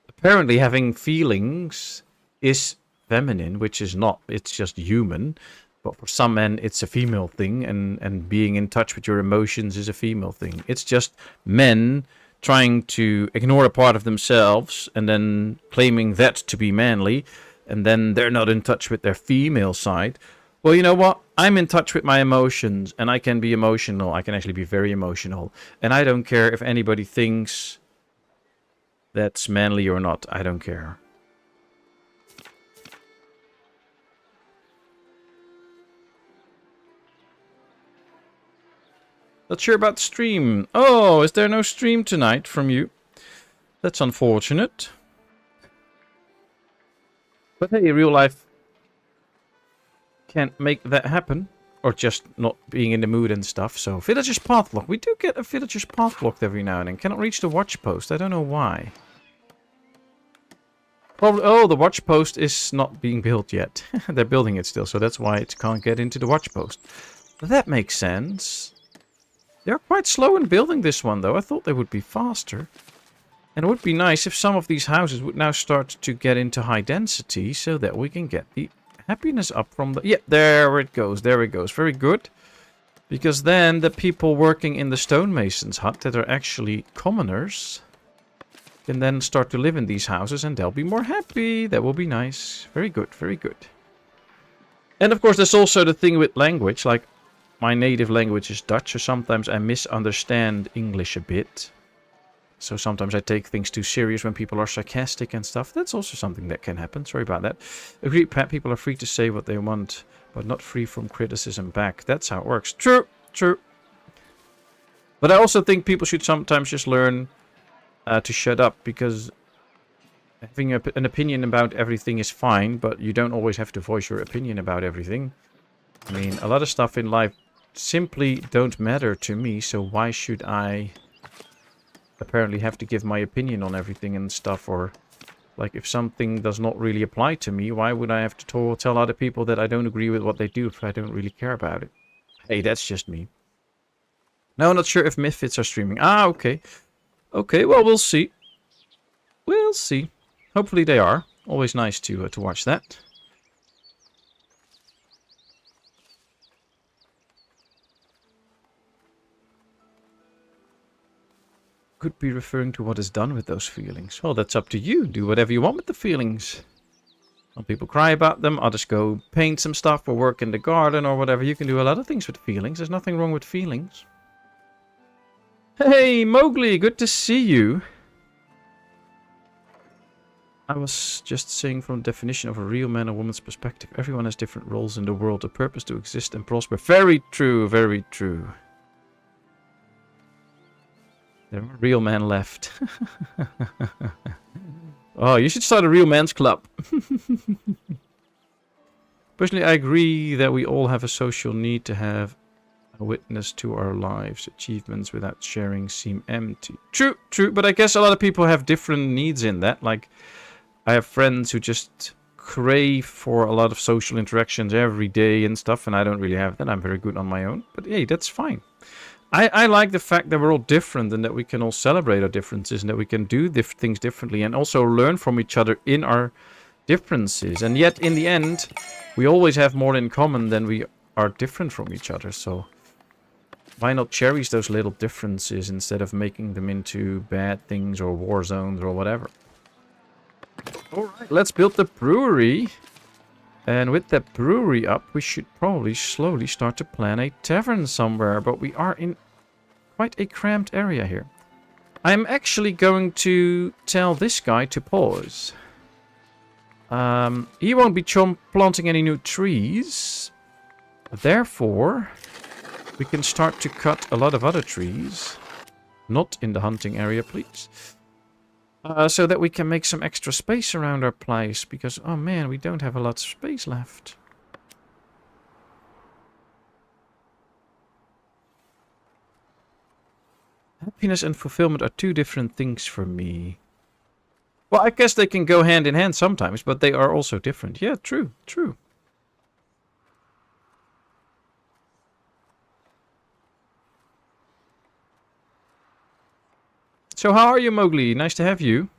Apparently having feelings is feminine, which is not. It's just human. But for some men, it's a female thing, and being in touch with your emotions is a female thing. It's just men trying to ignore a part of themselves and then claiming that to be manly, and then they're not in touch with their female side. Well, you know what? I'm in touch with my emotions, and I can be emotional. I can actually be very emotional. And I don't care if anybody thinks that's manly or not. I don't care. Not sure about the stream. Oh, is there no stream tonight from you? That's unfortunate. But hey, real life can't make that happen, or just not being in the mood and stuff. So Villager's Path Block. We do get a Villager's Path blocked every now and then. Cannot reach the watch post. I don't know why. Probably. Oh, the watch post is not being built yet. They're building it still, so that's why it can't get into the watch post. That makes sense. They're quite slow in building this one, though. I thought they would be faster. And it would be nice if some of these houses would now start to get into high density, so that we can get the happiness up from the... Yeah, there it goes. There it goes. Very good. Because then the people working in the stonemason's hut that are actually commoners can then start to live in these houses, and they'll be more happy. That will be nice. Very good. Very good. And of course, there's also the thing with language. Like, my native language is Dutch, so sometimes I misunderstand English a bit. So sometimes I take things too serious when people are sarcastic and stuff. That's also something that can happen. Sorry about that. Agreed, Pat. People are free to say what they want, but not free from criticism back. That's how it works. True. True. But I also think people should sometimes just learn to shut up, because having an opinion about everything is fine, but you don't always have to voice your opinion about everything. I mean, a lot of stuff in life simply don't matter to me, so why should I apparently have to give my opinion on everything and stuff, or Like, if something does not really apply to me, why would I have to tell other people that I don't agree with what they do if I don't really care about it? Hey, that's just me. No, not sure if Misfits are streaming. Ah, okay. Okay, well, we'll see. We'll see. Hopefully they are. Always nice to watch that. Could be referring to what is done with those feelings. Well, that's up to you. Do whatever you want with the feelings. Some people cry about them. Others go paint some stuff or work in the garden or whatever. You can do a lot of things with feelings. There's nothing wrong with feelings. Hey, Mowgli, good to see you. I was just saying from the definition of a real man or woman's perspective. Everyone has different roles in the world, a purpose to exist and prosper. Very true, very true. There are real men left. Oh, you should start a real man's club. Personally, I agree that we all have a social need to have a witness to our lives. Achievements without sharing seem empty. True, true, but I guess a lot of people have different needs in that. Like, I have friends who just crave for a lot of social interactions every day and stuff, and I don't really have that. I'm very good on my own, but hey, that's fine. I like the fact that we're all different and that we can all celebrate our differences and that we can do things differently and also learn from each other in our differences. And yet, in the end, we always have more in common than we are different from each other. So why not cherish those little differences instead of making them into bad things or war zones or whatever? Alright, let's build the brewery. And with that brewery up, we should probably slowly start to plan a tavern somewhere. But we are in quite a cramped area here. I'm actually going to tell this guy to pause. He won't be planting any new trees. Therefore, we can start to cut a lot of other trees. Not in the hunting area, please. So that we can make some extra space around our place. Because, oh man, we don't have a lot of space left. Happiness and fulfillment are two different things for me. Well, I guess they can go hand in hand sometimes, but they are also different. Yeah, true, true. So how are you, Mowgli? Nice to have you.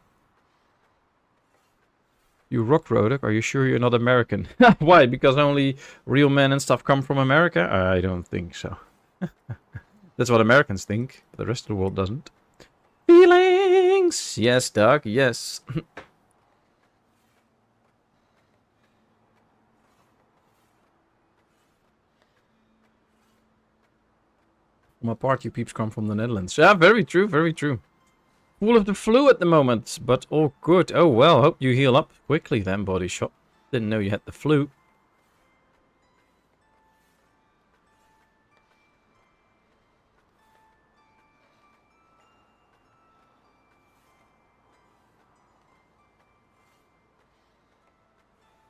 You rock, Rodok. Are you sure you're not American? Why? Because only real men and stuff come from America? I don't think so. That's what Americans think. But the rest of the world doesn't. Feelings! Yes, Doug. Yes. My party peeps come from the Netherlands. Yeah, very true, very true. Full of the flu at the moment, but all good. Oh well, hope you heal up quickly then, Body Shop. Didn't know you had the flu.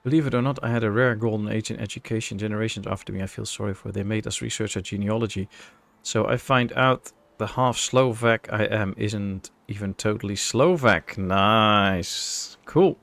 Believe it or not, I had a rare golden age in education. Generations after me, I feel sorry for. They made us research our genealogy. So I find out the half Slovak I am isn't even totally Slovak. Nice. Cool.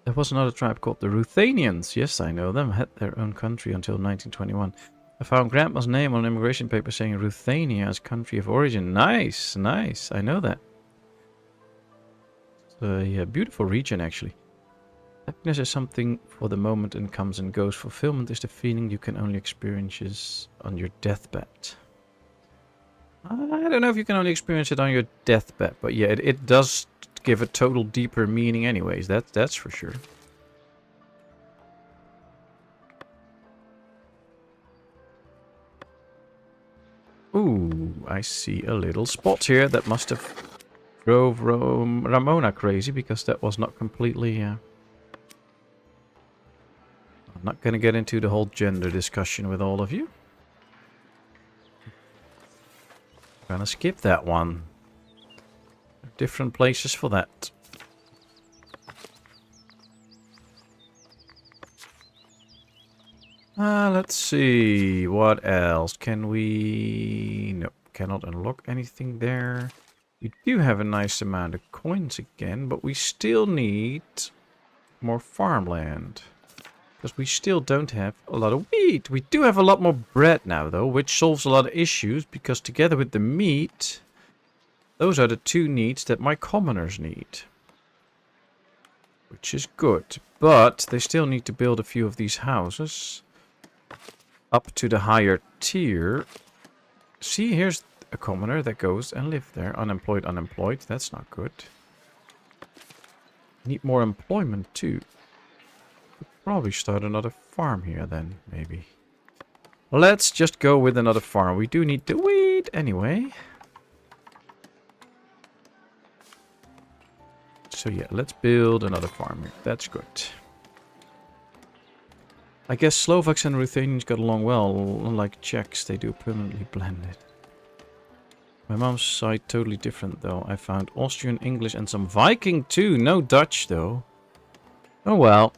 There was another tribe called the Ruthenians. Yes, I know them. Had their own country until 1921. I found Grandma's name on an immigration paper saying Ruthenia as country of origin. Nice, nice. I know that. It's a beautiful region, actually. Happiness is something for the moment and comes and goes. Fulfillment is the feeling you can only experience on your deathbed. I don't know if you can only experience it on your deathbed, but yeah, it does give a total deeper meaning anyways. That's for sure. Ooh, I see a little spot here that must have drove Ramona crazy because that was not completely... I'm not going to get into the whole gender discussion with all of you. I'm going to skip that one. different places for that. Let's see. What else? Can we... No, cannot unlock anything there. We do have a nice amount of coins again, but we still need more farmland. Because we still don't have a lot of wheat. We do have a lot more bread now, though, which solves a lot of issues. Because together with the meat, those are the two needs that my commoners need. Which is good. But they still need to build a few of these houses up to the higher tier. See, here's a commoner that goes and lives there. Unemployed, unemployed. That's not good. Need more employment, too. Probably start another farm here then, maybe. Let's just go with another farm. We do need the wheat anyway. So yeah, let's build another farm here. That's good. I guess Slovaks and Ruthenians got along well. Unlike Czechs, they do permanently blended. My mom's side totally different though. I found Austrian, English and some Viking too. No Dutch though. Oh well.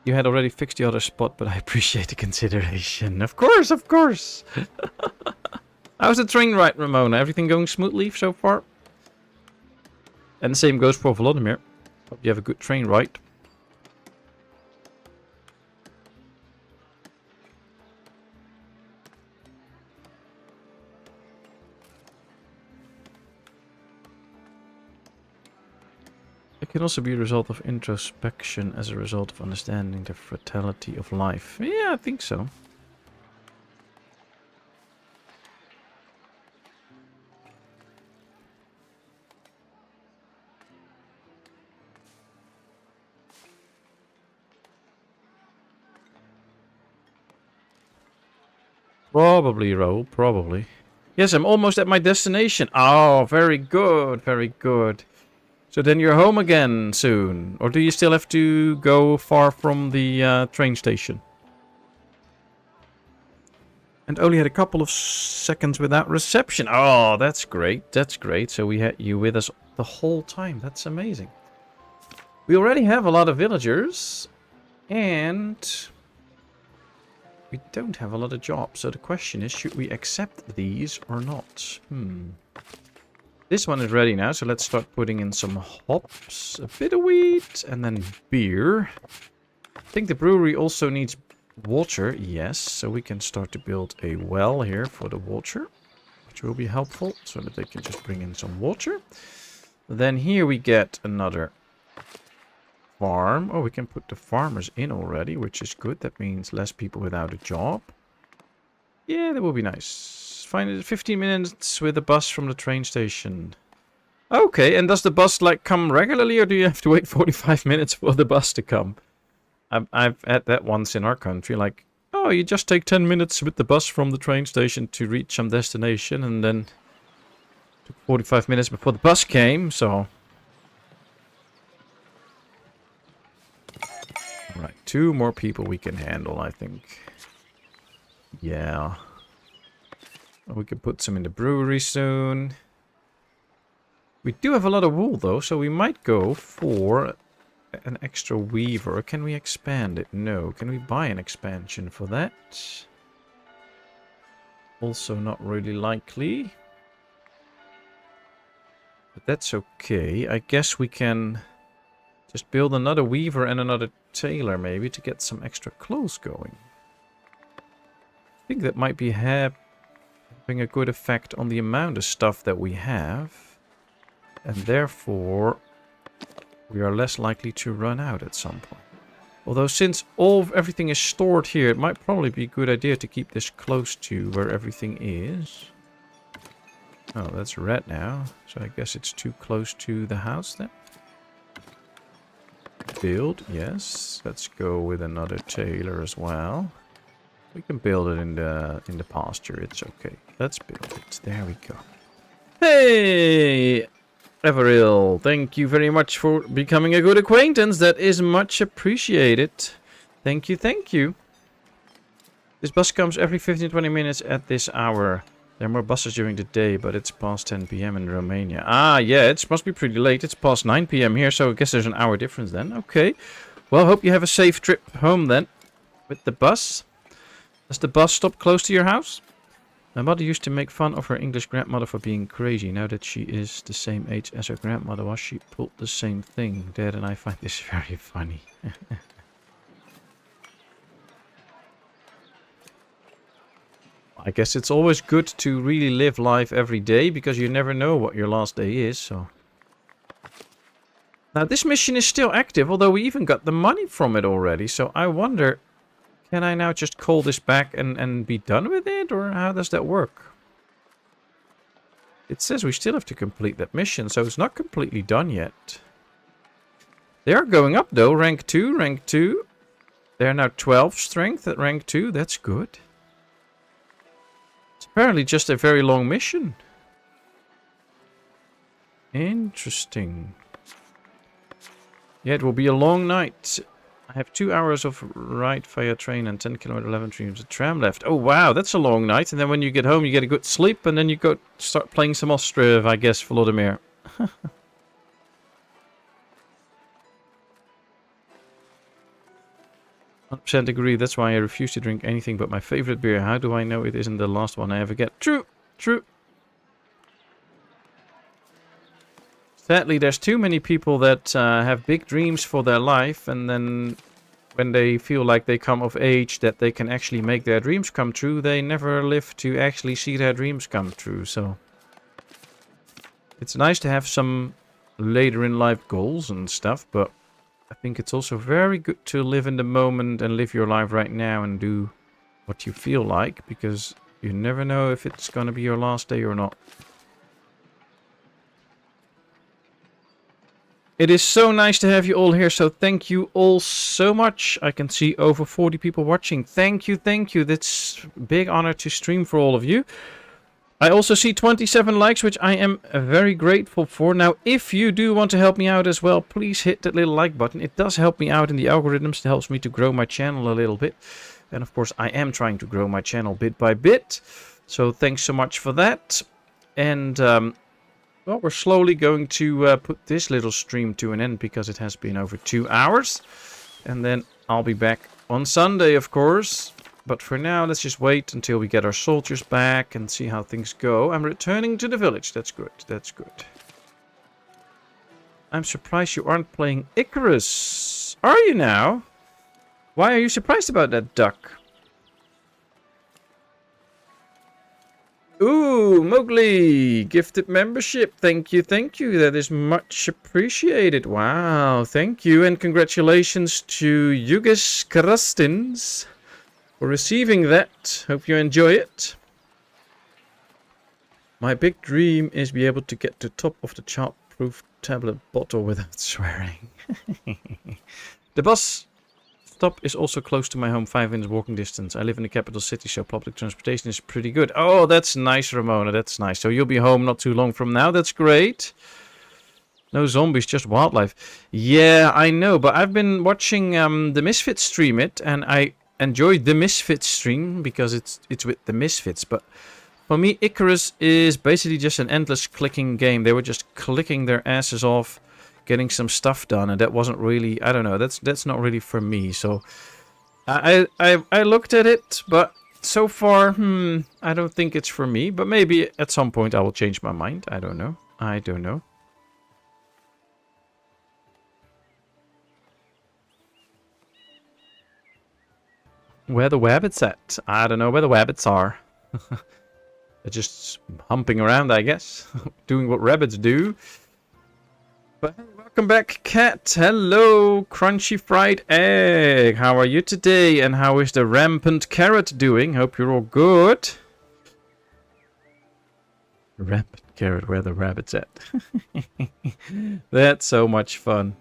You had already fixed the other spot, but I appreciate the consideration. Of course, of course. How's the train ride, Ramona? Everything going smoothly so far? And the same goes for Volodymyr. Hope you have a good train ride. It can also be a result of introspection as a result of understanding the fertility of life. Yeah, I think so. Probably, Raoul, probably. Yes, I'm almost at my destination. Oh, very good, very good. So then you're home again soon? Or do you still have to go far from the train station? And only had a couple of seconds without reception. Oh, that's great. That's great. So we had you with us the whole time. That's amazing. We already have a lot of villagers. And we don't have a lot of jobs. So the question is, should we accept these or not? This one is ready now, so let's start putting in some hops, a bit of wheat, and then beer. I think the brewery also needs water, yes, so we can start to build a well here for the water, which will be helpful, so that they can just bring in some water. Then here we get another farm. Oh, we can put the farmers in already, which is good. That means less people without a job. Yeah, that will be nice. Find 15 minutes with the bus from the train station. Okay, and does the bus like come regularly, or do you have to wait 45 minutes for the bus to come? I've had that once in our country, like, oh, you just take 10 minutes with the bus from the train station to reach some destination, and then it took 45 minutes before the bus came, so... Right, 2 more people we can handle, I think. Yeah. We can put some in the brewery soon. We do have a lot of wool though, so we might go for an extra weaver. Can we expand it? No. Can we buy an expansion for that? Also not really likely. But that's okay. I guess we can just build another weaver and another tailor maybe to get some extra clothes going. I think that might be having a good effect on the amount of stuff that we have, and therefore we are less likely to run out at some point. Although since everything is stored here, it might probably be a good idea to keep this close to where everything is. Oh, that's red now, so I guess it's too close to the house then. Build, yes. Let's go with another tailor as well. We can build it in the pasture. It's okay. Let's build it. There we go. Hey, Everil, thank you very much for becoming a good acquaintance. That is much appreciated. Thank you, thank you. This bus comes every 15-20 minutes at this hour. There are more buses during the day, but it's past 10 p.m. in Romania. Ah, yeah, it must be pretty late. It's past 9 p.m. here, so I guess there's an hour difference then. Okay. Well, hope you have a safe trip home then with the bus. Does the bus stop close to your house? My mother used to make fun of her English grandmother for being crazy. Now that she is the same age as her grandmother was, she pulled the same thing. Dad and I find this very funny. I guess it's always good to really live life every day, because you never know what your last day is, so... Now, this mission is still active, although we even got the money from it already, so I wonder... Can I now just call this back and be done with it, or how does that work? It says we still have to complete that mission, so it's not completely done yet. They are going up, though. Rank 2, rank 2. They're now 12 strength at rank 2, that's good. It's apparently just a very long mission. Interesting. Yeah, it will be a long night. I have 2 hours of ride via train and 10 kilometer 11 streams of tram left. Oh, wow, that's a long night. And then when you get home, you get a good sleep. And then you go start playing some Ostriv, I guess, Volodymyr. 100% agree. That's why I refuse to drink anything but my favorite beer. How do I know it isn't the last one I ever get? True, true. Sadly, there's too many people that have big dreams for their life, and then when they feel like they come of age that they can actually make their dreams come true, they never live to actually see their dreams come true. So it's nice to have some later in life goals and stuff, but I think it's also very good to live in the moment and live your life right now and do what you feel like, because you never know if it's going to be your last day or not. It is so nice to have you all here, so thank you all so much. I can see over 40 people watching. Thank you, thank you. That's a big honor to stream for all of you. I also see 27 likes, which I am very grateful for. Now, if you do want to help me out as well, please hit that little like button. It does help me out in the algorithms. It helps me to grow my channel a little bit. And of course, I am trying to grow my channel bit by bit. So thanks so much for that. And... well, we're slowly going to put this little stream to an end, because it has been over 2 hours. And then I'll be back on Sunday, of course. But for now, let's just wait until we get our soldiers back and see how things go. I'm returning to the village. That's good. That's good. I'm surprised you aren't playing Icarus. Are you now? Why are you surprised about that, duck? Ooh, Mowgli, gifted membership. Thank you, thank you. That is much appreciated. Wow, thank you. And congratulations to Yugas Karastins for receiving that. Hope you enjoy it. My big dream is be able to get to top of the child-proof tablet bottle without swearing. The bus stop is also close to my home, 5 minutes walking distance. I live in the capital city, so public transportation is pretty good. Oh, that's nice, Ramona. That's nice. So you'll be home not too long from now. That's great. No zombies, just wildlife. Yeah, I know, but I've been watching the Misfits stream it, and I enjoyed the Misfits stream because it's with the Misfits. But for me, Icarus is basically just an endless clicking game. They were just clicking their asses off, getting some stuff done, and that wasn't really, I don't know, that's not really for me. So I looked at it, but so far, I don't think it's for me. But maybe at some point I will change my mind. I don't know. I don't know. Where the wabbits at? I don't know where the wabbits are. They're just humping around, I guess, doing what rabbits do. But hey, welcome back, Cat. Hello, crunchy fried egg. How are you today? And how is the rampant carrot doing? Hope you're all good. Rampant carrot, where the rabbit's at. That's so much fun.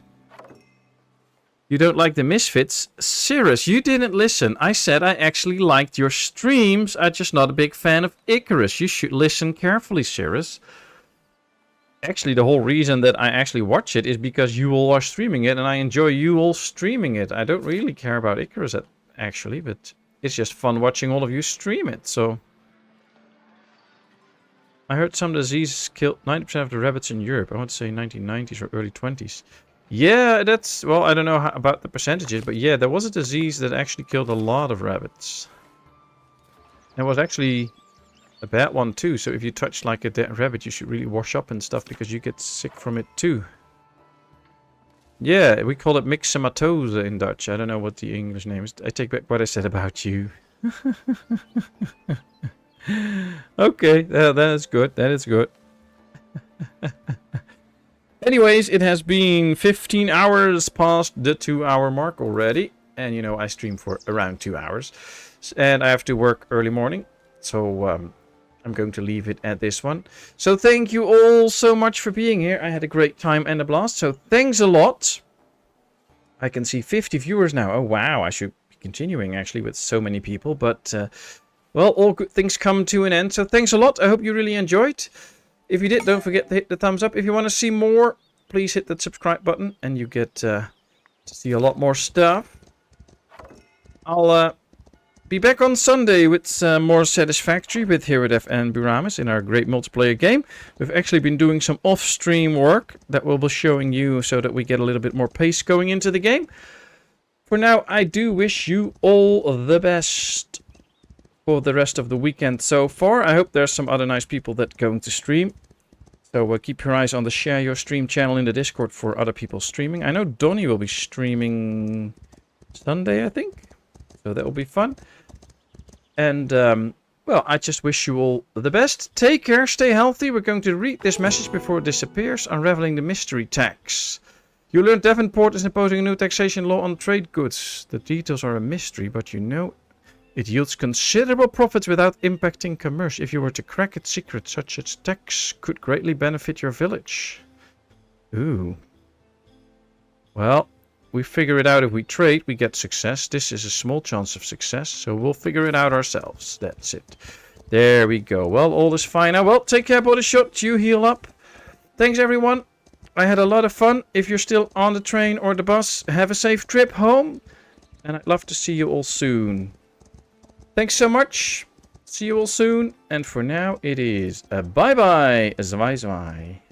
You don't like the Misfits? Cirrus, you didn't listen. I said I actually liked your streams. I'm just not a big fan of Icarus. You should listen carefully, Cirrus. Actually, the whole reason that I actually watch it is because you all are streaming it, and I enjoy you all streaming it. I don't really care about Icarus, actually, but it's just fun watching all of you stream it, so... I heard some disease killed 90% of the rabbits in Europe. I want to say 1990s or early 20s. Yeah, that's... Well, I don't know about the percentages, but yeah, there was a disease that actually killed a lot of rabbits. It was actually a bad one too, so if you touch like a dead rabbit, you should really wash up and stuff because you get sick from it too. Yeah, we call it myxomatose in Dutch. I don't know what the English name is. I take back what I said about you. Okay, that is good. That is good. Anyways, it has been 15 hours past the 2-hour mark already. And, you know, I stream for around 2 hours. And I have to work early morning. So, I'm going to leave it at this one. So, thank you all so much for being here. I had a great time and a blast. So, thanks a lot. I can see 50 viewers now. Oh, wow. I should be continuing, actually, with so many people. But, well, all good things come to an end. So, thanks a lot. I hope you really enjoyed. If you did, don't forget to hit the thumbs up. If you want to see more, please hit that subscribe button. And you get to see a lot more stuff. I'll be back on Sunday with more Satisfactory with Herodef and Buramis in our great multiplayer game. We've actually been doing some off-stream work that we'll be showing you so that we get a little bit more pace going into the game. For now, I do wish you all the best for the rest of the weekend so far. I hope there's some other nice people that are going to stream. So keep your eyes on the Share Your Stream channel in the Discord for other people streaming. I know Donnie will be streaming Sunday, I think. So that will be fun. And, well, I just wish you all the best. Take care, stay healthy. We're going to read this message before it disappears. Unraveling the mystery tax. You learned Devonport is imposing a new taxation law on trade goods. The details are a mystery, but you know it yields considerable profits without impacting commerce. If you were to crack its secret, such a tax could greatly benefit your village. Ooh. Well, we figure it out if we trade, we get success. This is a small chance of success, so we'll figure it out ourselves. That's it. There we go. Well, all is fine now. Well, take care, body shot. You heal up. Thanks, everyone. I had a lot of fun. If you're still on the train or the bus, have a safe trip home. And I'd love to see you all soon. Thanks so much. See you all soon. And for now, it is a bye-bye. Zwei zwei.